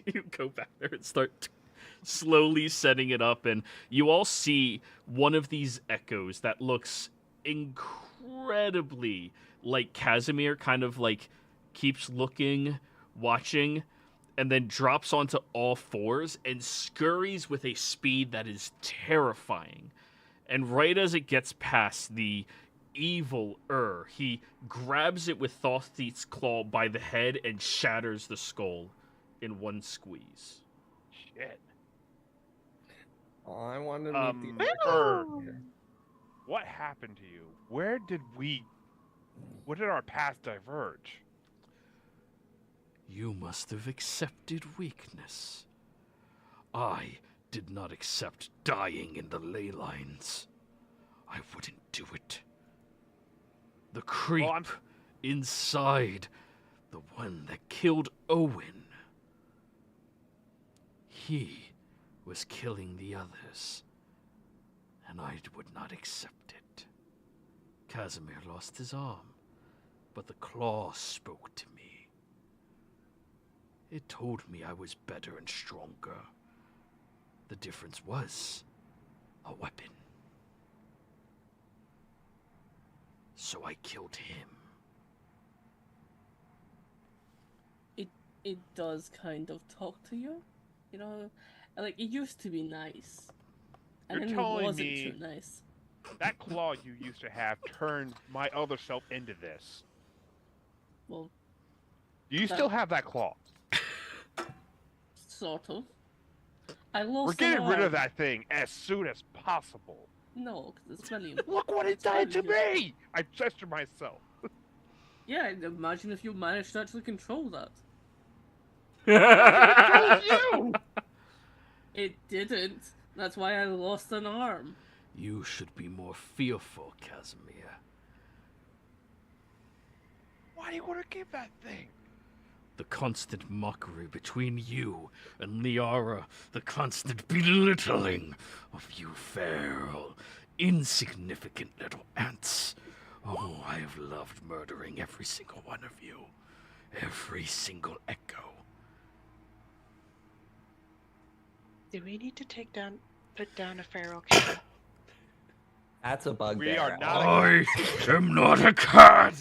You go back there and start slowly setting it up, and you all see one of these echoes that looks incredibly like Casimir, kind of like keeps looking, watching, and then drops onto all fours and scurries with a speed that is terrifying. And right as it gets past the evil he grabs it with Thoth's claw by the head and shatters the skull in one squeeze. Shit. Oh, I want to meet the What happened to you? Where did our paths diverge? You must have accepted weakness. I did not accept dying in the ley lines. I wouldn't do it. The creep inside, the one that killed Owen, he was killing the others, and I would not accept it. Casimir lost his arm, but the claw spoke to me. It told me I was better and stronger. The difference was a weapon. So I killed him. It does kind of talk to you, you know, like it used to be nice, and You're then it telling wasn't me- too nice. That claw you used to have turned my other self into this. Well, Do you That- still have that claw? sort of. I lost. We're getting an rid of arm. that thing as soon as possible. No, because it's really. Look what it It's really did to good. me! I gestured myself. Yeah, imagine if you managed to actually control that. You! It didn't. That's why I lost an arm. You should be more fearful, Casimir. Why do you want to give that thing? The constant mockery between you and Liara, the constant belittling of you feral, insignificant little ants. Oh, I have loved murdering every single one of you. Every single echo. Do we need to put down a feral cat? That's a bugbear. We are not I am not a cat!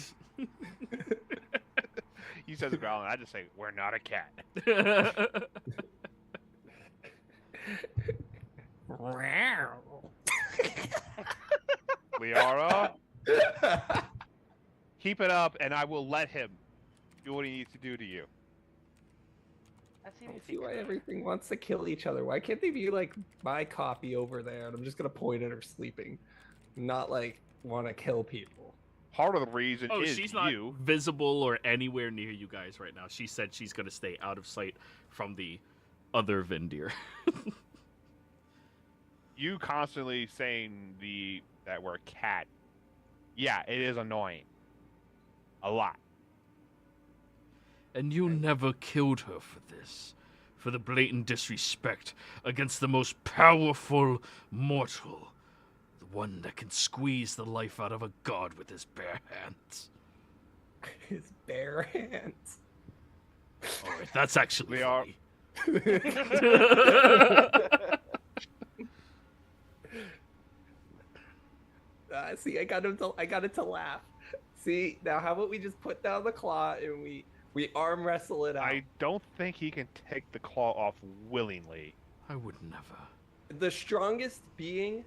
He says growling. I just say, we're not a cat. Wow. Liara, Keep it up, and I will let him do what he needs to do to you. I I don't see why everything wants to kill each other. Why can't they be like my copy over there? And I'm just gonna point at her sleeping, not like want to kill people. Part of the reason Oh, is she's not you. visible or anywhere near you guys right now. She said she's going to stay out of sight from the other Vindir. You constantly saying that we're a cat. Yeah, it is annoying. A lot. And you never killed her for this. For the blatant disrespect against the most powerful mortal. The one that can squeeze the life out of a god with his bare hands. His bare hands. Alright, that's actually They are- funny. See, I got it to laugh. See, now how about we just put down the claw and we arm wrestle it out? I don't think he can take the claw off willingly. I would never. The strongest being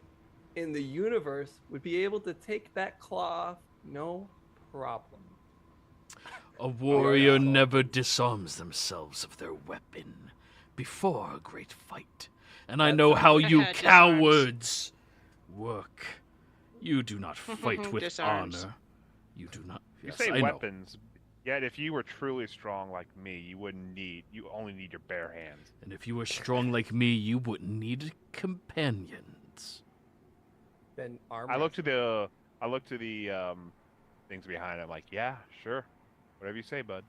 in the universe would be able to take that claw off, no problem. A warrior yeah. never disarms themselves of their weapon before a great fight. And I know how you Disarms. cowards work. You do not fight with Disarms. honor. You do not. You Yes, say I know. weapons, yet if you were truly strong like me, you only need your bare hands. And if you were strong like me, you wouldn't need companions. Then arm I look to the things behind it. I'm like, yeah, sure, whatever you say, bud.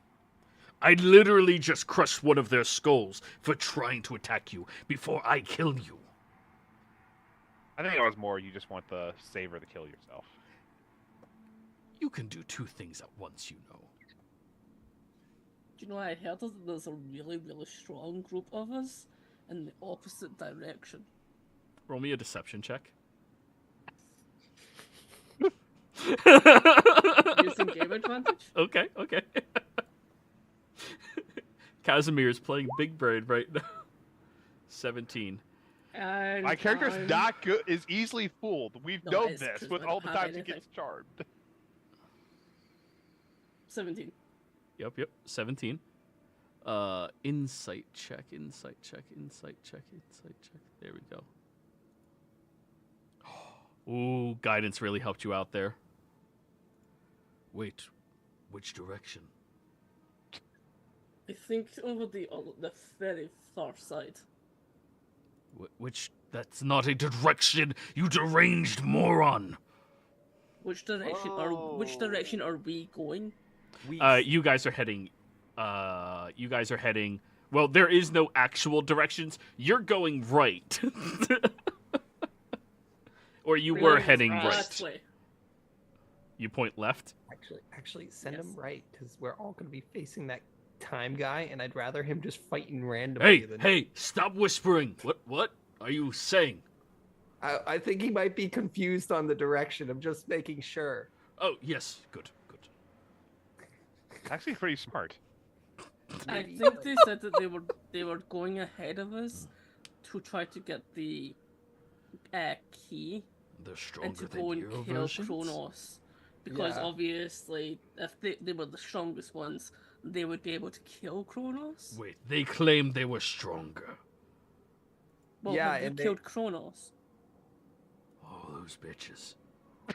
I literally just crushed one of their skulls for trying to attack you before I killed you. I think it was more you just want the saber to kill yourself. You can do two things at once, you know. Do you know, I heard that there's a really, really strong group of us in the opposite direction. Roll me a deception check. Using game advantage? Okay. Casimir's playing Big Brain right now. 17. And My character's I'm- not good. Is easily fooled. We've No, known it's this 'cause with I all don't the have times he anything. gets charmed.17. Yep. 17. Insight check. There we go. Ooh, guidance really helped you out there. Wait, which direction? I think over the very far side. Which? That's not a direction, you deranged moron! Which direction are we going? You guys are heading. Well, there is no actual directions. You're going right. Or you were Going heading that right. way. You point left? Actually, send him Yes. right, because we're all gonna be facing that time guy, and I'd rather him just fighting randomly than. Hey, stop whispering. What are you saying? I think he might be confused on the direction. I'm just making sure. Oh, yes, good. Actually, pretty smart. I Maybe, think they said that they were going ahead of us to try to get the key They're and stronger to than go and your kill versions? Kronos. Because Yeah. obviously, if they were the strongest ones, they would be able to kill Kronos. Wait, they claimed they were stronger. Well, Yeah, have you and they- killed Kronos? Oh, those bitches.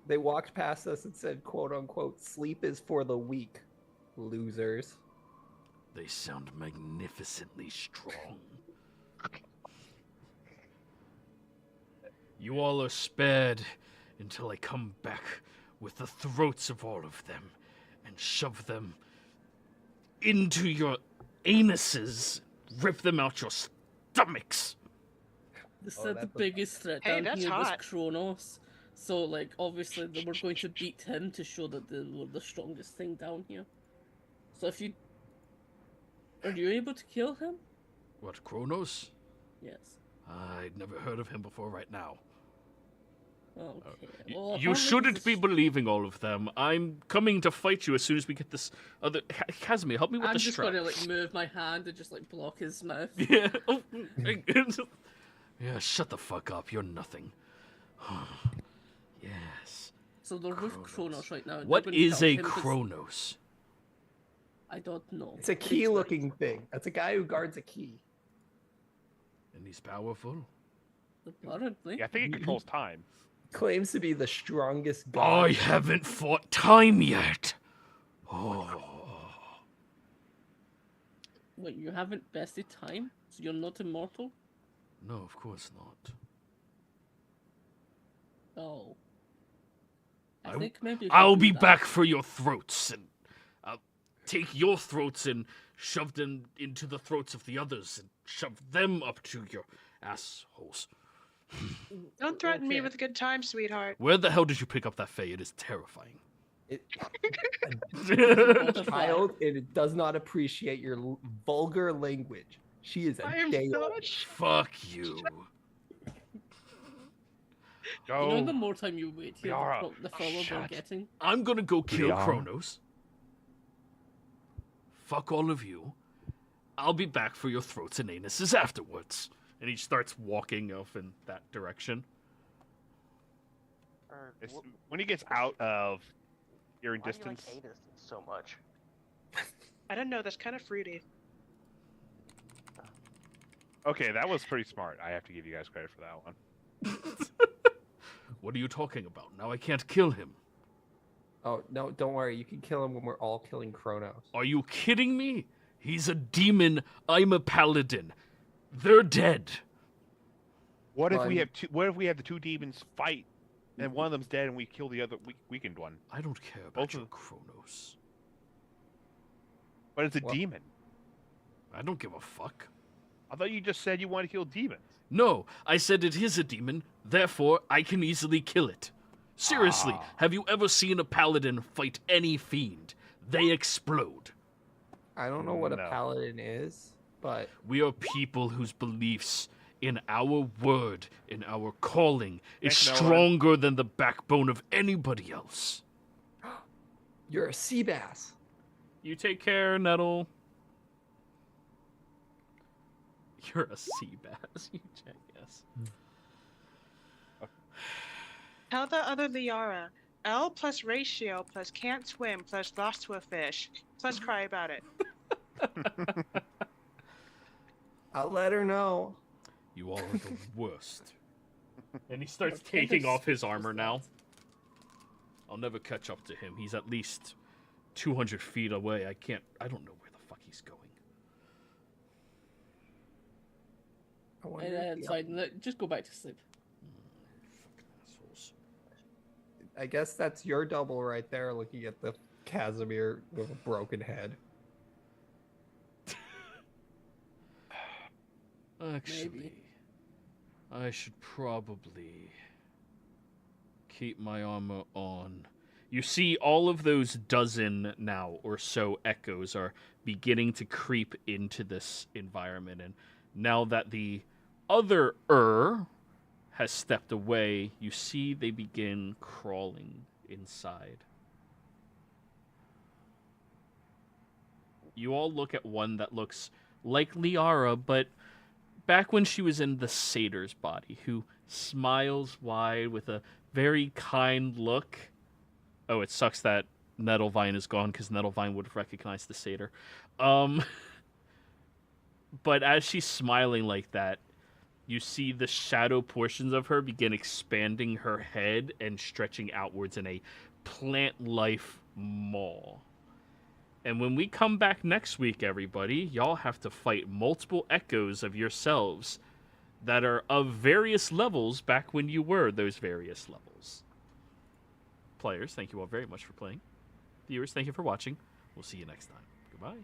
They walked past us and said, "quote unquote," "sleep is for the weak, losers." They sound magnificently strong. You all are spared until I come back with the throats of all of them and shove them into your anuses, rip them out your stomachs. They Oh, said the that's a- biggest threat Hey, down that's here hot. was Kronos. So, like, obviously they were going to beat him to show that they were the strongest thing down here. So if you... Are you able to kill him? What, Kronos? Yes. I'd never heard of him before right now. Okay. You Well, apparently shouldn't this be is- believing all of them. I'm coming to fight you as soon as we get this other... Casimir, help me with I'm the just strap. gonna, like, move my hand and just, like, block his mouth. Yeah. Oh, yeah, shut the fuck up. You're nothing. Yes. So they're with Kronos right now. What They're gonna is kill a him 'cause- Kronos? I don't know. It's a key-looking thing. That's a guy who guards a key. And he's powerful. Apparently. Yeah, I think it controls time. Claims to be the strongest I god. haven't fought time yet. Oh. Wait, you haven't bested time? So you're not immortal? No, of course not. Oh. I- I think maybe. if I'll you do be that- back for your throats, and I'll take your throats and shove them into the throats of the others, and shove them up to your assholes. Don't threaten me Okay. with a good time, sweetheart. Where the hell did you pick up that Faye? It is terrifying. It, Butterfly. child, it does not appreciate your vulgar language. She is a I am day so old. Fuck you. You know, the Go. more time you wait here, Liara, the fuller they're shut. getting. I'm gonna go kill Liara. Kronos. Fuck all of you. I'll be back for your throats and anuses afterwards. And he starts walking off in that direction. Or, When he gets out of hearing why do you like distance, anus so much? I don't know. That's kind of fruity. okay, that was pretty smart. I have to give you guys credit for that one. What are you talking about? Now I can't kill him. Oh no, don't worry. You can kill him when we're all killing Kronos. Are you kidding me? He's a demon. I'm a paladin. They're dead. What if Fun. we have two? What if we have the two demons fight, and one of them's dead, and we kill the other weakened one? I don't care about Both your of- Kronos. But it's a Well- demon. I don't give a fuck. I thought you just said you wanted to kill demons. No, I said it is a demon, therefore I can easily kill it. Seriously, Ah. have you ever seen a paladin fight any fiend? They explode. I don't know what a No. paladin is, but We are people whose beliefs in our word, in our calling, is Thanks, Noah. stronger than the backbone of anybody else. you're a sea bass. You take care, Nettle. You're a sea bass, you jackass. Tell the other Liara. L plus ratio plus can't swim plus lost to a fish plus cry about it. I'll let her know. You all are the worst. And he starts What kind taking of off his speech was armor that? now. I'll never catch up to him. He's at least 200 feet away. I don't know where the fuck he's going. I wonder And if it's the- fine. Just go back to sleep. Fucking assholes. I guess that's your double right there, looking at the Casimir with a broken head. Actually, I should probably keep my armor on. You see, all of those dozen now or so echoes are beginning to creep into this environment, and now that the other has stepped away, you see they begin crawling inside. You all look at one that looks like Liara, but back when she was in the satyr's body, who smiles wide with a very kind look. Oh, it sucks that Nettlevine is gone, because Nettlevine would have recognized the satyr. But as she's smiling like that, you see the shadow portions of her begin expanding her head and stretching outwards in a plant life maw. And when we come back next week, everybody, y'all have to fight multiple echoes of yourselves that are of various levels back when you were those various levels. Players, thank you all very much for playing. Viewers, thank you for watching. We'll see you next time. Goodbye.